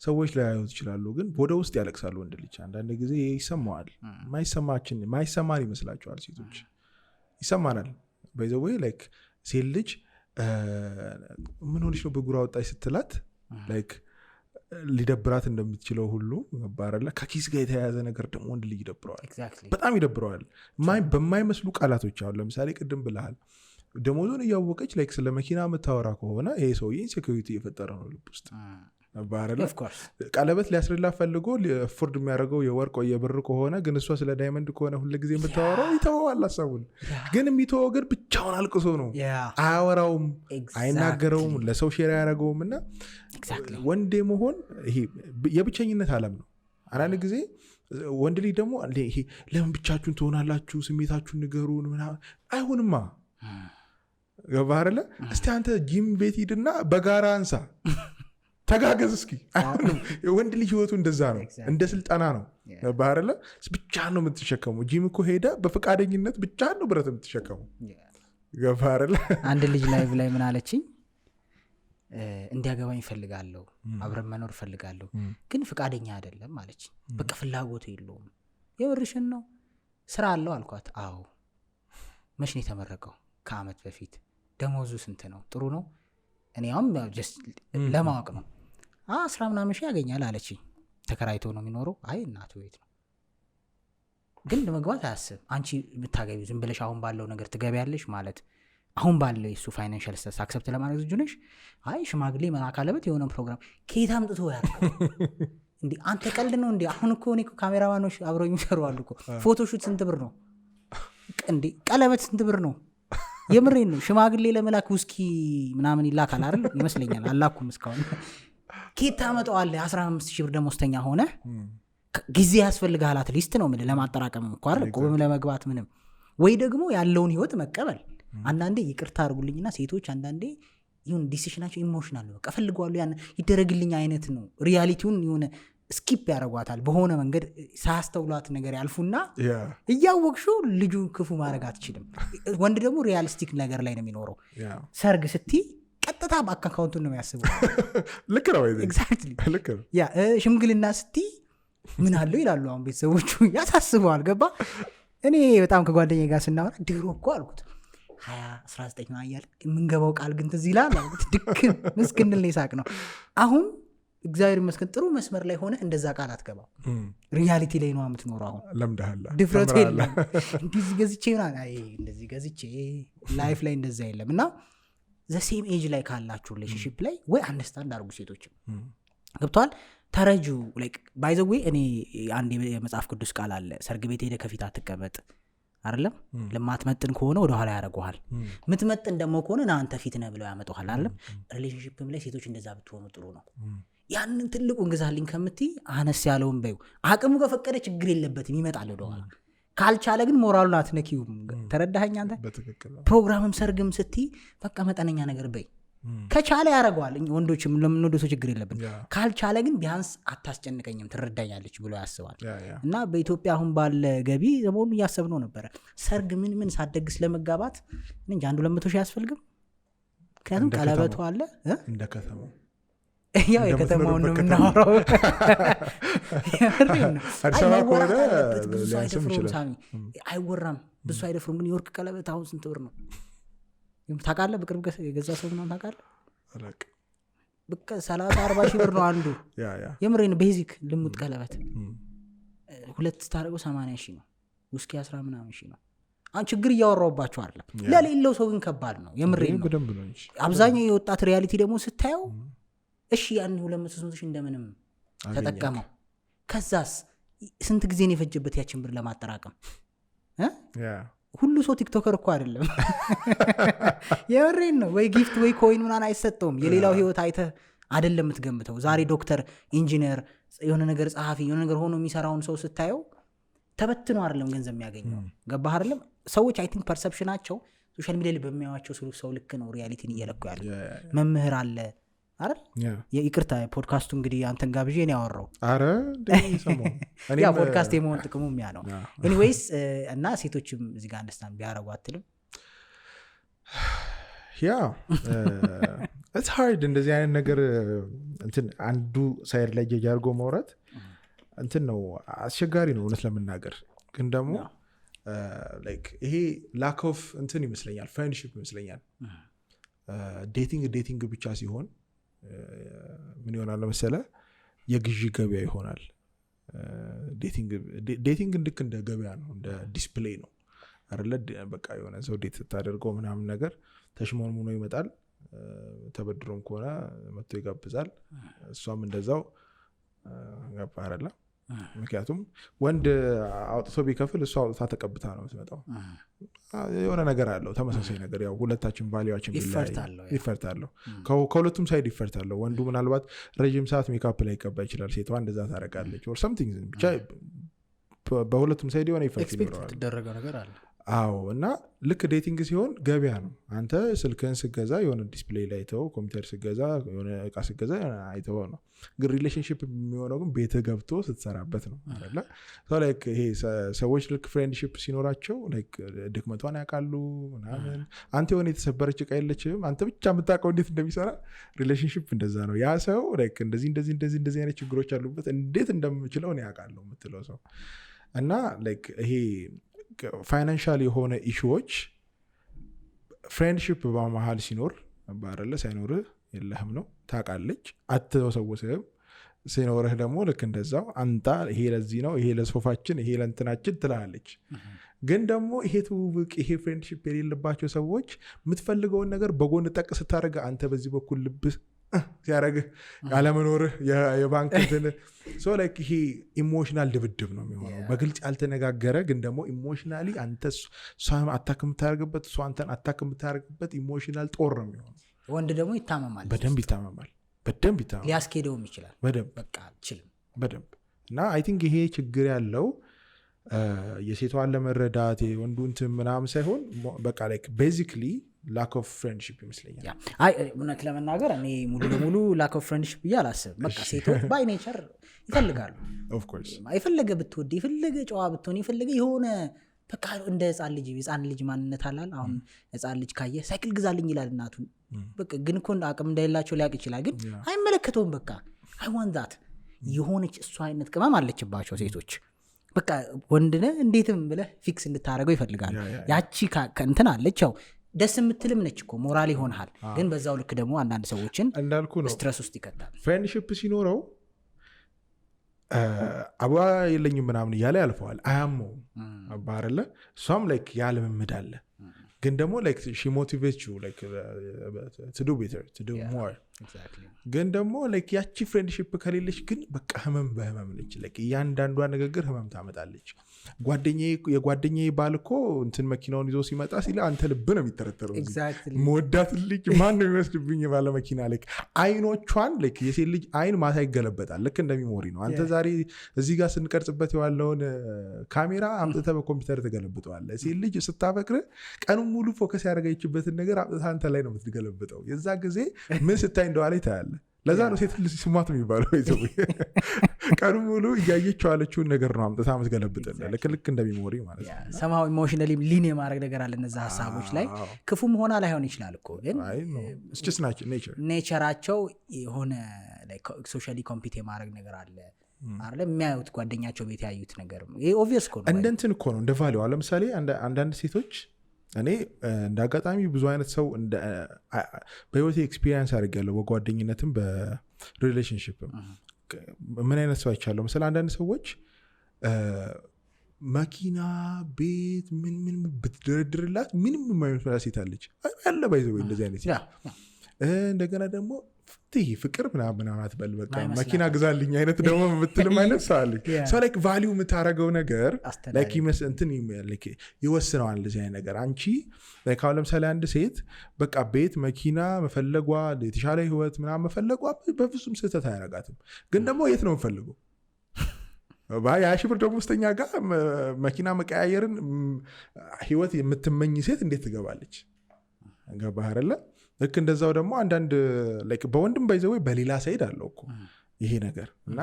ሰዎች ላያዩት ይችላሉ፣ ግን ወደ ውስጥ ያለቅሳሉ ወንድ ልጅ። አንዳንድ ጊዜ ይሰማዋል። ማይሰማን ይመስላቸዋል ሴቶች፣ ይሰማናል። ባይ ዘ ዌይ ላይክ ሴት ልጅ ምን ሆነች ነው በጉራ ወጣች ስትላት ላይክ ሊደብራት እንደምትችለው ሁሉ ባረለ ከኪስ ጋር የተያያዘ ነገር ደግሞ ወንድ ልጅ ይደብረዋል፣ በጣም ይደብረዋል። በማይመስሉ ቃላቶች አሁን ለምሳሌ ቅድም ብለሃል ደሞዙን እያወቀች ላይክ ስለ መኪና የምታወራ ከሆነ ይሄ ሰውዬ ኢንሴኩሪቲ እየፈጠረ ነው ልብ ውስጥ ባረለ። ቀለበት ሊያስርላ ፈልጎ ፎርድ የሚያደርገው የወርቅ የብር ከሆነ ግን እሷ ስለ ዳይመንድ ከሆነ ሁሉ ጊዜ የምታወራው ይተወዋል ሀሳቡን። ግን የሚተወው ግን ብቻውን አልቅሶ ነው፣ አያወራውም፣ አይናገረውም፣ ለሰው ሼር አያደርገውም። እና ወንዴ መሆን ይሄ የብቸኝነት ዓለም ነው። አንዳንድ ጊዜ ወንድ ልጅ ደግሞ ይሄ ለምን ብቻችሁን ትሆናላችሁ ስሜታችሁን ንገሩን ምናምን አይሆንማ። ገባህ አይደለ? እስቲ አንተ ጂም ቤት ሂድና በጋራ አንሳ ተጋገዝ እስኪ። አይሆንም። የወንድ ልጅ ህይወቱ እንደዛ ነው፣ እንደ ስልጠና ነው። ገባህ አይደለ? ብቻ ነው የምትሸከሙ። ጂም እኮ ሄደ በፈቃደኝነት ብቻ ነው ብረት የምትሸከሙ። ገባህ አይደለ? አንድ ልጅ ላይ ምን አለችኝ፣ እንዲያገባኝ እፈልጋለሁ፣ አብረን መኖር እፈልጋለሁ፣ ግን ፈቃደኛ አይደለም አለች። በቃ ፍላጎቱ የለውም። የወርሽን ነው ስራ አለው አልኳት። አዎ። መች ነው የተመረቀው? ከአመት በፊት። ደሞዙ ስንት ነው? ጥሩ ነው? እኔ አሁን ለማወቅ ነው። 10 ምናምን ሺህ ያገኛል አለችኝ። ተከራይቶ ነው የሚኖረው? አይ እናቱ ቤት ነው። ግን ለመግባት አያስብ። አንቺ የምታገቢው ዝም ብለሽ አሁን ባለው ነገር ትገቢያለሽ ማለት አሁን ባለው የሱ ፋይናንሻል ስታተስ አክሰፕት ለማድረግ ዝግጁ ነሽ? አይ ሽማግሌ መላክ አለበት የሆነ ፕሮግራም ከየት አምጥቶ ያደርጋል እንዴ? አንተ ቀልድ ነው እንዴ? አሁን እኮ እኔ ካሜራማኖች አብረው የሚሰሩ አሉ እኮ። ፎቶሹት ስንት ብር ነው እንዴ? ቀለበት ስንት ብር ነው? የምሬን ነው። ሽማግሌ ለመላክ ውስኪ ምናምን ይላካል አይደል? ይመስለኛል። አላኩም እስካሁን። ከየት ታመጣዋለህ? 15 ሺህ ብር ደሞዝተኛ ሆነ ጊዜ ያስፈልግሃል አትሊስት ነው ምን ለማጠራቀም እኮ አይደል ቆም ለመግባት ምንም ወይ ደግሞ ያለውን ህይወት መቀበል አንዳንዴ ይቅርታ አድርጉልኝና ሴቶች አንዳንዴ ይሁን ዲሲሽናቸው ኢሞሽናል ነው በቃ ፈልጓሉ ያን ይደረግልኝ አይነት ነው ሪያሊቲውን የሆነ ስኪፕ ያደርጓታል በሆነ መንገድ ሳያስተውሏት ነገር ያልፉና እያወቅሹ ልጁ ክፉ ማድረግ አትችልም ወንድ ደግሞ ሪያሊስቲክ ነገር ላይ ነው የሚኖረው ሰርግ ስትይ ቀጥታ ባንክ አካውንቱን ነው የሚያስበው ልክ ነው ኤግዛክትሊ ያ ሽምግልና ስትይ ምን አለው ይላሉ አሁን ቤተሰቦቹ ያሳስበዋል ገባ እኔ በጣም ከጓደኛዬ ጋር ስናወራ ድሮ እኮ አልኩት 2019 ነው አያል የምንገባው ቃል ግን ትዝ ይላል አልኩት ድክም ምስክንል ነው ይሳቅ ነው አሁን እግዚአብሔር ይመስገን ጥሩ መስመር ላይ ሆነ እንደዛ ቃል አትገባ ሪያሊቲ ላይ ነው የምትኖረው አሁን ለምደሃላ ድፍረቱ የለም እንደዚህ ገዝቼ ይሆናል አይ እንደዚህ ገዝቼ ላይፍ ላይ እንደዛ የለም እና ዘሴም ኤጅ ላይ ካላችሁ ሪሌሽንሺፕ ላይ ወይ አንደርስታንድ አድርጉ ሴቶችም ገብቷል ተረጁ ላይክ ባይ ዘ ዌይ እኔ አንድ የመጽሐፍ ቅዱስ ቃል አለ ሰርግ ቤት ሄደ ከፊት አትቀመጥ አይደለም ለማትመጥን ከሆነ ወደ ኋላ ያረጋዋል ምትመጥን ደግሞ ከሆነ ናንተ ፊት ነህ ብለው ያመጣዋል አይደለም ሪሌሽንሺፕም ላይ ሴቶች እንደዛ ብትሆኑ ጥሩ ነው ያንን ትልቁን ግዛልኝ ከምትይ አነስ ያለውን በዩ አቅሙ ከፈቀደ ችግር የለበትም ይመጣል ወደ ኋላ ካልቻለ ግን ሞራሉን አትነኪውም ተረዳኸኝ አንተ ፕሮግራምም ሰርግም ስትይ በቃ መጠነኛ ነገር በይ ከቻለ ያረጋዋል ወንዶችም ለምንወደው ሰው ችግር የለብን ካልቻለ ግን ቢያንስ አታስጨንቀኝም ትረዳኛለች ብሎ ያስባል እና በኢትዮጵያ አሁን ባለ ገቢ ዘመኑ እያሰብነው ነበረ ሰርግ ምን ሳደግስ ለመጋባት እንጂ 100 ሺህ ያስፈልግም ምክንያቱም ቀለበቱ አለ እንደ ከተማው ያው የከተማውን ነው የምናወራው አይወራም ብዙ አይደፍሩም ግን የወርቅ ቀለበት አሁን ስንት ብር ነው ታውቃለህ በቅርብ የገዛ ሰው ምናምን ታውቃለህ በቃ 30-40 ሺህ ብር ነው አንዱ የምሬን ቤዚክ ልሙጥ ቀለበት ሁለት ስታደርገው 80 ሺህ ነው ውስኪ 10 ምናምን ሺህ ነው አሁን ችግር እያወራውባቸው አይደለም ለሌለው ሰው ግን ከባድ ነው የምሬን ነው አብዛኛው የወጣት ሪያሊቲ ደግሞ ስታየው እሺ ያን 200 ሺህ እንደምንም ተጠቀመው ከዛስ ስንት ጊዜ ነው የፈጀበት ያችን ብር ለማጠራቀም ሁሉ ሰው ቲክቶከር እኮ አይደለም የወሬን ነው ወይ ጊፍት ወይ ኮይን ምናምን አይሰጠውም የሌላው ህይወት አይተህ አይደለም የምትገምተው ዛሬ ዶክተር ኢንጂነር የሆነ ነገር ጸሐፊ የሆነ ነገር ሆኖ የሚሰራውን ሰው ስታየው ተበትኖ አይደለም ገንዘብ የሚያገኘው ገባህ አይደለም ሰዎች አይ ቲንክ ፐርሰፕሽናቸው ሶሻል ሚዲያ ላይ በሚያዩዋቸው ሰው ልክ ነው ሪያሊቲን እየለኩ ያለው መምህር አለ አይደል ይቅርታ ፖድካስቱ እንግዲህ አንተን ጋብዤ ነው ያወራው አረ ያ ፖድካስት የመሆን ጥቅሙ ያ ነው ኤኒዌይስ እና ሴቶችም እዚህ ጋር አንደርስታንድ ቢያረጉ አትልም ያ it's hard እንደዚህ አይነት ነገር እንትን አንዱ ሳይድ ላይ ያርጎ ማውራት እንትን ነው አስቸጋሪ ነው እውነት ለመናገር ግን ደግሞ ላይክ ይሄ lack of እንትን ይመስለኛል ፍሬንድሺፕ ይመስለኛል ዴቲንግ ብቻ ሲሆን ምን ይሆናል ለምሳሌ የግዢ ገበያ ይሆናል ዴቲንግ ልክ እንደ ገበያ ነው እንደ ዲስፕሌይ ነው አይደለ በቃ የሆነ ሰው ዴት ታደርገው ምናምን ነገር ተሽሞንሙኖ ይመጣል ተበድሮም ከሆነ መጥቶ ይጋብዛል እሷም እንደዛው ገባ አይደለ ምክንያቱም ወንድ አውጥቶ ቢከፍል እሷ አውጥታ ተቀብታ ነው የምትመጣው የሆነ ነገር አለው ተመሳሳይ ነገር ያው ሁለታችን ቫልዩአችን ይፈርታለው ከሁለቱም ሳይድ ይፈርታለው ወንዱ ምናልባት ረጅም ሰዓት ሜካፕ ላይ ይቀባ ይችላል ሴቷ እንደዛ ታረጋለች or something ብቻ በሁለቱም ሳይድ የሆነ ይፈርት ይኖራል ተደረገው ነገር አለ አዎ እና ልክ ዴቲንግ ሲሆን ገበያ ነው አንተ ስልክህን ስገዛ የሆነ ዲስፕሌይ ላይ ተው ኮምፒውተር ስገዛ የሆነ እቃ ስገዛ አይተው ነው ግን ሪሌሽንሺፕ የሚሆነው ግን ቤት ገብቶ ስትሰራበት ነው አይደለ so like ይሄ ሰዎች ልክ ፍሬንድሺፕ ሲኖራቸው like ድክመቷን ያውቃሉ ምናምን አንተ የሆነ የተሰበረች እቃ የለችም አንተ ብቻ የምታውቀው እንዴት እንደሚሰራ ሪሌሽንሺፕ እንደዛ ነው ያ ሰው like እንደዚህ አይነት ችግሮች አሉበት እንዴት እንደምችለው ነው ያውቃለሁ የምትለው ሰው እና like ይሄ ፋይናንሻል የሆነ ኢሹዎች ፍሬንድሺፕ በመሃል ሲኖር ባረለ ሳይኖርህ የለህም ነው ታውቃለች አትወሰውስህም ሲኖርህ ደግሞ ልክ እንደዛው አንተ ይሄ ለዚህ ነው ይሄ ለሶፋችን ይሄ ለእንትናችን ትላለች ግን ደግሞ ይሄ ትውውቅ ይሄ ፍሬንድሺፕ የሌለባቸው ሰዎች የምትፈልገውን ነገር በጎን ጠቅ ስታደርግ አንተ በዚህ በኩል ልብስ ሲያረግህ ያለመኖርህ የባንክ እንትን ሶ ላይክ ይሄ ኢሞሽናል ድብድብ ነው የሚሆነው በግልጽ ያልተነጋገረ ግን ደግሞ ኢሞሽናሊ አንተ እሷን አታክ የምታደርግበት እሷ አንተን አታክ የምታደርግበት ኢሞሽናል ጦር ነው የሚሆነው ወንድ ደግሞ ይታመማል በደንብ ይታመማል ሊያስኬደውም ይችላል በደንብ በቃ አልችልም በደንብ እና አይ ቲንክ ይሄ ችግር ያለው የሴቷን ለመረዳት የወንዱ እንትን ምናምን ሳይሆን በቃ ላይክ ቤዚክሊ ላክ ኦፍ ፍሬንድሺፕ ይመስለኛል። አይ እውነት ለመናገር እኔ ሙሉ ለሙሉ ላክ ኦፍ ፍሬንድሺፕ ብዬ አላስብም። በቃ ሴቶች ባይ ኔቸር ይፈልጋሉ። ኦፍ ኮርስ የፈለገ ብትወድ የፈለገ ጨዋ ብትሆን የፈለገ የሆነ በቃ እንደ ህፃን ልጅ ማንነት አላል። አሁን ህፃን ልጅ ካየ ሳይክል ግዛልኝ ይላል እናቱን። በቃ ግን እኮ አቅም እንደሌላቸው ሊያውቅ ይችላል፣ ግን አይመለከተውም። በቃ አይ ዋንት ዛት የሆነች እሷ አይነት ቅመም አለችባቸው ሴቶች። በቃ ወንድነ እንዴትም ብለህ ፊክስ እንድታደርገው ይፈልጋሉ። ያቺ ከእንትን አለች፣ ያው ደስ የምትልም ነች እኮ ሞራል ይሆንሃል። ግን በዛው ልክ ደግሞ አንዳንድ ሰዎችን እንዳልኩ ነው ስትረስ ውስጥ ይከታል። ፍሬንድሺፕ ሲኖረው አባ የለኝም ምናምን እያለ ያልፈዋል። አያመውም አባረለ እሷም ላይክ ያለምምድ አለ። ግን ደግሞ ላይክ ሺ ሞቲቬት ዩ ላይክ to do better to do more ግን ደግሞ ላይክ ያቺ ፍሬንድሺፕ ከሌለች ግን በቃ ህመም በህመም ነች። ላይክ እያንዳንዷ ንግግር ህመም ታመጣለች። የጓደኛዬ ባል እኮ እንትን መኪናውን ይዞ ሲመጣ ሲል አንተ ልብ ነው የሚተረተረው። መወዳት ልጅ ማን ነው የሚወስድብኝ ባለ መኪና ላይክ አይኖቿን ላይክ የሴት ልጅ አይን ማታ ይገለበጣል። ልክ እንደሚሞሪ ነው። አንተ ዛሬ እዚህ ጋር ስንቀርጽበት የዋለውን ካሜራ አምጥተህ በኮምፒውተር ትገለብጠዋለህ። ሴት ልጅ ስታፈቅር ቀኑን ሙሉ ፎከስ ያደረገችበትን ነገር አምጥተህ አንተ ላይ ነው የምትገለብጠው። የዛ ጊዜ ምን ስታይ እንደዋለ ይታያለ። ለዛ ነው ሴት ልጅ ስማት የሚባለው። ቀኑ ሙሉ እያየችው ያለችውን ነገር ነው አምጥታ የምትገለብጥልህ። ልክ እንደሚሞሪ ማለት ነው። ሰማው ኢሞሽናሊ ሊን የማድረግ ነገር አለ እነዛ ሀሳቦች ላይ። ክፉም ሆና ላይሆን ይችላል እኮ፣ ግን ኔቸራቸው የሆነ ሶሻሊ ኮምፒት የማድረግ ነገር አለ አለ። የሚያዩት ጓደኛቸው ቤት ያዩት ነገር ይሄ ኦብቪየስ እኮ ነው። እንደ እንትን እኮ ነው እንደ ቫሊው። ለምሳሌ አንዳንድ ሴቶች እኔ እንደ አጋጣሚ ብዙ አይነት ሰው በህይወቴ ኤክስፒሪየንስ አድርጌያለሁ፣ በጓደኝነትም በሪሌሽንሽፕም። ምን አይነት ሰው አይቻለሁ መሰለህ? አንዳንድ ሰዎች መኪና፣ ቤት ምን ብትደረድርላት ምንም የማይመስላት ሴት አለች ያለ ባይዘው እንደዚህ አይነት ሴት። እንደገና ደግሞ ፍቅር ምናምን አትበል፣ በቃ መኪና ግዛልኝ አይነት ደግሞ የምትልም አይነት ሰው አለች። ሰው ላይክ ቫሊዩ የምታደርገው ነገር ላይክ እንትን ይወስነዋል እንደዚህ አይነት ነገር። አንቺ ላይክ አሁን ለምሳሌ አንድ ሴት በቃ ቤት መኪና መፈለጓ የተሻለ ህይወት ምናምን መፈለጓ በፍጹም ስህተት አያረጋትም። ግን ደግሞ የት ነው የምፈልገው? የ20,000 ብር ደሞዝተኛ ጋር መኪና መቀያየርን ህይወት የምትመኝ ሴት እንዴት ትገባለች? ገባህ አይደለ? ልክ እንደዛው ደግሞ አንዳንድ በወንድም ባይዘወይ በሌላ ሳይድ አለው እኮ ይሄ ነገር። እና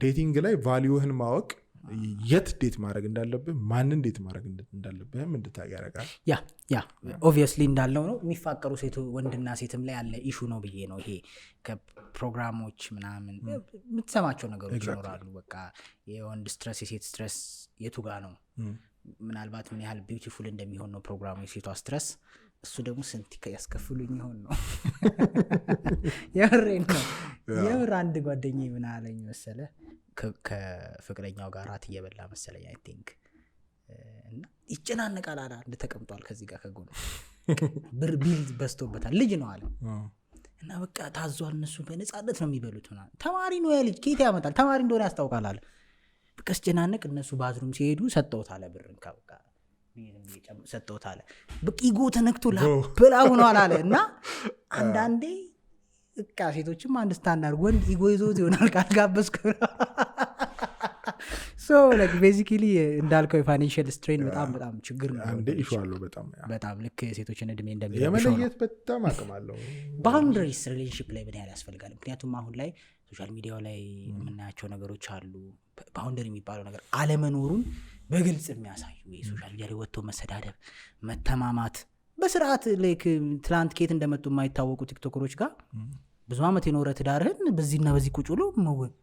ዴቲንግ ላይ ቫሊዩህን ማወቅ፣ የት ዴት ማድረግ እንዳለብህ፣ ማንን ዴት ማድረግ እንዳለብህም እንድታውቅ ያደርጋል። ያ ኦብቪየስሊ እንዳለው ነው። የሚፋቀሩ ሴቱ ወንድና ሴትም ላይ ያለ ኢሹ ነው ብዬ ነው። ይሄ ከፕሮግራሞች ምናምን የምትሰማቸው ነገሮች ይኖራሉ። በቃ የወንድ ስትረስ የሴት ስትረስ የቱ ጋ ነው? ምናልባት ምን ያህል ቢዩቲፉል እንደሚሆን ነው ፕሮግራሙ የሴቷ ስትረስ። እሱ ደግሞ ስንት ያስከፍሉኝ ይሆን ነው። የምሬን ነው። የምር አንድ ጓደኛ ምን አለኝ መሰለ፣ ከፍቅረኛው ጋር ራት እየበላ መሰለኝ አይ ቲንክ፣ እና ይጨናነቃል አለ። አንድ ተቀምጧል ከዚህ ጋር ከጎኑ ብር ቢል በዝቶበታል። ልጅ ነው አለ እና በቃ ታዟል። እነሱ በነፃነት ነው የሚበሉት። ተማሪ ነው ያ ልጅ፣ ኬት ያመጣል? ተማሪ እንደሆነ ያስታውቃል አለ። በቃ ሲጨናነቅ እነሱ ባዝሩም ሲሄዱ ሰጠውት አለ ብርን በቃ ሰጠውት አለ። በቃ ኢጎ ተነክቶ ላበላ ሆኗል አለ። እና አንዳንዴ በቃ ሴቶችም አንድ ስታንዳርድ ወንድ ኢጎ ይዞት ይሆናል ካልጋበዝኩ። ቤዚካሊ እንዳልከው የፋይናንሽል ስትሬን በጣም ችግር ነው። በጣም ልክ ሴቶችን እድሜ እንደሚለየት በጣም አቅም አለው። ባውንደሪስ ሪሌሽንሽፕ ላይ ምን ያህል ያስፈልጋል? ምክንያቱም አሁን ላይ ሶሻል ሚዲያው ላይ የምናያቸው ነገሮች አሉ። ባውንደሪ የሚባለው ነገር አለመኖሩን በግልጽ የሚያሳዩ የሶሻል ሚዲያ ላይ ወጥቶ መሰዳደብ፣ መተማማት በስርዓት ላይክ ትላንት ኬት እንደመጡ የማይታወቁ ቲክቶከሮች ጋር ብዙ ዓመት የኖረ ትዳርህን በዚህና በዚህ ቁጭ ብሎ መወን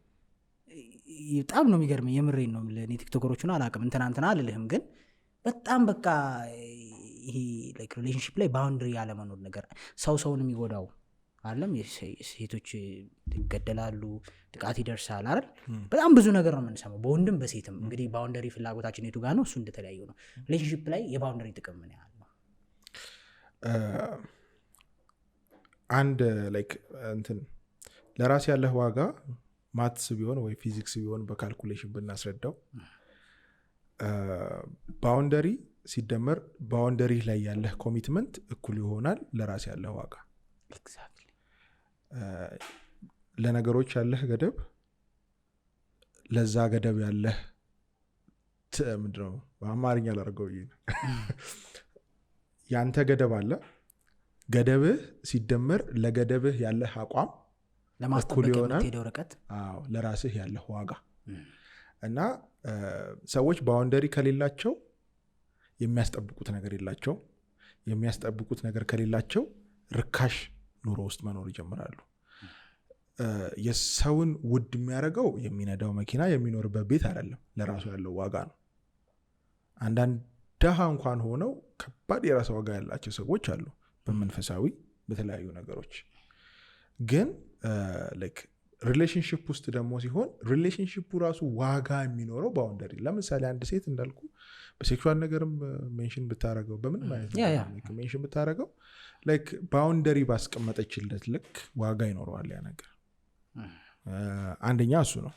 በጣም ነው የሚገርመኝ። የምሬን ነው። እኔ ቲክቶከሮቹን አላውቅም እንትናንትና አልልህም፣ ግን በጣም በቃ ይሄ ላይክ ሪሌሽንሺፕ ላይ ባውንደሪ ያለመኖር ነገር ሰውን የሚጎዳው አለም። ሴቶች ይገደላሉ፣ ጥቃት ይደርሳል አይደል? በጣም ብዙ ነገር ነው የምንሰማው በወንድም በሴትም። እንግዲህ ባውንደሪ ፍላጎታችን የቱ ጋር ነው? እሱ እንደተለያዩ ነው። ሪሌሽንሺፕ ላይ የባውንደሪ ጥቅም ምን ያህል ነው? አንድ ላይክ እንትን ለራስ ያለህ ዋጋ ማትስ ቢሆን ወይ ፊዚክስ ቢሆን በካልኩሌሽን ብናስረዳው ባውንደሪ ሲደመር ባውንደሪ ላይ ያለህ ኮሚትመንት እኩል ይሆናል ለራስ ያለህ ዋጋ። ለነገሮች ያለህ ገደብ ለዛ ገደብ ያለህ ምንድነው በአማርኛ ላደርገው ያንተ ገደብ አለ። ገደብህ ሲደመር ለገደብህ ያለህ አቋም ለማስጠበቅ የምትሄደው ርቀት፣ ለራስህ ያለህ ዋጋ እና ሰዎች ባውንደሪ ከሌላቸው የሚያስጠብቁት ነገር የላቸው። የሚያስጠብቁት ነገር ከሌላቸው ርካሽ ኑሮ ውስጥ መኖር ይጀምራሉ። የሰውን ውድ የሚያደርገው የሚነዳው መኪና የሚኖርበት ቤት አይደለም፣ ለራሱ ያለው ዋጋ ነው። አንዳንድ ደሃ እንኳን ሆነው ከባድ የራስ ዋጋ ያላቸው ሰዎች አሉ፣ በመንፈሳዊ በተለያዩ ነገሮች። ግን ሪሌሽንሽፕ ውስጥ ደግሞ ሲሆን ሪሌሽንሽፑ ራሱ ዋጋ የሚኖረው ባውንደሪ። ለምሳሌ አንድ ሴት እንዳልኩ በሴክሹዋል ነገርም ሜንሽን ብታረገው በምንም አይነት ሜንሽን ብታረገው ባውንደሪ ባስቀመጠችለት ልክ ዋጋ ይኖረዋል ያ ነገር። አንደኛ እሱ ነው።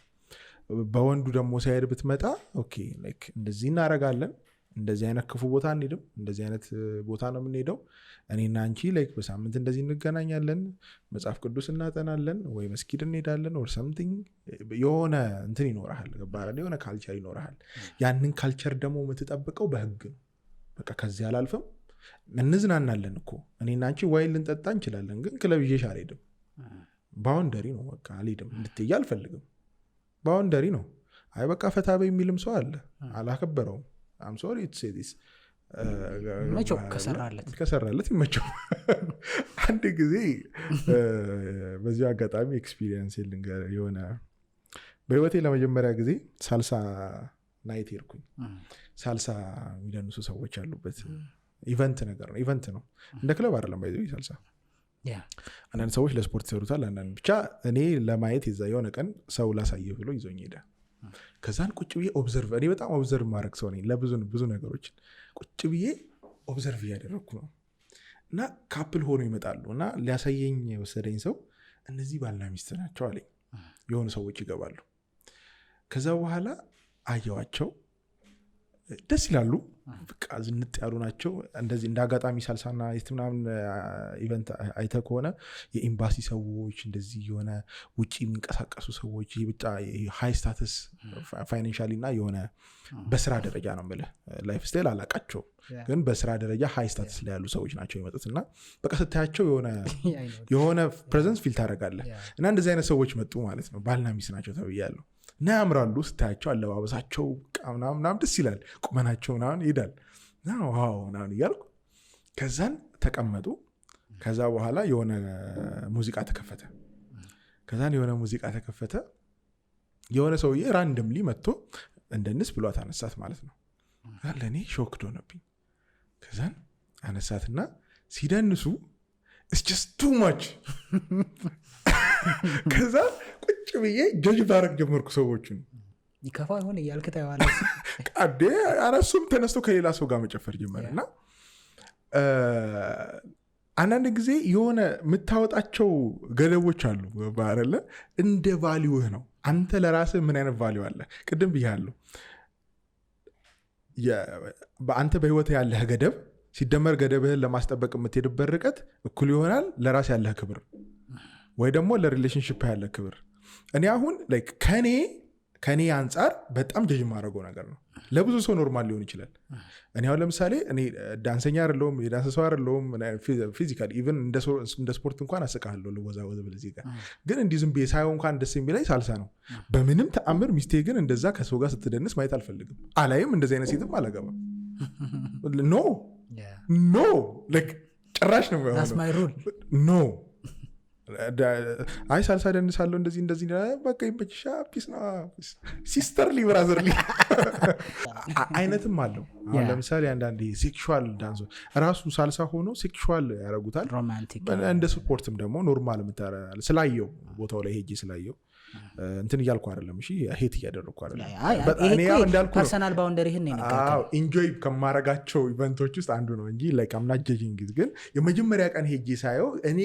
በወንዱ ደግሞ ሳይሄድ ብትመጣ ኦኬ እንደዚህ እናረጋለን፣ እንደዚህ አይነት ክፉ ቦታ አንሄድም፣ እንደዚህ አይነት ቦታ ነው የምንሄደው፣ እኔና አንቺ በሳምንት እንደዚህ እንገናኛለን፣ መጽሐፍ ቅዱስ እናጠናለን፣ ወይ መስጊድ እንሄዳለን፣ or something የሆነ እንትን ይኖርሃል፣ ገባህ? የሆነ ካልቸር ይኖርሃል። ያንን ካልቸር ደግሞ የምትጠብቀው በህግ ነው። በቃ ከዚህ አላልፍም፣ እንዝናናለን እኮ እኔና አንቺ ዋይን ልንጠጣ እንችላለን፣ ግን ክለብ ይዤሽ አልሄድም። ባውንደሪ ነው። በቃ አልሄድም፣ እንድትይ አልፈልግም። ባውንደሪ ነው። አይ በቃ ፈታ በይ የሚልም ሰው አለ፣ አላከበረውም። I'm sorry to say this መቸው ከሰራለት ይመቸው። አንድ ጊዜ በዚህ አጋጣሚ ኤክስፒሪየንስ ልንገር። የሆነ በህይወቴ ለመጀመሪያ ጊዜ ሳልሳ ናይት ሄድኩኝ። ሳልሳ የሚደንሱ ሰዎች ያሉበት ኢቨንት ነገር ነው። ኢቨንት ነው፣ እንደ ክለብ አይደለም። ባይዘው ሳልሳ አንዳንድ ሰዎች ለስፖርት ይሰሩታል፣ አንዳንድ ብቻ እኔ ለማየት የዛ የሆነ ቀን ሰው ላሳየ ብሎ ይዞኝ ሄደ። ከዛን ቁጭ ብዬ ኦብዘርቭ፣ እኔ በጣም ኦብዘርቭ ማድረግ ሰው ነኝ። ብዙ ነገሮችን ቁጭ ብዬ ኦብዘርቭ እያደረግኩ ነው። እና ካፕል ሆኖ ይመጣሉ እና ሊያሳየኝ የወሰደኝ ሰው እነዚህ ባልና ሚስት ናቸው አለኝ። የሆኑ ሰዎች ይገባሉ። ከዛ በኋላ አየዋቸው፣ ደስ ይላሉ፣ በቃ ዝንጥ ያሉ ናቸው። እንደዚህ እንደ አጋጣሚ ሳልሳና ምናምን ኢቨንት አይተህ ከሆነ የኤምባሲ ሰዎች፣ እንደዚህ የሆነ ውጭ የሚንቀሳቀሱ ሰዎች፣ ብቻ ሃይ ስታተስ ፋይናንሻሊ እና የሆነ በስራ ደረጃ ነው የምልህ፣ ላይፍ ስታይል አላቃቸው፣ ግን በስራ ደረጃ ሃይ ስታተስ ላይ ያሉ ሰዎች ናቸው የመጡት። እና በቃ ስታያቸው የሆነ ፕሬዘንስ ፊል ታደርጋለህ። እና እንደዚህ አይነት ሰዎች መጡ ማለት ነው። ባልና ሚስት ናቸው ተብያለሁ። እና ያምራሉ፣ ስታያቸው አለባበሳቸው ምናምን ደስ ይላል፣ ቁመናቸው ምናምን ይሄዳል። ዋው ምናምን እያልኩ ከዛን ተቀመጡ። ከዛ በኋላ የሆነ ሙዚቃ ተከፈተ። የሆነ ሰውዬ ራንደምሊ መጥቶ እንደንስ ብሏት አነሳት ማለት ነው። ለእኔ ሾክድ ሆነብኝ። ከዛን አነሳትና ሲደንሱ it's just too much። ከዛ ቁጭ ብዬ ጀጅ ባረግ ጀመርኩ። ሰዎቹን ይከፋ ይሆን እያልክ ታየዋለህ። ቃዴ አነሱም ተነስቶ ከሌላ ሰው ጋር መጨፈር ጀመረ። እና አንዳንድ ጊዜ የሆነ የምታወጣቸው ገደቦች አሉ ባረለ፣ እንደ ቫሊውህ ነው። አንተ ለራስህ ምን አይነት ቫሊው አለ? ቅድም ብያለሁ፣ በአንተ በህይወት ያለህ ገደብ ሲደመር ገደብህን ለማስጠበቅ የምትሄድበት ርቀት እኩል ይሆናል ለራስ ያለህ ክብር ወይ ደግሞ ለሪሌሽንሽፕ ያለህ ክብር። እኔ አሁን ከኔ አንጻር በጣም ጀጅ ማድረገው ነገር ነው። ለብዙ ሰው ኖርማል ሊሆን ይችላል። እኔ አሁን ለምሳሌ እኔ ዳንሰኛ አይደለሁም፣ የዳንስ ሰው አይደለሁም። ፊዚካሊ ኢቨን እንደ ስፖርት እንኳን አስቃለሁ ልወዛወዝ ብለዚህ ጋር ግን እንዲህ ዝም ብዬ ሳይሆን እንኳን ደስ የሚለኝ ሳልሳ ነው። በምንም ተአምር ሚስቴ ግን እንደዛ ከሰው ጋር ስትደንስ ማየት አልፈልግም። አላይም፣ እንደዚህ አይነት ሴትም አላገባም። ኖ ጭራሽ ነው ኖ። አይ ሳልሳ ደንሳለሁ እንደዚህ በቃ ይመችሻ ፒስ ነው ሲስተርሊ ብራዘርሊ አይነትም አለው። አሁን ለምሳሌ አንዳንድ ሴክሹዋል ዳንሶ ራሱ ሳልሳ ሆኖ ሴክሹዋል ያደርጉታል። እንደ ስፖርትም ደግሞ ኖርማል የምታረጋል። ስላየው ቦታው ላይ ሄጄ ስላየው እንትን እያልኩ አይደለም። እሺ ሄት እያደረግኩ አይደለም። እኔ እንዳልኩ ፐርሰናል ባውንደሪህን ነው የነገርከኝ። ኢንጆይ ከማረጋቸው ኢቨንቶች ውስጥ አንዱ ነው እንጂ አምናት ጀጂንግ። ግን የመጀመሪያ ቀን ሄጄ ሳየው እኔ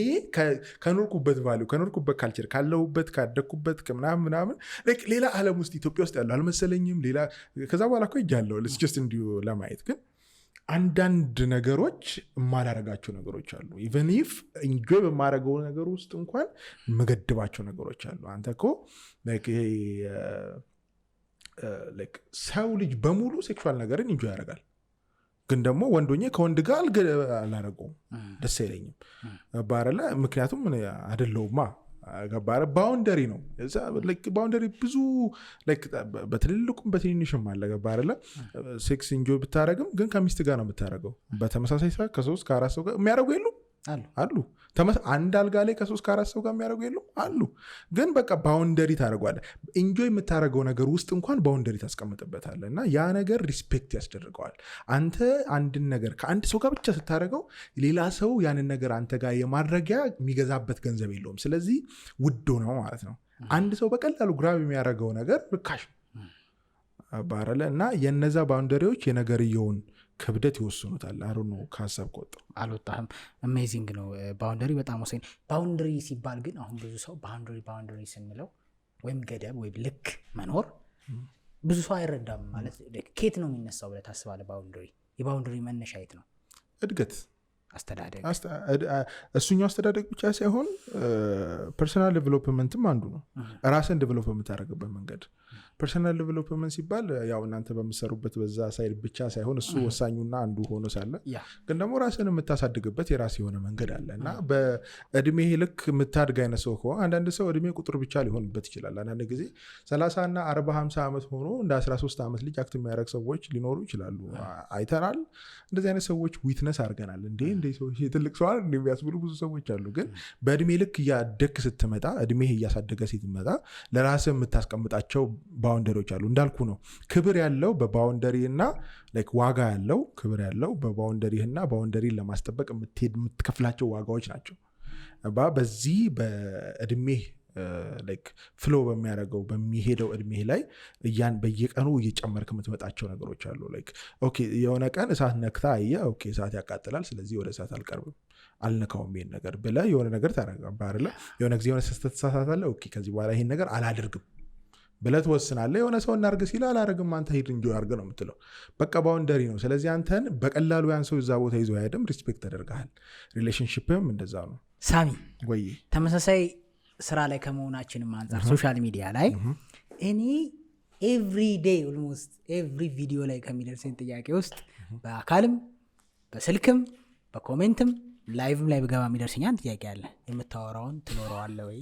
ከኖርኩበት ቫሊዩ፣ ከኖርኩበት ካልቸር፣ ካለሁበት ካደግኩበት ምናምን ሌላ ዓለም ውስጥ ኢትዮጵያ ውስጥ ያለው አልመሰለኝም። ከዛ በኋላ እኮ ሄጃለሁ ጀስት እንዲሁ ለማየት። ግን አንዳንድ ነገሮች የማላረጋቸው ነገሮች አሉ። ኢቨን ኢፍ ኢንጆይ በማረገው ነገር ውስጥ እንኳን መገድባቸው ነገሮች አሉ። አንተ እኮ ሰው ልጅ በሙሉ ሴክሹዋል ነገርን ኢንጆይ ያደርጋል። ግን ደግሞ ወንዶኜ ከወንድ ጋር አላረገውም፣ ደስ አይለኝም ባረለ ምክንያቱም አደለውማ ገባረ ባውንደሪ ነው። ባውንደሪ ብዙ በትልልቁም በትንንሽም አለ ገባረለ ሴክስ ኢንጆይ ብታረግም ግን ከሚስት ጋር ነው የምታረገው። በተመሳሳይ ሰዓት ከ3 ከ4 ሰው ጋር የሚያደርጉ የሉ አሉ። አንድ አልጋ ላይ ከ3 ከ4 ሰው ጋር የሚያደርጉ የሉ አሉ። ግን በቃ ባውንደሪ ታደርገዋለህ። ኢንጆይ የምታደርገው ነገር ውስጥ እንኳን ባውንደሪ ታስቀምጥበታለህ እና ያ ነገር ሪስፔክት ያስደርገዋል። አንተ አንድን ነገር ከአንድ ሰው ጋር ብቻ ስታደርገው ሌላ ሰው ያንን ነገር አንተ ጋር የማድረጊያ የሚገዛበት ገንዘብ የለውም። ስለዚህ ውድ ነው ማለት ነው። አንድ ሰው በቀላሉ ግራብ የሚያደርገው ነገር ርካሽ ባረለ እና የነዛ ባውንደሪዎች የነገርየውን ክብደት ይወስኑታል። አሩ ነው ከሀሳብ ከወጣ አልወጣህም። አሜዚንግ ነው። ባውንደሪ በጣም ወሳኝ። ባውንደሪ ሲባል ግን አሁን ብዙ ሰው ባውንደሪ ስንለው ወይም ገደብ ወይም ልክ መኖር ብዙ ሰው አይረዳም። ማለት ኬት ነው የሚነሳው ብለህ ታስባለህ? የባውንደሪ መነሻ የት ነው? እድገት፣ አስተዳደግ። እሱኛው አስተዳደግ ብቻ ሳይሆን ፐርሰናል ዴቨሎፕመንትም አንዱ ነው። ራስን ዴቨሎፕ የምታደርግበት መንገድ ፐርሰናል ዴቨሎፕመንት ሲባል ያው እናንተ በምሰሩበት በዛ ሳይድ ብቻ ሳይሆን እሱ ወሳኙና አንዱ ሆኖ ሳለ ግን ደግሞ ራስን የምታሳድግበት የራስ የሆነ መንገድ አለ እና በእድሜ ልክ የምታድግ አይነት ሰው ከሆነ አንዳንድ ሰው እድሜ ቁጥር ብቻ ሊሆንበት ይችላል። አንዳንድ ጊዜ 30 እና 40 50 ዓመት ሆኖ እንደ 13 ዓመት ልጅ አክት የሚያደርግ ሰዎች ሊኖሩ ይችላሉ። አይተናል። እንደዚህ አይነት ሰዎች ዊትነስ አድርገናል። እንደ ትልቅ ሰው አይደል የሚያስብሉ ብዙ ሰዎች አሉ። ግን በእድሜ ልክ እያደግ ስትመጣ እድሜ እያሳደገ ስትመጣ ለራስ የምታስቀምጣቸው ባውንደሪዎች አሉ። እንዳልኩ ነው ክብር ያለው በባውንደሪ እና ዋጋ ያለው ክብር ያለው በባውንደሪ እና ባውንደሪን ለማስጠበቅ የምትከፍላቸው ዋጋዎች ናቸው። በዚህ በእድሜ ፍሎ በሚያደርገው በሚሄደው እድሜ ላይ በየቀኑ እየጨመርክ የምትመጣቸው ነገሮች አሉ። ኦኬ የሆነ ቀን እሳት ነክታ አየ ኦኬ እሳት ያቃጥላል፣ ስለዚህ ወደ እሳት አልቀርብም አልነካውም ይሄን ነገር ብለህ የሆነ ነገር ታደርጋለህ አይደለ? የሆነ ጊዜ የሆነ ስህተት ትሳሳታለህ። ኦኬ ከዚህ በኋላ ይሄን ነገር አላደርግም ብለህ ትወስናለህ። የሆነ ሰው እናርግ ሲል አላደርግም አንተ ሂድ እንጆ አድርገህ ነው የምትለው። በቃ ባውንደሪ ነው። ስለዚህ አንተን በቀላሉ ያን ሰው እዛ ቦታ ይዞ አይሄድም፣ ሪስፔክት ተደርገሃል። ሪሌሽንሽፕም እንደዛ ነው። ሳሚ ወይ ተመሳሳይ ስራ ላይ ከመሆናችንም አንጻር ሶሻል ሚዲያ ላይ እኔ ኤቭሪ ዴይ ኦልሞስት ኤቭሪ ቪዲዮ ላይ ከሚደርሰኝ ጥያቄ ውስጥ በአካልም በስልክም በኮሜንትም ላይቭም ላይ ብገባ የሚደርሰኝ አንድ ጥያቄ አለ። የምታወራውን ትኖረዋለህ ወይ?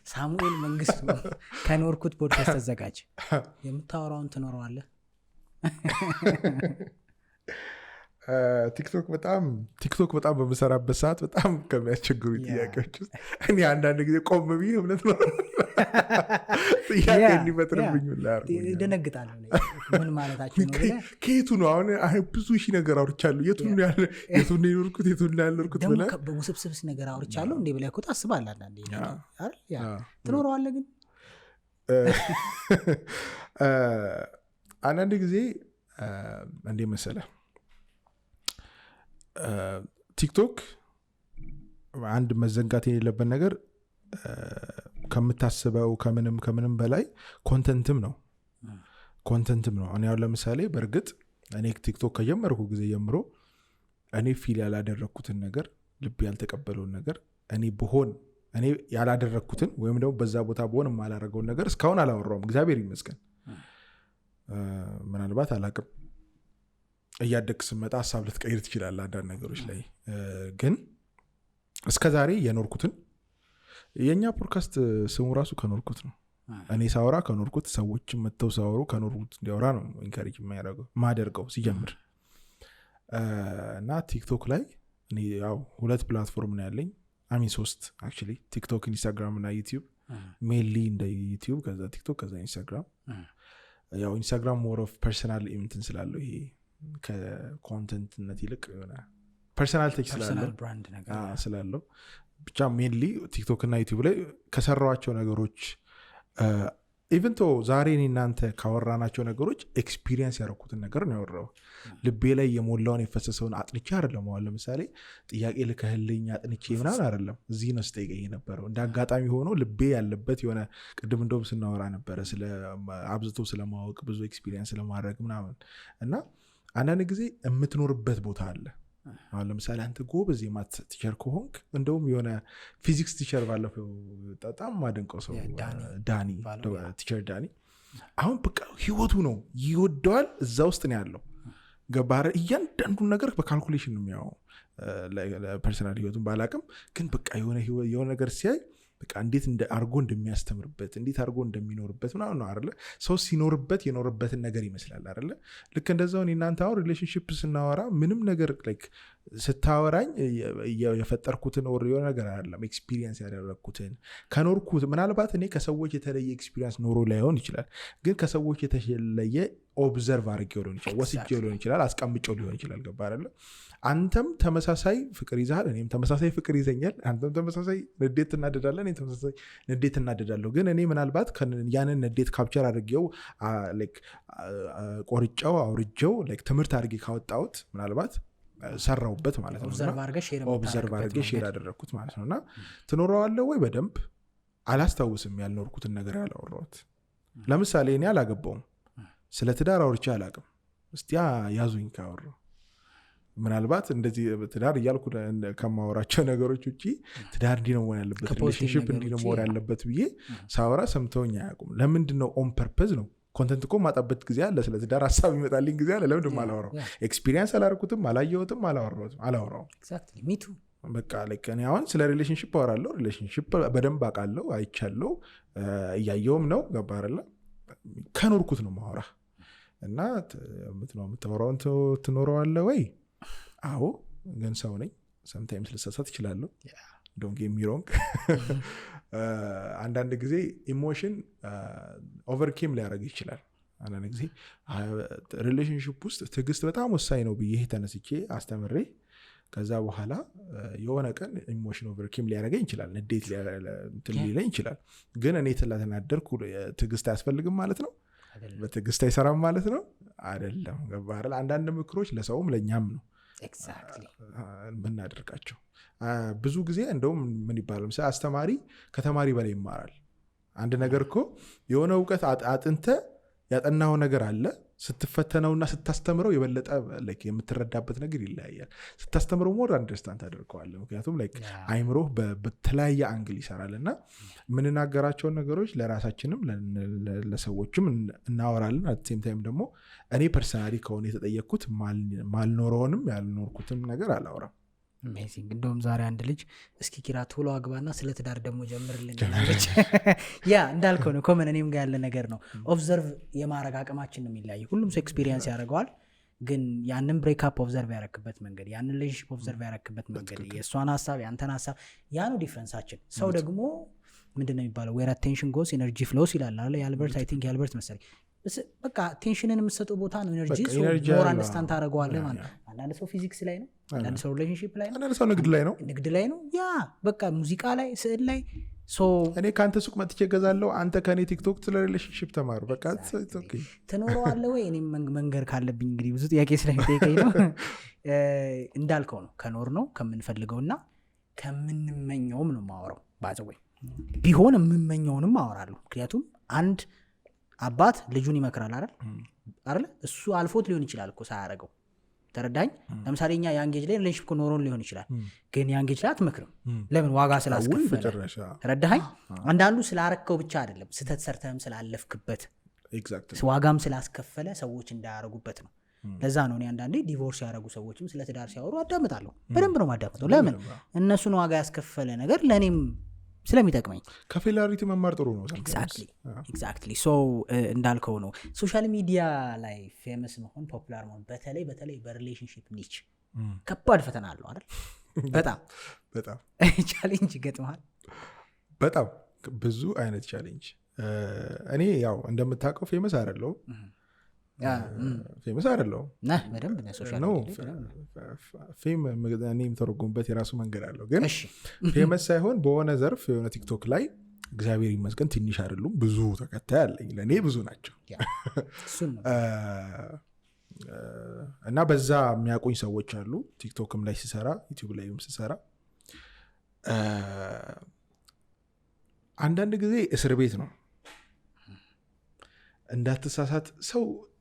ሳሙኤል መንግስቱ ከኖርኩት ፖድካስት ተዘጋጅ። የምታወራውን ትኖረዋለህ? ቲክቶክ በጣም በምሰራበት ሰዓት በጣም ከሚያስቸግሩ ጥያቄዎች ውስጥ እኔ አንዳንድ ጊዜ ቆም ብዬ እምነት ነው ጥያቄ እንዲፈጥርብኝ ደነግጣለሁ። ምን ማለታቸው ነው? ከየቱ ነው አሁን ብዙ ሺህ ነገር አውርቻለሁ። የቱን የኖርኩት የቱን ያልኖርኩት ብለህ በውስብስብ ነገር አውርቻለሁ እንዴ ብለህ እኮ ታስባለህ አንዳንዴ። ትኖረዋለህ ግን አንዳንድ ጊዜ እንዴ መሰለህ ቲክቶክ አንድ መዘንጋት የሌለበት ነገር ከምታስበው ከምንም በላይ ኮንተንትም ነው። እኔ ያው ለምሳሌ በእርግጥ እኔ ቲክቶክ ከጀመርኩ ጊዜ ጀምሮ እኔ ፊል ያላደረግኩትን ነገር ልብ ያልተቀበለውን ነገር እኔ ያላደረግኩትን ወይም ደግሞ በዛ ቦታ በሆን የማላደረገውን ነገር እስካሁን አላወራውም። እግዚአብሔር ይመስገን። ምናልባት አላቅም እያደግ ስመጣ ሀሳብ ልትቀይር ትችላለህ አንዳንድ ነገሮች ላይ። ግን እስከዛሬ የኖርኩትን የእኛ ፖድካስት ስሙ ራሱ ከኖርኩት ነው። እኔ ሳወራ ከኖርኩት፣ ሰዎችም መጥተው ሳወሩ ከኖርኩት እንዲያወራ ነው ኢንካሬጅ ማደርገው ሲጀምር እና ቲክቶክ ላይ እኔ ያው 2 ፕላትፎርም ነው ያለኝ። 3 አክቹዋሊ ቲክቶክ፣ ኢንስታግራም እና ዩቲዩብ። ሜንሊ እንደ ዩቲዩብ፣ ከዛ ቲክቶክ፣ ከዛ ኢንስታግራም። ያው ኢንስታግራም ሞር ኦፍ ፐርሰናል ኢምንትን ስላለው ይሄ ከኮንተንትነት ይልቅ የሆነ ፐርሰናል ቴክ ስላለው ብቻ ሜንሊ ቲክቶክ እና ዩቲዩብ ላይ ከሰራዋቸው ነገሮች ኢቨን ቶ ዛሬ እኔ እናንተ ካወራናቸው ነገሮች ኤክስፒሪየንስ ያደረኩትን ነገር ነው ያወራው። ልቤ ላይ የሞላውን የፈሰሰውን አጥንቼ አይደለም። አሁን ለምሳሌ ጥያቄ ልከህልኝ አጥንቼ ምናምን አይደለም እዚህ ነው ስጠይቀኝ የነበረው። እንደ አጋጣሚ ሆኖ ልቤ ያለበት የሆነ ቅድም እንደውም ስናወራ ነበረ ስለ አብዝቶ ስለማወቅ ብዙ ኤክስፒሪየንስ ስለማድረግ ምናምን እና አንዳንድ ጊዜ የምትኖርበት ቦታ አለ። አሁን ለምሳሌ አንተ ጎበዝ የማት ቲቸር ከሆንክ እንደውም የሆነ ፊዚክስ ቲቸር ባለፈው በጣም ማደንቀው ሰው ዳኒ ቲቸር ዳኒ አሁን በቃ ህይወቱ ነው ይወደዋል፣ እዛ ውስጥ ነው ያለው። ገባረ እያንዳንዱን ነገር በካልኩሌሽን ነው የሚያው ፐርሰናል ህይወቱን ባላቅም ግን በቃ የሆነ ነገር ሲያይ በቃ እንዴት አርጎ እንደሚያስተምርበት እንዴት አርጎ እንደሚኖርበት ምናምን ነው አይደለ? ሰው ሲኖርበት የኖርበትን ነገር ይመስላል አይደለ? ልክ እንደዛውን እናንተ አሁን ሪሌሽንሽፕ ስናወራ ምንም ነገር ላይክ ስታወራኝ የፈጠርኩትን ኦር የሆነ ነገር አይደለም ኤክስፒሪየንስ ያደረግኩትን ከኖርኩት። ምናልባት እኔ ከሰዎች የተለየ ኤክስፒሪየንስ ኖሮ ላይሆን ይችላል፣ ግን ከሰዎች የተለየ ኦብዘርቭ አድርጌው ሊሆን ይችላል፣ ወስጄው ሊሆን ይችላል፣ አስቀምጬው ሊሆን ይችላል። ገባ አይደለ? አንተም ተመሳሳይ ፍቅር ይዛል፣ እኔም ተመሳሳይ ፍቅር ይዘኛል። አንተም ተመሳሳይ ንዴት እናደዳለን፣ እኔም ተመሳሳይ ንዴት እናደዳለሁ። ግን እኔ ምናልባት ያንን ንዴት ካፕቸር አድርጌው ቆርጬው አውርጄው ትምህርት አድርጌ ካወጣሁት ምናልባት ሰራውበት ማለት ነው። ኦብዘርቭ አድርጌ ሼር አደረግኩት ማለት ነው። እና ትኖረዋለህ ወይ? በደንብ አላስታውስም ያልኖርኩትን ነገር ያላወራሁት። ለምሳሌ እኔ አላገባውም፣ ስለ ትዳር አውርቼ አላቅም። እስቲ ያዙኝ ካወራሁ ምናልባት እንደዚህ ትዳር እያልኩ ከማወራቸው ነገሮች ውጭ ትዳር እንዲህ ነው መሆን ያለበት፣ ሪሌሽንሽፕ እንዲህ ነው መሆን ያለበት ብዬ ሳወራ ሰምተውኝ አያውቁም። ለምንድን ነው? ኦን ፐርፐዝ ነው። ኮንተንት እኮ ማጣበት ጊዜ አለ፣ ስለ ትዳር ሀሳብ ይመጣልኝ ጊዜ አለ። ለምንድን አላወራው? ኤክስፒሪየንስ አላደረኩትም፣ አላየሁትም፣ አላወራውም። በቃ እኔ አሁን ስለ ሪሌሽንሽፕ አወራለሁ። ሪሌሽንሽፕ በደንብ አውቃለሁ፣ አይቻለሁ፣ እያየውም ነው። ገባ አይደለ? ከኖርኩት ነው ማወራ። እና የምታወራውን ትኖረዋለህ ወይ? አዎ፣ ግን ሰው ነኝ። ሰምታይምስ ልሳሳት እችላለሁ። ዶንት ጌት ሚ ሮንግ። አንዳንድ ጊዜ ኢሞሽን ኦቨርኬም ሊያደርግ ይችላል። አንዳንድ ጊዜ ሪሌሽንሽፕ ውስጥ ትዕግስት በጣም ወሳኝ ነው ብዬ ተነስቼ አስተምሬ ከዛ በኋላ የሆነ ቀን ኢሞሽን ኦቨርኬም ሊያደርገኝ ይችላል፣ ንዴት ሊለኝ ይችላል። ግን እኔ ስለተናደርኩ ትዕግስት አያስፈልግም ማለት ነው? በትዕግስት አይሰራም ማለት ነው? አይደለም። ገባ አይደል? አንዳንድ ምክሮች ለሰውም ለእኛም ነው ምናደርጋቸው። ብዙ ጊዜ እንደውም ምን ይባላል መሰለህ፣ አስተማሪ ከተማሪ በላይ ይማራል። አንድ ነገር እኮ የሆነ እውቀት አጥንተ ያጠናው ነገር አለ፣ ስትፈተነውና ስታስተምረው የበለጠ የምትረዳበት ነገር ይለያያል። ስታስተምረው ሞር አንደርስታንድ ታደርገዋለህ፣ ምክንያቱም አይምሮህ በተለያየ አንግል ይሰራል። እና የምንናገራቸውን ነገሮች ለራሳችንም ለሰዎችም እናወራለን። አትሴም ታይም ደግሞ እኔ ፐርሰናሊ ከሆነ የተጠየቅኩት ማልኖረውንም ያልኖርኩትም ነገር አላወራም። አሜዚንግ። እንደውም ዛሬ አንድ ልጅ እስኪ ኪራ ቶሎ አግባና ስለ ትዳር ደግሞ ጀምርልን ላለች። ያ እንዳልከው ነው፣ ኮመን እኔም ጋር ያለ ነገር ነው። ኦብዘርቭ የማድረግ አቅማችን ነው የሚለያየው። ሁሉም ሰው ኤክስፒሪየንስ ያደርገዋል፣ ግን ያንን ብሬክአፕ ኦብዘርቭ ያረክበት መንገድ፣ ያንን ሪሌሽንሺፕ ኦብዘርቭ ያረክበት መንገድ፣ የእሷን ሀሳብ ያንተን ሀሳብ፣ ያ ነው ዲፍረንሳችን። ሰው ደግሞ ምንድን ነው የሚባለው ዌር አቴንሽን ጎስ ኤነርጂ ፍሎስ ይላል አለ የአልበርት። አይ ቲንክ የአልበርት መሰለኝ። በቃ ቴንሽንን የምትሰጠው ቦታ ነው ኤነርጂ። ሞር አንደርስታንድ ታደርገዋለህ ማለት ነው። አንዳንድ ሰው ፊዚክስ ላይ ነው፣ አንዳንድ ሰው ሪሌሽንሺፕ ላይ ነው፣ አንዳንድ ሰው ንግድ ላይ ነው። ያ በቃ ሙዚቃ ላይ፣ ስዕል ላይ። እኔ ከአንተ ሱቅ መጥቼ እገዛለሁ፣ አንተ ከእኔ ቲክቶክ ስለ ሪሌሽንሺፕ ተማሩ። በቃ ትኖረዋለህ ወይ? እኔም መንገር ካለብኝ እንግዲህ ብዙ ጥያቄ ስለሚጠይቀኝ ነው። እንዳልከው ነው፣ ከኖር ነው ከምንፈልገውና ከምንመኘውም ነው ማወራው። ባዘወይ ቢሆን የምመኘውንም አወራለሁ። ምክንያቱም አንድ አባት ልጁን ይመክራል አይደል? እሱ አልፎት ሊሆን ይችላል እኮ ሳያደርገው። ተረዳኝ? ለምሳሌ እኛ የአንጌጅ ላይ ሪሌሽንሺፕ ኖሮን ሊሆን ይችላል፣ ግን የአንጌጅ ላይ አትመክርም። ለምን? ዋጋ ስላስከፈለ። ተረዳኸኝ? አንዳንዱ ስላረከው ብቻ አይደለም፣ ስተት ሰርተህም ስላለፍክበት ዋጋም ስላስከፈለ ሰዎች እንዳያረጉበት ነው። ለዛ ነው እኔ አንዳንዴ ዲቮርስ ያደረጉ ሰዎችም ስለ ትዳር ሲያወሩ አዳምጣለሁ። በደንብ ነው ማዳምጠው። ለምን? እነሱን ዋጋ ያስከፈለ ነገር ለእኔም ስለሚጠቅመኝ። ከፌላሪቲ መማር ጥሩ ነው። ኤግዛክትሊ። ሶ እንዳልከው ነው ሶሻል ሚዲያ ላይ ፌመስ መሆን፣ ፖፑላር መሆን፣ በተለይ በሪሌሽንሺፕ ኒች ከባድ ፈተና አለው አይደል? በጣም ቻሌንጅ ይገጥመሃል። በጣም ብዙ አይነት ቻሌንጅ። እኔ ያው እንደምታውቀው ፌመስ አይደለሁም ፌም እኔ የምተረጉምበት የራሱ መንገድ አለው። ግን ፌመስ ሳይሆን በሆነ ዘርፍ የሆነ ቲክቶክ ላይ እግዚአብሔር ይመስገን ትንሽ አይደሉም፣ ብዙ ተከታይ አለኝ። ለእኔ ብዙ ናቸው እና በዛ የሚያውቁኝ ሰዎች አሉ። ቲክቶክም ላይ ስሰራ፣ ዩቲዩብ ላይም ስሰራ አንዳንድ ጊዜ እስር ቤት ነው። እንዳትሳሳት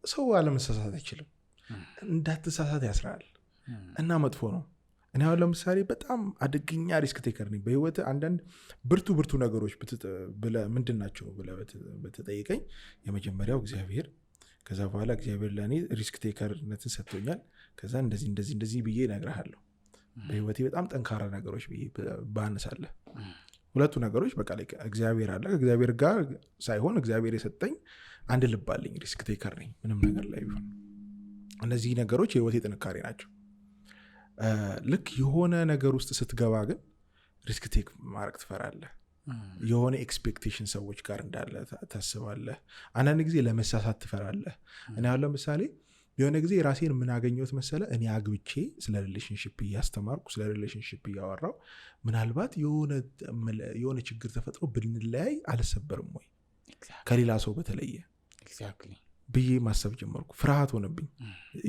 ሰው አለመሳሳት አይችልም። እንዳትሳሳት ያስራል እና መጥፎ ነው። እኔ አሁን ለምሳሌ በጣም አደገኛ ሪስክ ቴከር ነኝ በህይወት። አንዳንድ ብርቱ ነገሮች ምንድን ናቸው ብለህ በተጠይቀኝ የመጀመሪያው እግዚአብሔር፣ ከዛ በኋላ እግዚአብሔር ለእኔ ሪስክ ቴከርነትን ሰጥቶኛል፣ ከዛ እንደዚህ ብዬ እነግርሃለሁ። በህይወቴ በጣም ጠንካራ ነገሮች ብዬ ባነሳለህ ሁለቱ ነገሮች በቃ ላይ እግዚአብሔር አለ፣ ከእግዚአብሔር ጋር ሳይሆን እግዚአብሔር የሰጠኝ አንድ ልብ አለኝ። ሪስክ ቴከር ነኝ ምንም ነገር ላይ ቢሆን። እነዚህ ነገሮች የህይወቴ ጥንካሬ ናቸው። ልክ የሆነ ነገር ውስጥ ስትገባ ግን ሪስክ ቴክ ማድረግ ትፈራለህ። የሆነ ኤክስፔክቴሽን ሰዎች ጋር እንዳለ ታስባለህ። አንዳንድ ጊዜ ለመሳሳት ትፈራለህ። እኔ አሁን ለምሳሌ የሆነ ጊዜ ራሴን የምናገኘት መሰለ እኔ አግብቼ ስለ ሪሌሽንሽፕ እያስተማርኩ ስለ ሪሌሽንሽፕ እያወራው ምናልባት የሆነ ችግር ተፈጥሮ ብንለያይ አልሰበርም ወይ ከሌላ ሰው በተለየ ብዬ ማሰብ ጀመርኩ። ፍርሃት ሆነብኝ።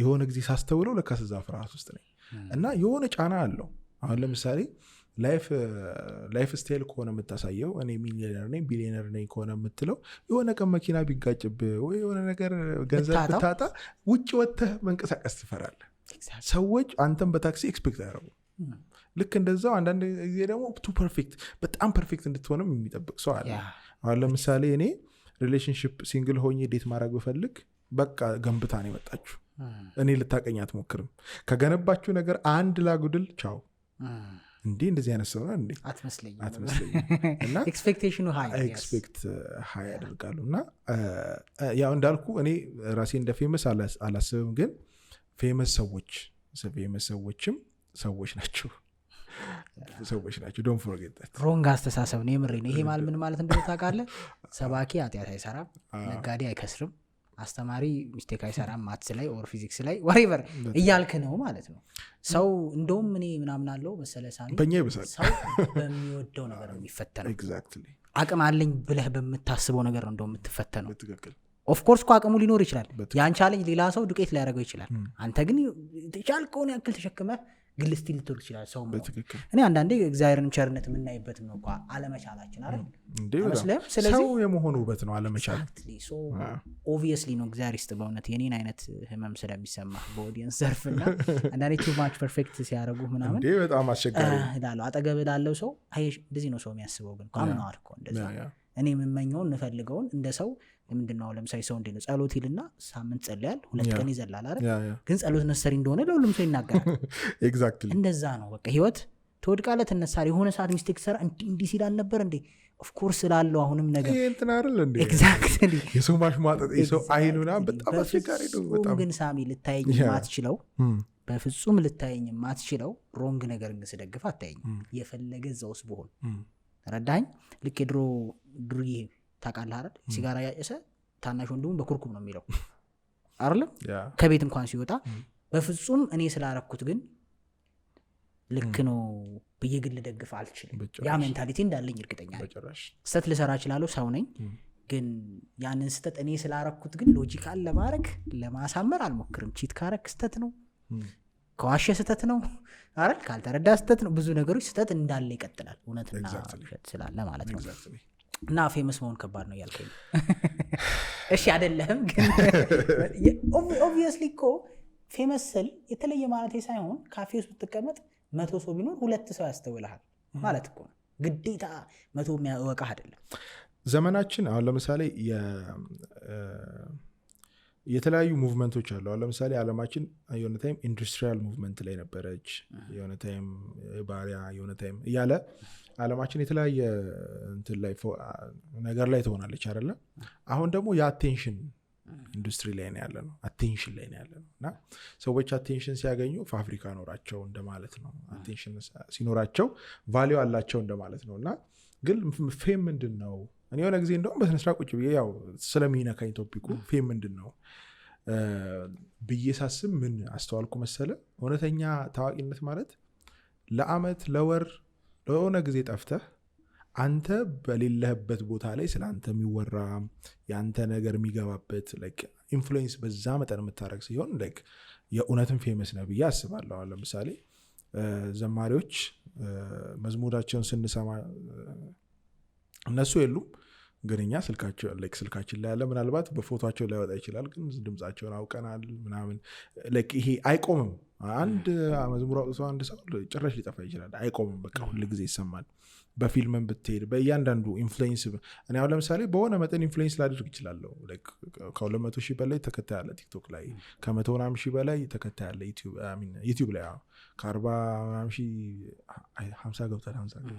የሆነ ጊዜ ሳስተውለው ለካስ እዛ ፍርሃት ውስጥ ነኝ እና የሆነ ጫና አለው። አሁን ለምሳሌ ላይፍ ስታይል ከሆነ የምታሳየው እኔ ሚሊዮነር ነኝ ቢሊዮነር ነኝ ከሆነ የምትለው የሆነ ቀን መኪና ቢጋጭብህ ወይ የሆነ ነገር ገንዘብ ብታጣ ውጭ ወጥተህ መንቀሳቀስ ትፈራለህ። ሰዎች አንተን በታክሲ ኤክስፔክት አያደርጉም። ልክ እንደዛው አንዳንድ ጊዜ ደግሞ በጣም ፐርፌክት እንድትሆንም የሚጠብቅ ሰው አለ። አሁን ለምሳሌ እኔ ሪሌሽንሽፕ ሲንግል ሆኜ ዴት ማድረግ ብፈልግ በቃ ገንብታ ነው የመጣችሁ። እኔ ልታቀኝ አትሞክርም። ከገነባችሁ ነገር አንድ ላጉድል ቻው እንደዚህ አይነት ሰው እንዴ አትመስለኝም እና ኤክስፔክቴሽኑ ኤክስፔክት ሃይ ያደርጋሉ። እና ያው እንዳልኩ እኔ ራሴ እንደ ፌመስ አላስብም፣ ግን ፌመስ ሰዎችም ሰዎች ናቸው። ዶንት ፎርጌት ዳት። ሮንግ አስተሳሰብ ነው የምሬ ነው። ይሄ ምን ማለት እንደሆነ ታውቃለህ? ሰባኪ ኃጢአት አይሰራም፣ ነጋዴ አይከስርም፣ አስተማሪ ሚስቴክ አይሰራም፣ ማትስ ላይ ኦር ፊዚክስ ላይ ወሬቨር እያልክ ነው ማለት ነው። ሰው እንደውም እኔ ምናምን አለው መሰለህ ሳሚ፣ በእኛ ይበሳል። ሰው በሚወደው ነገር ነው የሚፈተነው። ኤግዛክትሊ አቅም አለኝ ብለህ በምታስበው ነገር ነው እንደው የምትፈተነው። ኦፍኮርስ እኮ አቅሙ ሊኖር ይችላል። ያን ቻሌንጅ ሌላ ሰው ዱቄት ሊያደርገው ይችላል። አንተ ግን ቻልከውን ያክል ተሸክመህ ግልስቲ ልትወርቅ ይችላል ሰው። እኔ አንዳንዴ እግዚአብሔርን ቸርነት የምናይበት ነው እኮ አለመቻላችን አይደል? ሰው የመሆኑ ውበት ነው አለመቻል። ኦብቪየስሊ ነው እግዚአብሔር ይስጥ በእውነት የኔን አይነት ህመም ስለሚሰማ በኦዲየንስ ዘርፍና አንዳንዴ ቱ ማች ፐርፌክት ሲያደርጉ ምናምን በጣም አስቸጋሪ እላለሁ። አጠገብ ላለው ሰው እንደዚህ ነው ሰው የሚያስበው፣ ግን አምነዋል እኮ እንደዛ። እኔ የምመኘውን እንፈልገውን እንደ ሰው ምንድነው ለምሳሌ ሰው እንዴ ነው ጸሎት ይልና ሳምንት ጸልያል 2 ቀን ይዘላል አይደል? ግን ጸሎት ነሰሪ እንደሆነ ለሁሉም ሰው ይናገራል። ኤግዛክትሊ እንደዛ ነው በቃ ህይወት። ትወድቃለህ፣ ትነሳለህ። የሆነ ሰዓት ሚስቴክ ሰራ እንዲህ ሲል አልነበር እንዴ? ኦፍ ኮርስ ስላለው አሁንም ነገር እንትን አይደል እንዴ? ኤግዛክትሊ የሰው ማሽሟጠጥ የሰው አይኑና በጣም አስቸጋሪ ነው። በጣም ግን ሳሚ ልታየኝ ማትችለው በፍጹም ልታየኝ ማትችለው ሮንግ ነገር እንስደግፍ አታየኝ። የፈለገ እዛውስ ብሆን ረዳኝ። ልክ የድሮ ዱርዬ ታውቃለህ አይደል? ሲጋራ ያጨሰ ታናሽ ወንድሙ በኩርኩም ነው የሚለው አይደለም? ከቤት እንኳን ሲወጣ በፍጹም እኔ ስላረኩት ግን ልክ ነው ብዬ ግን ልደግፍ አልችልም። ያ ሜንታሊቲ እንዳለኝ እርግጠኛ ነኝ። ስተት ልሰራ እችላለሁ፣ ሰው ነኝ። ግን ያንን ስተት እኔ ስላረኩት ግን ሎጂካል ለማድረግ ለማሳመር አልሞክርም። ቺት ካረክ ስተት ነው፣ ከዋሸ ስተት ነው አይደል? ካልተረዳ ስተት ነው። ብዙ ነገሮች ስተት እንዳለ ይቀጥላል፣ እውነትና ውሸት ስላለ ማለት ነው። እና ፌመስ መሆን ከባድ ነው ያልከኝ እሺ አይደለም፣ ግን ኦብቪየስሊ እኮ ፌመስ ስል የተለየ ማለት ሳይሆን ካፌ ውስጥ ብትቀመጥ 100 ሰው ቢኖር 2 ሰው ያስተውልሃል ማለት እኮ ነው። ግዴታ 100 የሚያወቃህ አይደለም። ዘመናችን አሁን ለምሳሌ የተለያዩ ሙቭመንቶች አሉ። አሁን ለምሳሌ ዓለማችን የሆነ ታይም ኢንዱስትሪያል ሙቭመንት ላይ ነበረች፣ የሆነ ታይም ባሪያ፣ የሆነ ታይም እያለ ዓለማችን የተለያየ እንትን ላይ ነገር ላይ ትሆናለች አይደለ? አሁን ደግሞ የአቴንሽን ኢንዱስትሪ ላይ ነው ያለ ነው። አቴንሽን ላይ ነው ያለ ነው። እና ሰዎች አቴንሽን ሲያገኙ ፋብሪካ ኖራቸው እንደማለት ነው። አቴንሽን ሲኖራቸው ቫሊዩ አላቸው እንደማለት ነው። እና ግን ፌም ምንድን ነው? እኔ የሆነ ጊዜ እንደውም በስነስራ ቁጭ ብዬ ያው ስለሚነካኝ ቶፒኩ ፌም ምንድን ነው ብዬ ሳስብ ምን አስተዋልኩ መሰለ? እውነተኛ ታዋቂነት ማለት ለአመት ለወር ለሆነ ጊዜ ጠፍተህ አንተ በሌለህበት ቦታ ላይ ስለ አንተ የሚወራ የአንተ ነገር የሚገባበት ኢንፍሉዌንስ በዛ መጠን የምታደረግ ሲሆን የእውነትን ፌመስ ነው ብዬ አስባለሁ። ለምሳሌ ዘማሪዎች መዝሙራቸውን ስንሰማ እነሱ የሉም፣ ግን እኛ ስልካችን ላይ ያለ ምናልባት በፎቶቸው ላይወጣ ይችላል፣ ግን ድምፃቸውን አውቀናል ምናምን። ይሄ አይቆምም አንድ መዝሙር አውጥቶ አንድ ሰው ጭራሽ ሊጠፋ ይችላል፣ አይቆምም። በቃ ሁል ጊዜ ይሰማል። በፊልምን ብትሄድ በእያንዳንዱ ኢንፍሉዌንስ እኔ አሁን ለምሳሌ በሆነ መጠን ኢንፍሉዌንስ ላደርግ ይችላለሁ። ከ200 ሺህ በላይ ተከታይ አለ ቲክቶክ ላይ፣ ከ100 ሺህ በላይ ተከታይ አለ ዩቲዩብ ላይ፣ ከ40 ሺህ 50 ገብቷል 50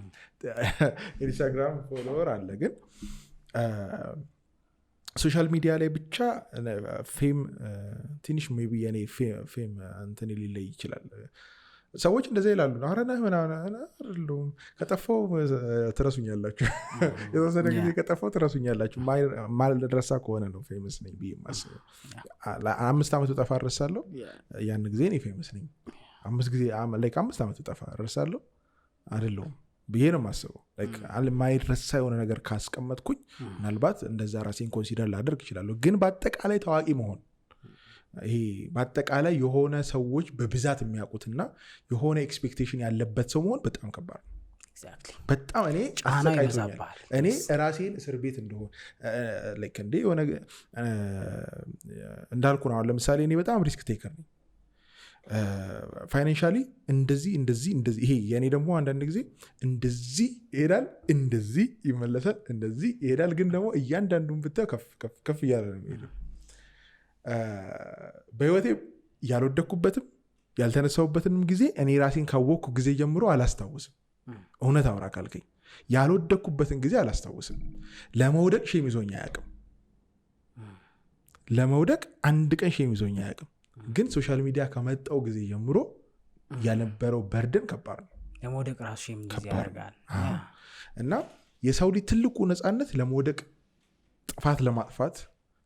ኢንስታግራም ፎሎወር አለ። ግን ሶሻል ሚዲያ ላይ ብቻ ፌም ትንሽ ሜይ ቢ የኔ ፌም እንትን ሊለይ ይችላል። ሰዎች እንደዛ ይላሉ፣ አረና ምናምን ከጠፋው ትረሱኛላችሁ፣ የተወሰነ ጊዜ ከጠፋው ትረሱኛላችሁ። ማልረሳ ከሆነ ነው ፌመስ ነኝ ብዬ የማስበው። 5 ዓመት ጠፋ እረሳለሁ፣ ያን ጊዜ እኔ ፌመስ ነኝ። 5 ዓመት ጠፋ እረሳለሁ አይደለሁም ብዬ ነው የማስበው። ማይረሳ የሆነ ነገር ካስቀመጥኩኝ ምናልባት እንደዛ ራሴን ኮንሲደር ላደርግ ይችላለሁ። ግን በአጠቃላይ ታዋቂ መሆን፣ ይሄ በአጠቃላይ የሆነ ሰዎች በብዛት የሚያውቁትና የሆነ ኤክስፔክቴሽን ያለበት ሰው መሆን በጣም ከባድ ነው። በጣም እኔ አሰቃይቶኛል። እኔ ራሴን እስር ቤት እንደሆን እንደ የሆነ እንዳልኩ ነው። አሁን ለምሳሌ እኔ በጣም ሪስክ ቴከር ነኝ ፋይናንሻሊ፣ እንደዚህ ይሄ የኔ ደግሞ አንዳንድ ጊዜ እንደዚህ ይሄዳል፣ እንደዚህ ይመለሳል፣ እንደዚህ ይሄዳል። ግን ደግሞ እያንዳንዱን ብታይ ከፍ እያለ ነው የሚሄደው። በህይወቴ ያልወደኩበትም ያልተነሳሁበትንም ጊዜ እኔ ራሴን ካወቅኩ ጊዜ ጀምሮ አላስታውስም። እውነት አውራ ካልከኝ ያልወደኩበትን ጊዜ አላስታውስም። ለመውደቅ ሼም ይዞኝ አያውቅም። ለመውደቅ አንድ ቀን ሼም ይዞኝ አያውቅም። ግን ሶሻል ሚዲያ ከመጣው ጊዜ ጀምሮ ያነበረው በርደን ከባድ ነው። ለመውደቅ ራሱ ሼም ጊዜ ያደርጋል። እና የሰው ልጅ ትልቁ ነፃነት ለመውደቅ፣ ጥፋት ለማጥፋት፣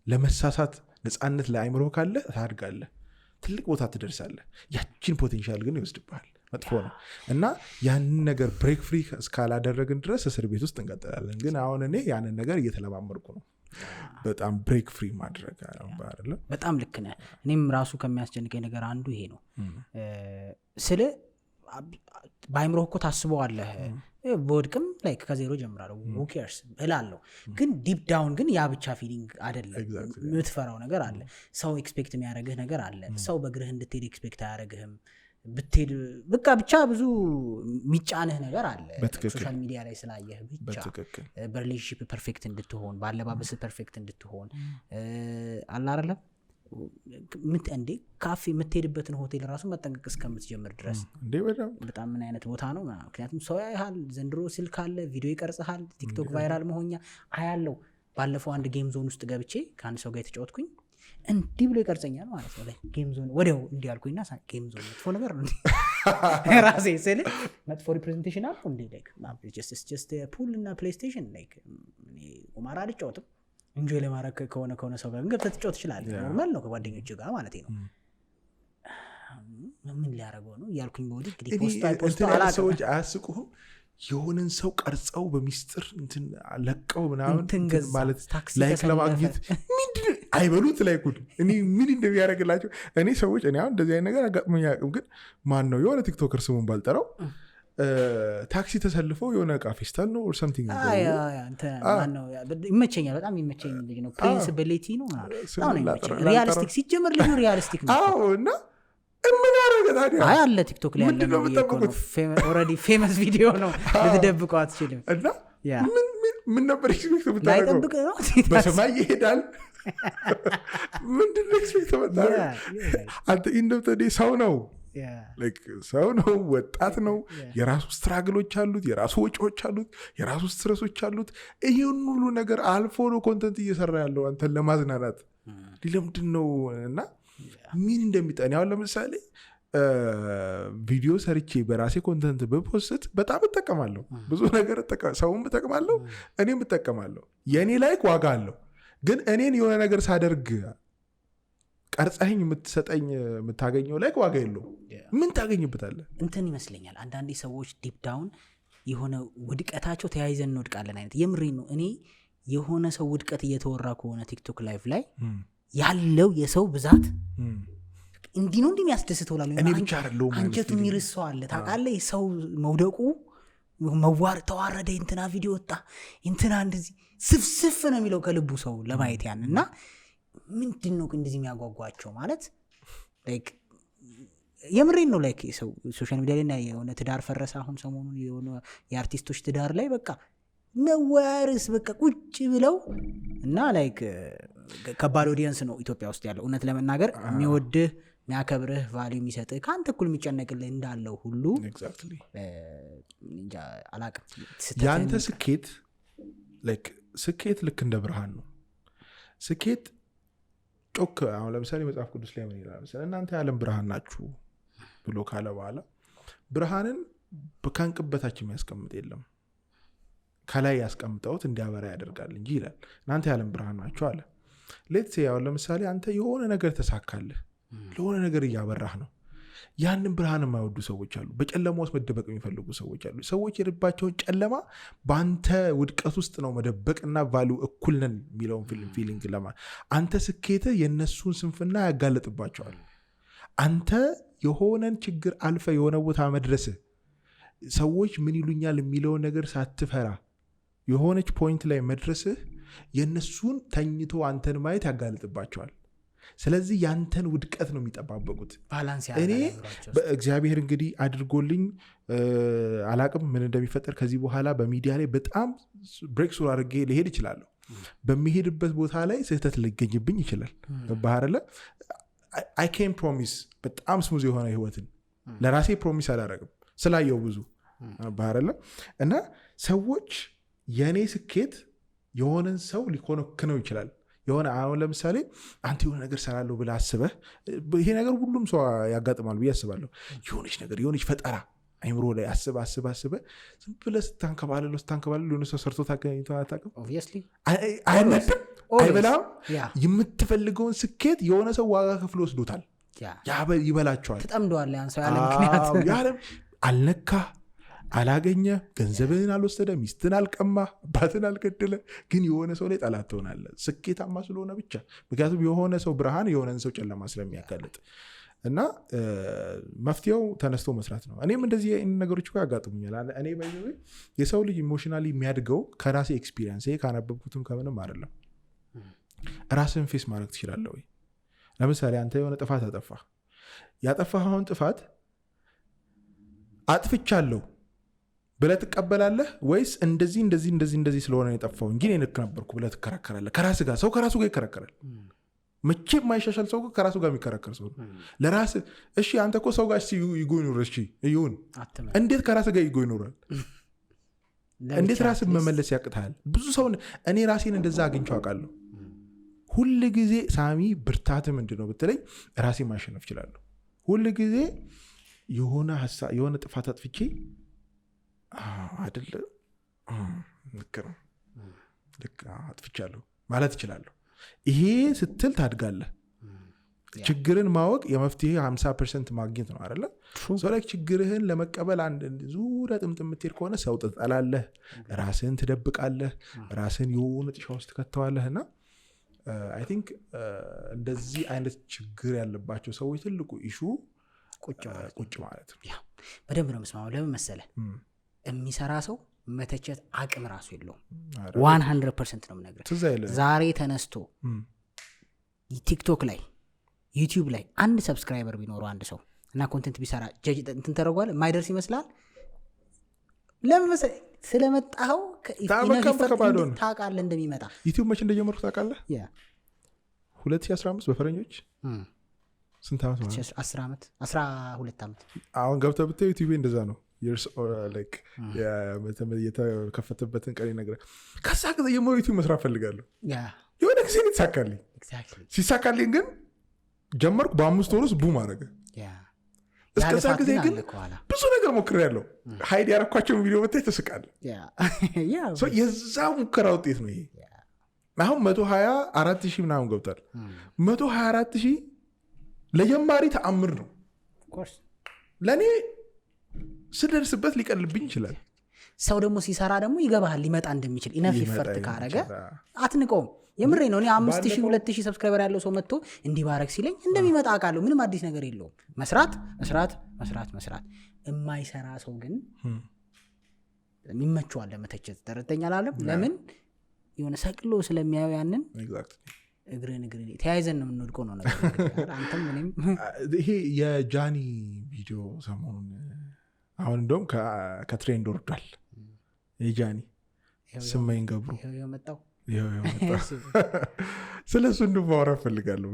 ለመሳሳት ነፃነት ለአይምሮ ካለ ታድጋለህ፣ ትልቅ ቦታ ትደርሳለህ። ያችን ፖቴንሻል ግን ይወስድብሃል፣ መጥፎ ነው። እና ያንን ነገር ብሬክ ፍሪ እስካላደረግን ድረስ እስር ቤት ውስጥ እንቀጥላለን። ግን አሁን እኔ ያንን ነገር እየተለማመድኩ ነው። በጣም ብሬክ ፍሪ ማድረግ አይደለም። በጣም ልክ ነህ። እኔም ራሱ ከሚያስጨንቀኝ ነገር አንዱ ይሄ ነው። ስለ በአይምሮ እኮ ታስበዋለህ፣ በወድቅም ላይ ከዜሮ ጀምራለሁ ኬርስ እላለሁ። ግን ዲፕ ዳውን ግን ያ ብቻ ፊሊንግ አይደለም። የምትፈራው ነገር አለ፣ ሰው ኤክስፔክት የሚያደርግህ ነገር አለ። ሰው በእግርህ እንድትሄድ ኤክስፔክት አያደርግህም። ብትሄድ በቃ ብቻ ብዙ የሚጫንህ ነገር አለ። ሶሻል ሚዲያ ላይ ስላየህ ብቻ በሪሌሽንሺፕ ፐርፌክት እንድትሆን፣ በአለባበስህ ፐርፌክት እንድትሆን አለ አይደለም። እንዴ ካፌ የምትሄድበትን ሆቴል ራሱ መጠንቀቅ እስከምትጀምር ድረስ በጣም ምን አይነት ቦታ ነው። ምክንያቱም ሰው ያይሃል፣ ዘንድሮ ስልክ አለ፣ ቪዲዮ ይቀርጽሃል፣ ቲክቶክ ቫይራል መሆኛ አያለው። ባለፈው አንድ ጌም ዞን ውስጥ ገብቼ ከአንድ ሰው ጋር የተጫወትኩኝ እንዲህ ብሎ ይቀርጸኛል ማለት ነው። ጌም ዞን ወዲያው እንዲህ አልኩኝና ጌም ዞን መጥፎ ነገር ነው ራሴ ስል መጥፎ ሪፕሬዘንቴሽን አልኩ እንዴ ጀስት ፑል እና ፕሌይስቴሽን ቁማር አልጫወትም። እንጆይ ለማድረግ ከሆነ ሰው ጋር ገብተህ ትጫወት ትችላለህ። ኖርማል ነው፣ ከጓደኞች ጋር ማለት ነው። ምን ሊያደርገው ነው እያልኩኝ በወዲህ እንግዲህ ፖስታ ሰዎች አያስቁህም? የሆነን ሰው ቀርጸው በሚስጥር እንትን ለቀው ምናምን ማለት ላይክ ለማግኘት ምንድን አይበሉት ላይኩድ እኔ ምን እንደሚያደርግላቸው እኔ ሰዎች እኔ አሁን እንደዚህ አይነት ነገር አጋጥሞኝ አያውቅም። ግን ማን ነው የሆነ ቲክቶከር ስሙን ባልጠራው ታክሲ ተሰልፈው የሆነ እቃ ፌስታል ነው ኦር ሰምቲንግ ይመቸኛል። በጣም ይመቸኝ ልጅ ነው። ፕሪንስብሊቲ ነው ሪያሊስቲክ ሲጀምር ልጅ ነው ሪያሊስቲክ ነው እና ምን አረገ ታዲያ? አይ አለ ቲክቶክ ላይ ያለ ነው ኦልሬዲ ፌመስ ቪዲዮ ነው፣ ልትደብቀው አትችልም። እና ምን ነበር ኤክስፔክት የምታደርገው? በሰማይ ይሄዳል። ምንድን ነው ኤክስፔክት የምታደርገው? አንተ ኢንደብተዴ ሰው ነው ሰው ነው፣ ወጣት ነው። የራሱ ስትራግሎች አሉት፣ የራሱ ወጪዎች አሉት፣ የራሱ ስትረሶች አሉት። ይህን ሁሉ ነገር አልፎ ነው ኮንተንት እየሰራ ያለው አንተን ለማዝናናት። ለምንድን ነው እና ምን እንደሚጠን አሁን ለምሳሌ ቪዲዮ ሰርቼ በራሴ ኮንተንት በፖስት በጣም እጠቀማለሁ። ብዙ ነገር ሰውም እጠቀማለሁ፣ እኔም እጠቀማለሁ። የእኔ ላይክ ዋጋ አለው። ግን እኔን የሆነ ነገር ሳደርግ ቀርጸኝ የምትሰጠኝ የምታገኘው ላይክ ዋጋ የለው። ምን ታገኝበታለህ? እንትን ይመስለኛል አንዳንዴ ሰዎች ዲፕ ዳውን የሆነ ውድቀታቸው ተያይዘን እንወድቃለን አይነት የምሬ ነው። እኔ የሆነ ሰው ውድቀት እየተወራ ከሆነ ቲክቶክ ላይቭ ላይ ያለው የሰው ብዛት እንዲህ ነው እንዲህ የሚያስደስተው ላሉ አንጀቱ የሚርስ ሰው አለ ታውቃለህ። ሰው መውደቁ ተዋረደ፣ እንትና ቪዲዮ ወጣ፣ እንትና እንደዚህ ስፍስፍ ነው የሚለው ከልቡ ሰው ለማየት ያን እና ምንድን ነው እንደዚህ የሚያጓጓቸው ማለት የምሬን ነው። ላይክ ሰው ሶሻል ሚዲያ ላይ የሆነ ትዳር ፈረሰ አሁን ሰሞኑን የሆነ የአርቲስቶች ትዳር ላይ በቃ መዋርስ በቃ ቁጭ ብለው እና ላይክ ከባድ ኦዲየንስ ነው ኢትዮጵያ ውስጥ ያለው እውነት ለመናገር የሚወድህ የሚያከብርህ ቫልዩ የሚሰጥህ ከአንተ እኩል የሚጨነቅልህ እንዳለው ሁሉ አላቅም። የአንተ ስኬት ልክ እንደ ብርሃን ነው። ስኬት ጮክ አሁን ለምሳሌ መጽሐፍ ቅዱስ ላይ ምን ይላል? እናንተ የዓለም ብርሃን ናችሁ ብሎ ካለ በኋላ ብርሃንን ከንቅበታችን የሚያስቀምጥ የለም ከላይ ያስቀምጠውት እንዲያበራ ያደርጋል እንጂ ይላል። እናንተ የዓለም ብርሃን ናችሁ አለ። ሌትስ ያው ለምሳሌ አንተ የሆነ ነገር ተሳካልህ፣ ለሆነ ነገር እያበራህ ነው። ያንን ብርሃን የማይወዱ ሰዎች አሉ። በጨለማ ውስጥ መደበቅ የሚፈልጉ ሰዎች አሉ። ሰዎች የልባቸውን ጨለማ በአንተ ውድቀት ውስጥ ነው መደበቅና ቫሉ እኩል ነን የሚለውን ፊሊንግ ለማ አንተ ስኬትህ የእነሱን ስንፍና ያጋለጥባቸዋል። አንተ የሆነን ችግር አልፈ የሆነ ቦታ መድረስህ ሰዎች ምን ይሉኛል የሚለውን ነገር ሳትፈራ የሆነች ፖይንት ላይ መድረስህ የእነሱን ተኝቶ አንተን ማየት ያጋለጥባቸዋል። ስለዚህ ያንተን ውድቀት ነው የሚጠባበቁት። እኔ በእግዚአብሔር እንግዲህ አድርጎልኝ አላቅም ምን እንደሚፈጠር ከዚህ በኋላ በሚዲያ ላይ በጣም ብሬክ ስሩ አድርጌ ሊሄድ ይችላለሁ። በሚሄድበት ቦታ ላይ ስህተት ሊገኝብኝ ይችላል። ባህርለ አይ ካን ፕሮሚስ በጣም ስሙዝ የሆነ ህይወትን ለራሴ ፕሮሚስ አላደረግም ስላየው ብዙ ባህርለ እና ሰዎች የእኔ ስኬት የሆነን ሰው ሊኮነክነው ይችላል። የሆነ አሁን ለምሳሌ አንተ የሆነ ነገር ሰራለሁ ብለህ አስበህ ይሄ ነገር ሁሉም ሰው ያጋጥማል ብዬ አስባለሁ። የሆነች ፈጠራ አይምሮ ላይ አስበህ ዝም ብለህ ስታንከባለለው የሆነ ሰው ሰርቶ ታውቅም? አይበላም። የምትፈልገውን ስኬት የሆነ ሰው ዋጋ ከፍሎ ወስዶታል፣ ይበላቸዋል። ተጠምደዋል። ያን ሰው ያለ ምክንያት አልነካ አላገኘ፣ ገንዘብህን አልወሰደ፣ ሚስትን አልቀማ፣ አባትን አልገደለ፣ ግን የሆነ ሰው ላይ ጠላት ትሆናለህ ስኬታማ ስለሆነ ብቻ። ምክንያቱም የሆነ ሰው ብርሃን የሆነን ሰው ጨለማ ስለሚያጋልጥ እና መፍትሄው ተነስቶ መስራት ነው። እኔም እንደዚህ ነገሮች እኮ ያጋጥሙኛል። እኔ የሰው ልጅ ኢሞሽናሊ የሚያድገው ከራሴ ኤክስፒሪየንስ ካነበብኩትም ከምንም አይደለም። ራስን ፌስ ማድረግ ትችላለህ ወይ? ለምሳሌ አንተ የሆነ ጥፋት አጠፋ። ያጠፋኸውን ጥፋት አጥፍቻለሁ ብለህ ትቀበላለህ ወይስ እንደዚህ ስለሆነ የጠፋው እንጂ እኔ ልክ ነበርኩ ብለህ ትከራከራለህ? ከራስህ ጋር ሰው ከራሱ ጋር ይከራከራል። መቼ የማይሻሻል ሰው ከራሱ ጋር የሚከራከር ሰው ለራስ እሺ አንተ እኮ ሰው ጋር ይጎ ይኑር። እሺ ይሁን፣ እንዴት ከራስህ ጋር ይጎ ይኑራል? እንዴት ራስን መመለስ ያቅታል? ብዙ ሰው እኔ ራሴን እንደዛ አግኝቼው አውቃለሁ። ሁል ጊዜ ሳሚ ብርታት ምንድን ነው ብትለኝ ራሴን ማሸነፍ እችላለሁ። ሁል ጊዜ የሆነ ጥፋት አጥፍቼ አይደለ ልክ አጥፍቻለሁ ማለት እችላለሁ። ይሄ ስትል ታድጋለህ። ችግርን ማወቅ የመፍትሄ 50% ማግኘት ነው አይደለ? ሰው ላይ ችግርህን ለመቀበል አንድ ዙሪያ ጥምጥም የምትሄድ ከሆነ ሰው ትጠላለህ፣ ራስህን ትደብቃለህ፣ ራስህን የሆነ ጥሻ ውስጥ ትከተዋለህ። እና አይ ቲንክ እንደዚህ አይነት ችግር ያለባቸው ሰዎች ትልቁ ኢሹ ቁጭ ማለት ነው። በደንብ ነው መስማማው። ለምን መሰለህ የሚሰራ ሰው መተቸት አቅም ራሱ የለውም። 100% ነው የምነግርህ። ዛሬ ተነስቶ ቲክቶክ ላይ ዩቲዩብ ላይ አንድ ሰብስክራይበር ቢኖረው አንድ ሰው እና ኮንቴንት ቢሰራ ጀጅ እንትን ተደርጓል የማይደርስ ይመስላል። ለምን መሰለህ ስለመጣኸው ታውቃለህ እንደሚመጣ። ዩቲዩብ መቼ እንደጀመርኩ ታውቃለህ? 2015 በፈረንጆች ስንት ዓመት ማለት? 10 ዓመት 12 ዓመት። አሁን ገብተህ ብታይ ዩቲዩብ እንደዛ ነው የተከፈተበትን ቀን ይነግራል። ከዛ ጊዜ ጀምሮ ዩቲዩብ መስራት ፈልጋለሁ። የሆነ ጊዜ ተሳካልኝ። ሲሳካልኝ ግን ጀመርኩ። በ5 ወር ውስጥ ቡም አደረገ። እስከዛ ጊዜ ግን ብዙ ነገር ሞክሬያለሁ። ሀይድ ያረኳቸውን ቪዲዮ ብታይ ትስቃለህ። የዛ ሙከራ ውጤት ነው ይሄ። አሁን 124,000 ምናምን ገብቷል። 124,000 ለጀማሪ ተአምር ነው። ለእኔ ስደርስበት ሊቀልብኝ ይችላል። ሰው ደግሞ ሲሰራ ደግሞ ይገባሃል ሊመጣ እንደሚችል ኢነፍ ይፈርት ካረገ አትንቀውም። የምሬ ነው። እኔ 5,000 2,000 ሰብስክራይበር ያለው ሰው መጥቶ እንዲባረክ ሲለኝ እንደሚመጣ አውቃለሁ። ምንም አዲስ ነገር የለውም። መስራት የማይሰራ ሰው ግን ይመቸዋል ለመተቸት። ተረተኛ አላለም። ለምን የሆነ ሰቅሎ ስለሚያዩ ያንን እግርን ተያይዘን ነው የምንወድቀው ነው ነገር አንተም እኔም ይሄ የጃኒ ቪዲዮ ሰሞኑን አሁን እንደውም ከትሬንድ ወርዷል። የጃኒ ስመኝ ገብሩ መጣው ስለሱ እንድማወራ እፈልጋለሁ።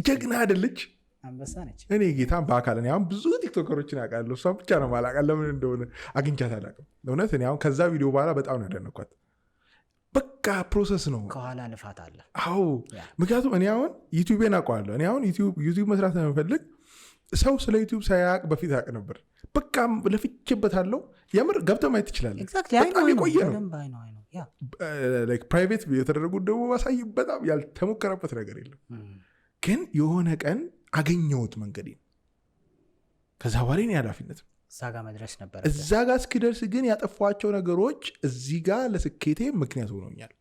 ጀግና አይደለች አንበሳ ነች። እኔ ጌታን በአካል እኔ አሁን ብዙ ቲክቶከሮችን አውቃለሁ። እሷን ብቻ ነው የማላውቃት። ለምን እንደሆነ አግኝቻት አላውቅም። እውነት እኔ አሁን ከዛ ቪዲዮ በኋላ በጣም ነው ያደነኳት። በቃ ፕሮሰስ ነው፣ ከኋላ ልፋት አለ። አዎ ምክንያቱም እኔ አሁን ዩቲዩቤን አውቀዋለሁ። እኔ አሁን ዩቲዩብ መስራት ነው የምፈልግ። ሰው ስለ ዩቲዩብ ሳያውቅ በፊት ያውቅ ነበር። በቃ ለፍቼበታለሁ። የምር ገብተህ ማየት ትችላለህ። በጣም የቆየ ነው። ፕራይቬት የተደረጉት ደግሞ ማሳይ በጣም ያልተሞከረበት ነገር የለም። ግን የሆነ ቀን አገኘሁት መንገዴን። ከዛ በኋላ እኔ ኃላፊነት እዛ ጋር መድረስ ነበር። እዛ ጋር እስኪደርስ ግን ያጠፏቸው ነገሮች እዚህ ጋር ለስኬቴ ምክንያት ሆኖኛል።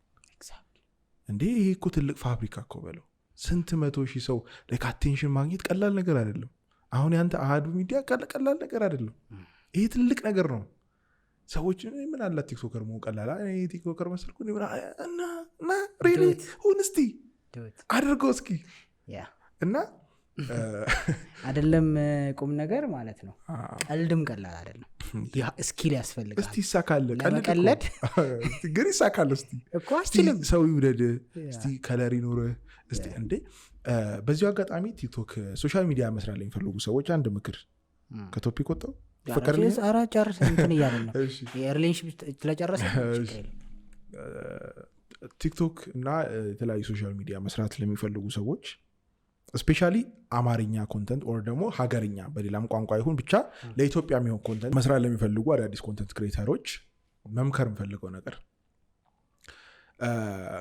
እንዴ ይሄ እኮ ትልቅ ፋብሪካ እኮ በለው። ስንት 100,000 ሰው አቴንሽን ማግኘት ቀላል ነገር አይደለም። አሁን ያንተ አሃዱ ሚዲያ ቀላል ነገር አይደለም። ይሄ ትልቅ ነገር ነው። ሰዎች ምን አላት ቲክቶከር መሆን ቀላል፣ ቲክቶከር መሰልኩ እና ሪሊ ሁን እስቲ አድርገው እስኪ እና አይደለም ቁም ነገር ማለት ነው። ቀልድም ቀላል አይደለም። ስኪል ያስፈልጋል። እስቲ ይሳካል። ቀልድ ግን ይሳካል። እስቲ ሰው ይውደድ፣ እስቲ ከለር ይኑር እስቲ። እንዴ በዚሁ አጋጣሚ ቲክቶክ ሶሻል ሚዲያ መስራት ላይ የሚፈልጉ ሰዎች አንድ ምክር ከቶፒክ ወጣው ፍቅር ጨርስ እንትን እያለን ነው የሪሌሽንሺፕ ስለጨረሰ ቲክቶክ እና የተለያዩ ሶሻል ሚዲያ መስራት ለሚፈልጉ ሰዎች ስፔሻሊ አማርኛ ኮንተንት ኦር ደግሞ ሀገርኛ በሌላም ቋንቋ ይሁን ብቻ ለኢትዮጵያ የሚሆን ኮንተንት መስራት ለሚፈልጉ አዳዲስ ኮንተንት ክሬተሮች መምከር የምፈልገው ነገር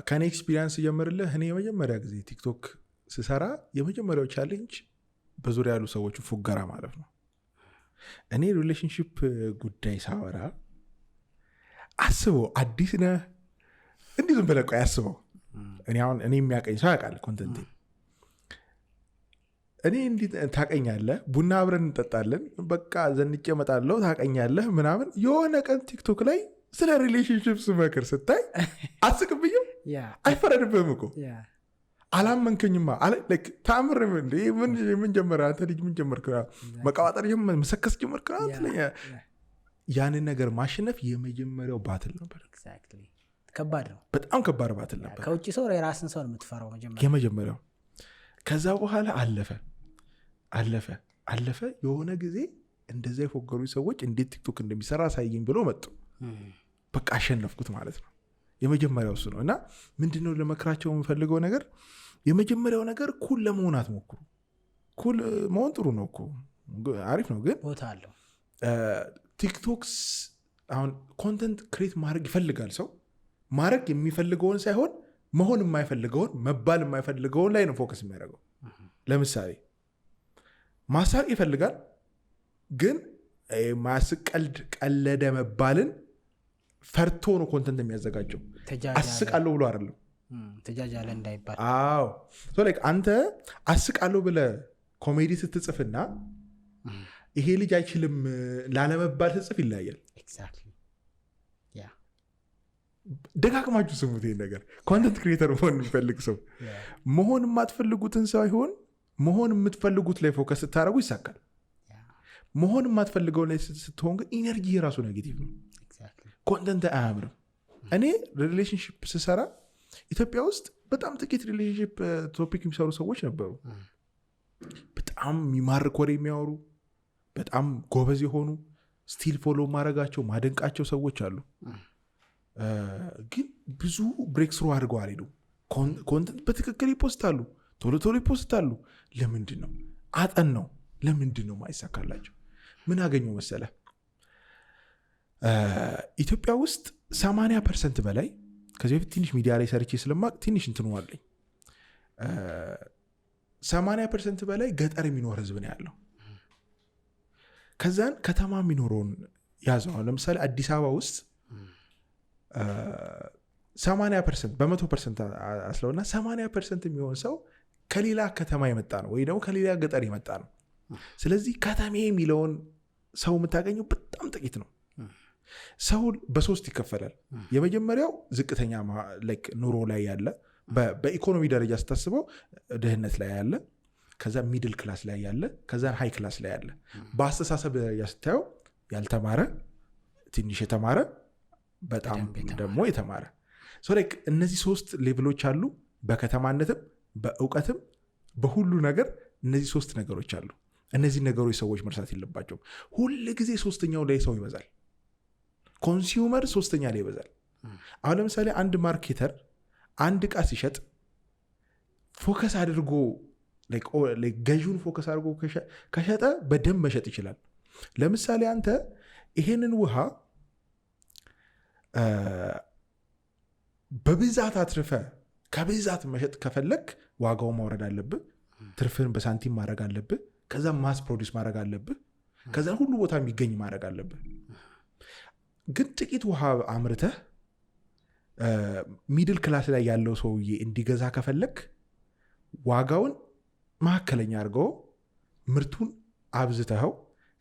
ከኔ ኤክስፒሪየንስ ጀምርልህ። እኔ የመጀመሪያ ጊዜ ቲክቶክ ስሰራ የመጀመሪያው ቻሌንጅ በዙሪያ ያሉ ሰዎች ፉገራ ማለት ነው። እኔ ሪሌሽንሽፕ ጉዳይ ሳወራ አስበው አዲስ ነህ እንዲህ ዝም ብለህ ቆይ አስበው። እኔ የሚያቀኝ ሰው ያውቃል ኮንተንቴ። እኔ እንዲህ ታቀኛለህ፣ ቡና አብረን እንጠጣለን፣ በቃ ዘንጬ እመጣለሁ፣ ታቀኛለህ ምናምን። የሆነ ቀን ቲክቶክ ላይ ስለ ሪሌሽንሽፕ ስመክር ስታይ አስቅብኝም አይፈረድብህም እኮ አላመንከኝማ። ተአምር ምን ጀመረ አንተ ልጅ ምን ጀመርክ? መቀባጠር መሰከስ ጀመርክ? ያንን ነገር ማሸነፍ የመጀመሪያው ባትል ነበር። ከባድ ነው፣ በጣም ከባድ ባትል ነበር። ከውጭ ሰው የራስን ሰው የምትፈራው የመጀመሪያው። ከዛ በኋላ አለፈ። የሆነ ጊዜ እንደዛ የፎገሩ ሰዎች እንዴት ቲክቶክ እንደሚሰራ አሳየኝ ብሎ መጡ። በቃ አሸነፍኩት ማለት ነው። የመጀመሪያው እሱ ነው። እና ምንድነው ለመክራቸው የምፈልገው ነገር፣ የመጀመሪያው ነገር ኩል ለመሆን አትሞክሩ። ኩል መሆን ጥሩ ነው እኮ አሪፍ ነው፣ ግን ቦታ አለው። ቲክቶክስ አሁን ኮንተንት ክሬት ማድረግ ይፈልጋል ሰው። ማድረግ የሚፈልገውን ሳይሆን መሆን የማይፈልገውን መባል የማይፈልገውን ላይ ነው ፎከስ የሚያደርገው። ለምሳሌ ማሳቅ ይፈልጋል፣ ግን ማያስቅ ቀልድ ቀለደ መባልን ፈርቶ ነው ኮንተንት የሚያዘጋጀው። አስቃለሁ ብሎ አይደለም፣ ተጃጃለ እንዳይባል። አዎ አንተ አስቃለሁ ብለህ ኮሜዲ ስትጽፍና ይሄ ልጅ አይችልም ላለመባል ስትጽፍ ይለያያል። ደጋግማችሁ ስሙት ይሄን ነገር። ኮንተንት ክሪኤተር መሆን የሚፈልግ ሰው መሆን የማትፈልጉትን ሳይሆን መሆን የምትፈልጉት ላይ ፎከስ ስታደርጉ ይሳካል። መሆን የማትፈልገው ላይ ስትሆን ግን ኢነርጂ የራሱ ኔጌቲቭ ነው። ኮንተንት አያምርም። እኔ ሪሌሽንሽፕ ስሰራ ኢትዮጵያ ውስጥ በጣም ጥቂት ሪሌሽንሽፕ ቶፒክ የሚሰሩ ሰዎች ነበሩ። በጣም የሚማርክ ወሬ የሚያወሩ በጣም ጎበዝ የሆኑ ስቲል ፎሎ ማድረጋቸው ማደንቃቸው ሰዎች አሉ። ግን ብዙ ብሬክ ስሩ አድርገው አልሄዱም። ኮንተንት በትክክል ይፖስታሉ፣ ቶሎ ይፖስታሉ። ለምንድን ነው አጠን ነው? ለምንድን ነው ማይሳካላቸው? ምን አገኘው መሰለ? ኢትዮጵያ ውስጥ 80% በላይ ከዚህ በፊት ትንሽ ሚዲያ ላይ ሰርቼ ስለማቅ ትንሽ እንትኑ አለኝ። 80% በላይ ገጠር የሚኖር ህዝብ ነው ያለው። ከዛን ከተማ የሚኖረውን ያዘው። ለምሳሌ አዲስ አበባ ውስጥ 80% በ100% አስለውና 80% የሚሆን ሰው ከሌላ ከተማ የመጣ ነው ወይ ደግሞ ከሌላ ገጠር የመጣ ነው። ስለዚህ ከተሜ የሚለውን ሰው የምታገኘው በጣም ጥቂት ነው። ሰው በሶስት ይከፈላል። የመጀመሪያው ዝቅተኛ ኑሮ ላይ ያለ በኢኮኖሚ ደረጃ ስታስበው ድህነት ላይ ያለ፣ ከዛ ሚድል ክላስ ላይ ያለ፣ ከዛ ሃይ ክላስ ላይ ያለ። በአስተሳሰብ ደረጃ ስታየው ያልተማረ፣ ትንሽ የተማረ፣ በጣም ደግሞ የተማረ። እነዚህ 3 ሌቭሎች አሉ። በከተማነትም በእውቀትም በሁሉ ነገር እነዚህ 3 ነገሮች አሉ። እነዚህ ነገሮች ሰዎች መርሳት የለባቸውም። ሁል ጊዜ 3ኛው ላይ ሰው ይበዛል። ኮንሱመር 3ኛ ላይ ይበዛል። አሁን ለምሳሌ አንድ ማርኬተር አንድ ዕቃ ሲሸጥ ፎከስ አድርጎ ገዢውን ፎከስ አድርጎ ከሸጠ በደንብ መሸጥ ይችላል። ለምሳሌ አንተ ይሄንን ውሃ በብዛት አትርፈ ከብዛት መሸጥ ከፈለግ ዋጋው ማውረድ አለብህ። ትርፍን በሳንቲም ማድረግ አለብህ። ከዛ ማስ ፕሮዲስ ማድረግ አለብህ። ከዛ ሁሉ ቦታ የሚገኝ ማድረግ አለብህ። ግን ጥቂት ውሃ አምርተህ ሚድል ክላስ ላይ ያለው ሰውዬ እንዲገዛ ከፈለግ ዋጋውን መካከለኛ አድርገው ምርቱን አብዝተኸው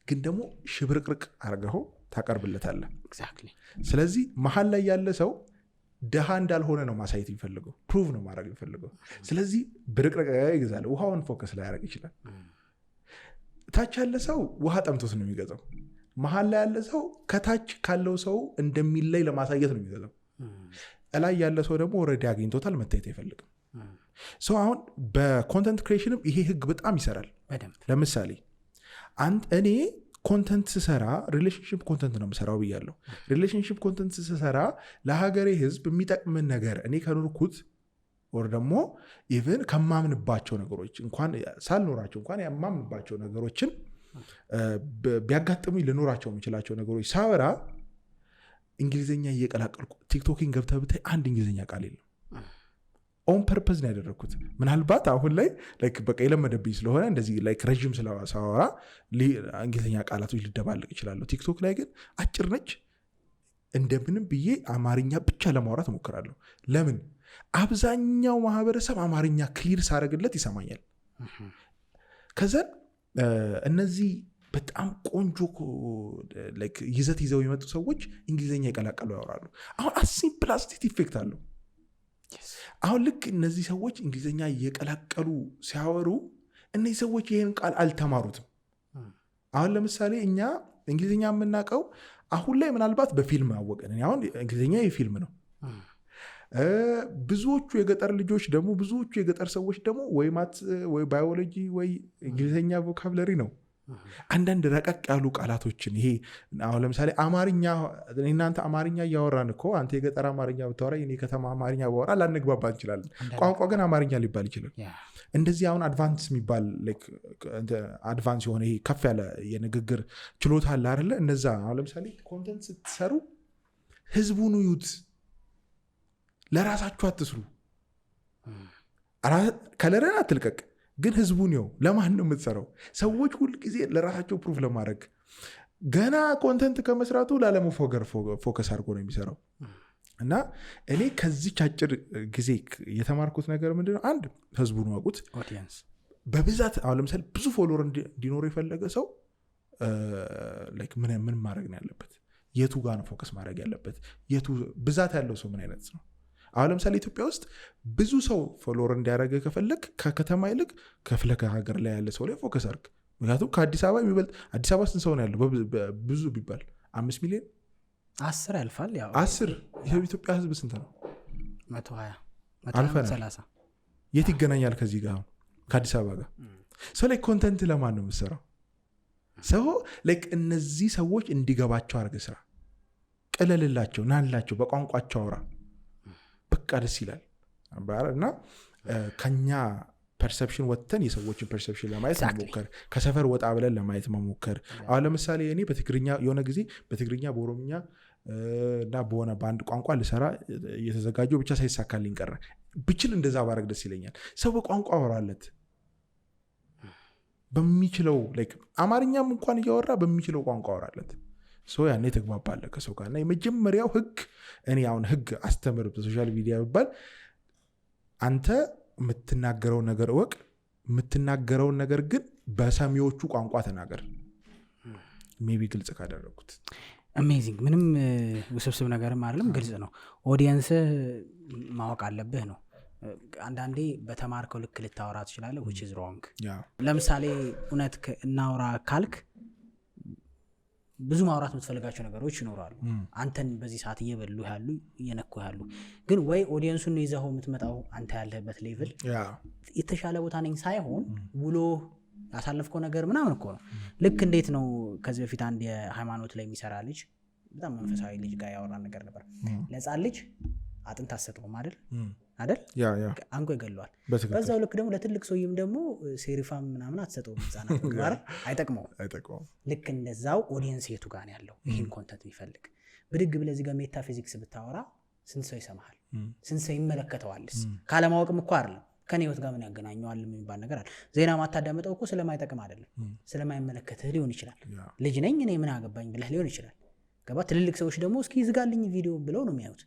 ግን ደግሞ ሽብርቅርቅ አድርገው ታቀርብለታለህ። ስለዚህ መሀል ላይ ያለ ሰው ድሃ እንዳልሆነ ነው ማሳየት የሚፈልገው፣ ፕሩቭ ነው ማድረግ የሚፈልገው። ስለዚህ ብርቅርቅ ይገዛል። ውሃውን ፎከስ ላይ ያደርግ ይችላል። ታች ያለ ሰው ውሃ ጠምቶት ነው የሚገዛው። መሀል ላይ ያለ ሰው ከታች ካለው ሰው እንደሚለይ ለማሳየት ነው የሚገዛው። እላይ ያለ ሰው ደግሞ ኦልሬዲ አግኝቶታል፣ መታየት አይፈልግም። ሰው አሁን በኮንተንት ክሬሽንም ይሄ ህግ በጣም ይሰራል። ለምሳሌ እኔ ኮንተንት ስሰራ ሪሌሽንሽፕ ኮንተንት ነው የምሰራው ብያለሁ። ሪሌሽንሽፕ ኮንተንት ስሰራ ለሀገሬ ህዝብ የሚጠቅምን ነገር እኔ ከኖርኩት ወር ደግሞ ኢቨን ከማምንባቸው ነገሮች እንኳን ሳልኖራቸው እንኳን የማምንባቸው ነገሮችን ቢያጋጥሙኝ ልኖራቸው የምችላቸው ነገሮች ሳወራ እንግሊዝኛ እየቀላቀልኩ ቲክቶኪን ገብተህ ብታይ አንድ እንግሊዝኛ ቃል የለም። ኦን ፐርፐዝ ነው ያደረግኩት። ምናልባት አሁን ላይ በቃ የለመደብኝ ስለሆነ እንደዚህ ረዥም ሳወራ እንግሊዝኛ ቃላቶች ሊደባልቅ ይችላለሁ። ቲክቶክ ላይ ግን አጭር ነች። እንደምንም ብዬ አማርኛ ብቻ ለማውራት እሞክራለሁ። ለምን? አብዛኛው ማህበረሰብ አማርኛ ክሊር ሳረግለት ይሰማኛል። ከዛን እነዚህ በጣም ቆንጆ ይዘት ይዘው የመጡ ሰዎች እንግሊዝኛ ይቀላቀሉ ያወራሉ። አሁን አሲምፕል ስቴት ኢፌክት አለው። አሁን ልክ እነዚህ ሰዎች እንግሊዝኛ እየቀላቀሉ ሲያወሩ እነዚህ ሰዎች ይህን ቃል አልተማሩትም። አሁን ለምሳሌ እኛ እንግሊዝኛ የምናውቀው አሁን ላይ ምናልባት በፊልም አወቀን። አሁን እንግሊዝኛ የፊልም ነው። ብዙዎቹ የገጠር ልጆች ደግሞ ብዙዎቹ የገጠር ሰዎች ደግሞ ወይ ማት ወይ ባዮሎጂ ወይ እንግሊዝኛ ቮካብለሪ ነው። አንዳንድ ረቀቅ ያሉ ቃላቶችን ይሄ አሁን ለምሳሌ አማርኛ እናንተ አማርኛ እያወራን እኮ አንተ የገጠር አማርኛ ብታወራ እኔ ከተማ አማርኛ ባወራ ላንግባባ እንችላለን። ቋንቋ ግን አማርኛ ሊባል ይችላል። እንደዚህ አሁን አድቫንስ የሚባል አድቫንስ የሆነ ይሄ ከፍ ያለ የንግግር ችሎታ አለ አይደለ? እነዛ አሁን ለምሳሌ ኮንተንት ስትሰሩ ህዝቡን እዩት፣ ለራሳችሁ አትስሩ። ከለረን አትልቀቅ፣ ግን ህዝቡን ነው። ለማን ነው የምትሰራው? ሰዎች ሁል ጊዜ ለራሳቸው ፕሩፍ ለማድረግ ገና ኮንተንት ከመስራቱ ላለመፎገር ፎከስ አድርጎ ነው የሚሰራው። እና እኔ ከዚች አጭር ጊዜ የተማርኩት ነገር ምንድነው? አንድ ህዝቡን ወቁት። በብዛት አሁን ለምሳሌ ብዙ ፎሎወር እንዲኖር የፈለገ ሰው ምን ማድረግ ነው ያለበት? የቱ ጋር ነው ፎከስ ማድረግ ያለበት? የቱ ብዛት ያለው ሰው ምን አይነት ነው? አሁን ለምሳሌ ኢትዮጵያ ውስጥ ብዙ ሰው ፎሎወር እንዲያደረገ ከፈለግ ከከተማ ይልቅ ክፍለ ሀገር ላይ ያለ ሰው ላይ ፎከስ አድርግ። ምክንያቱም ከአዲስ አበባ የሚበልጥ አዲስ አበባ ስንት ሰው ነው ያለው? ብዙ ቢባል 5 ሚሊዮን 10 ያልፋል። 10 የኢትዮጵያ ህዝብ ስንት ነው? 120 የት ይገናኛል ከዚህ ጋር ከአዲስ አበባ ጋር? ሰው ላይ ኮንተንት ለማን ነው የምትሰራው? ሰው እነዚህ ሰዎች እንዲገባቸው አድርገ ስራ፣ ቅለልላቸው፣ ናላቸው፣ በቋንቋቸው አውራ። በቃ ደስ ይላል። እና ከኛ ፐርሰፕሽን ወጥተን የሰዎችን ፐርሰፕሽን ለማየት መሞከር፣ ከሰፈር ወጣ ብለን ለማየት መሞከር። አሁን ለምሳሌ እኔ በትግርኛ የሆነ ጊዜ በትግርኛ በኦሮምኛ እና በሆነ በአንድ ቋንቋ ልሰራ እየተዘጋጀው ብቻ ሳይሳካልኝ ቀረ። ብችል እንደዛ ባረግ ደስ ይለኛል። ሰው በቋንቋ አወራለት በሚችለው አማርኛም እንኳን እያወራ በሚችለው ቋንቋ አወራለት። ያኔ ተግባባለ ከሰው ጋር። እና የመጀመሪያው ህግ እኔ አሁን ህግ አስተምር በሶሻል ሚዲያ ይባል፣ አንተ የምትናገረውን ነገር እወቅ፣ የምትናገረውን ነገር ግን በሰሚዎቹ ቋንቋ ተናገር። ሜቢ ግልጽ ካደረጉት አሜዚንግ። ምንም ውስብስብ ነገርም አይደለም፣ ግልጽ ነው። ኦዲየንስ ማወቅ አለብህ ነው። አንዳንዴ በተማርከው ልክ ልታወራ ትችላለህ which is wrong ያ ለምሳሌ እውነት እናውራ ካልክ ብዙ ማውራት የምትፈልጋቸው ነገሮች ይኖራሉ አንተን በዚህ ሰዓት እየበሉ ያሉ እየነኩ ያሉ ግን ወይ ኦዲየንሱን ይዘው የምትመጣው አንተ ያለህበት ሌቭል የተሻለ ቦታ ነኝ ሳይሆን ውሎ ያሳለፍከው ነገር ምናምን እኮ ነው ልክ እንዴት ነው ከዚህ በፊት አንድ የሃይማኖት ላይ የሚሰራ ልጅ በጣም መንፈሳዊ ልጅ ጋር ያወራ ነገር ነበር ለጻል ልጅ አጥንት አሰጠውም አይደል ያ አንጎ ይገለዋል በዛው ልክ ደግሞ ለትልቅ ሰውዬም ደግሞ ሴሪፋም ምናምን አትሰጠውም ህፃናት ጋር አይጠቅመውም ልክ እንደዛው ኦዲየንስ የቱ ጋር ነው ያለው ይሄን ኮንተንት የሚፈልግ ብድግ ብለህ እዚህ ጋር ሜታፊዚክስ ብታወራ ስንት ሰው ይሰማሃል ስንት ሰው ይመለከተዋልስ ካለማወቅም እኮ አይደለም ከኔ ህይወት ጋር ምን ያገናኘዋል የሚባል ነገር አለ ዜና ማታዳመጠው እኮ ስለማይጠቅም አይደለም ስለማይመለከትህ ሊሆን ይችላል ልጅ ነኝ እኔ ምን አገባኝ ብለህ ሊሆን ይችላል ገባ ትልልቅ ሰዎች ደግሞ እስኪ ይዝጋልኝ ቪዲዮ ብለው ነው የሚያዩት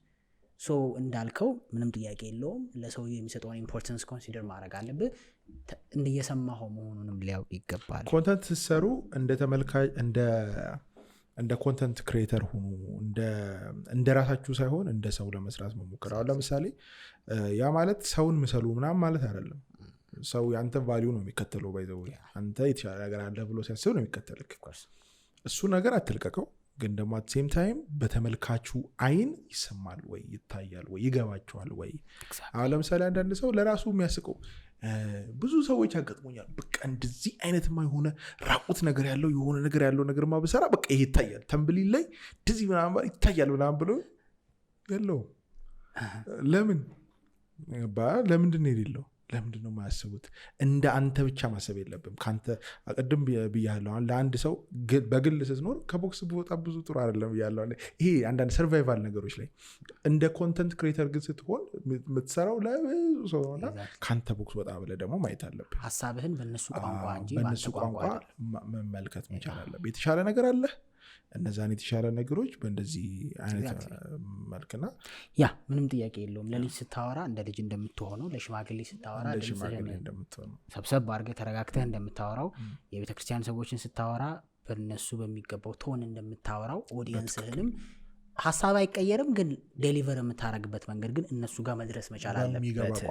ሶ እንዳልከው ምንም ጥያቄ የለውም ለሰው የሚሰጠውን ኢምፖርታንስ ኮንሲደር ማድረግ አለብህ እንደየሰማኸው መሆኑንም ሊያውቅ ይገባል ኮንተንት ሲሰሩ እንደ ተመልካች እንደ ኮንተንት ክሬተር ሁኑ እንደ ራሳችሁ ሳይሆን እንደ ሰው ለመስራት መሞከር አሁን ለምሳሌ ያ ማለት ሰውን ምሰሉ ምናምን ማለት አይደለም ሰው ያንተ ቫልዩ ነው የሚከተለው ባይዘው አንተ የተሻለ ነገር አለ ብሎ ሲያስብ ነው የሚከተልክ እሱ ነገር አትልቀቀው ግን ደግሞ at same time በተመልካቹ አይን ይሰማል ወይ ይታያል ወይ ይገባቸዋል ወይ አሁን ለምሳሌ አንዳንድ ሰው ለራሱ የሚያስቀው ብዙ ሰዎች ያጋጥሙኛል በቃ እንደዚህ አይነት የሆነ ራቁት ነገር ያለው የሆነ ነገር ያለው ነገር ማበሰራ በቃ ይሄ ይታያል ተምብሊል ላይ እንደዚህ ምናምን ይታያል ምናምን ብሎ ያለው ለምንድን ነው የሌለው ለምንድን ነው የማያስቡት እንደ አንተ ብቻ ማሰብ የለብም ካንተ አቀድም ብያለሁ ለአንድ ሰው በግል ስትኖር ከቦክስ በወጣ ብዙ ጥሩ አይደለም ብያለሁ ይሄ አንዳንድ ሰርቫይቫል ነገሮች ላይ እንደ ኮንተንት ክሬተር ግን ስትሆን የምትሰራው ለብዙ ሰው ሆና ካንተ ቦክስ ወጣ ብለህ ደግሞ ማየት አለብህ ሀሳብህን በእነሱ ቋንቋ እንጂ በእነሱ ቋንቋ መመልከት መቻል አለብህ የተሻለ ነገር አለ እነዛን የተሻለ ነገሮች በእንደዚህ አይነት መልክና ያ ምንም ጥያቄ የለውም ለልጅ ስታወራ እንደ ልጅ እንደምትሆነው ለሽማግሌ ስታወራ ሰብሰብ አድርገህ ተረጋግተህ እንደምታወራው የቤተክርስቲያን ሰዎችን ስታወራ በእነሱ በሚገባው ቶን እንደምታወራው ኦዲየንስህንም ሀሳብ አይቀየርም ግን ዴሊቨር የምታደርግበት መንገድ ግን እነሱ ጋር መድረስ መቻል አለበት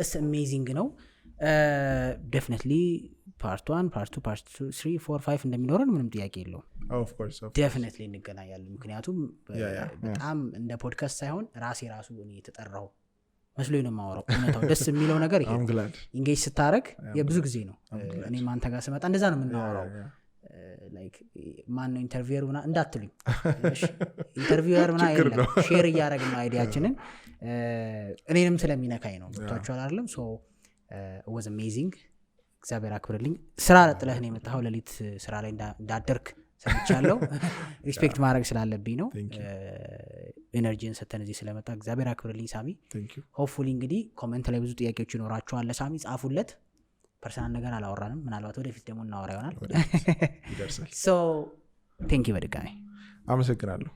እስ አሜዚንግ ነው ዴፊኒትሊ ፓርት 1 ፓርት 2 ፓርት 3 4 5 እንደሚኖረን ምንም ጥያቄ የለውም ዴፊኒትሊ እንገናኛለን ምክንያቱም በጣም እንደ ፖድካስት ሳይሆን ራሴ እኔ የተጠራው መስሎኝ ነው የማወራው እውነታው ደስ የሚለው ነገር ይሄ ኢንጌጅ ስታረግ የብዙ ጊዜ ነው እኔም አንተ ጋር ስመጣ እንደዛ ነው የምናወራው ላይክ ማን ነው ኢንተርቪወር ምና እንዳትሉኝ ኢንተርቪወር ምና የለም ሼር እያደረግን አይዲያችንን እኔንም ስለሚነካኝ ነው ብቻችሁ አይደለም ሶ was amazing እግዚአብሔር አክብርልኝ ስራ ለጥለህ ነው የመጣው ለሊት ስራ ላይ እንዳደርክ ሰምቻለሁ ሪስፔክት ማድረግ ስላለብኝ ነው ኤነርጂን ሰተን እዚህ ስለመጣ እግዚአብሔር አክብርልኝ ሳሚ ሆፕፉሊ እንግዲህ ኮሜንት ላይ ብዙ ጥያቄዎች ይኖራችኋል ለሳሚ ጻፉለት ፐርሰናል ነገር አላወራንም ምናልባት ወደፊት ደግሞ እናወራ ይሆናል ሶ ቴንክ ዩ በድጋሚ አመሰግናለሁ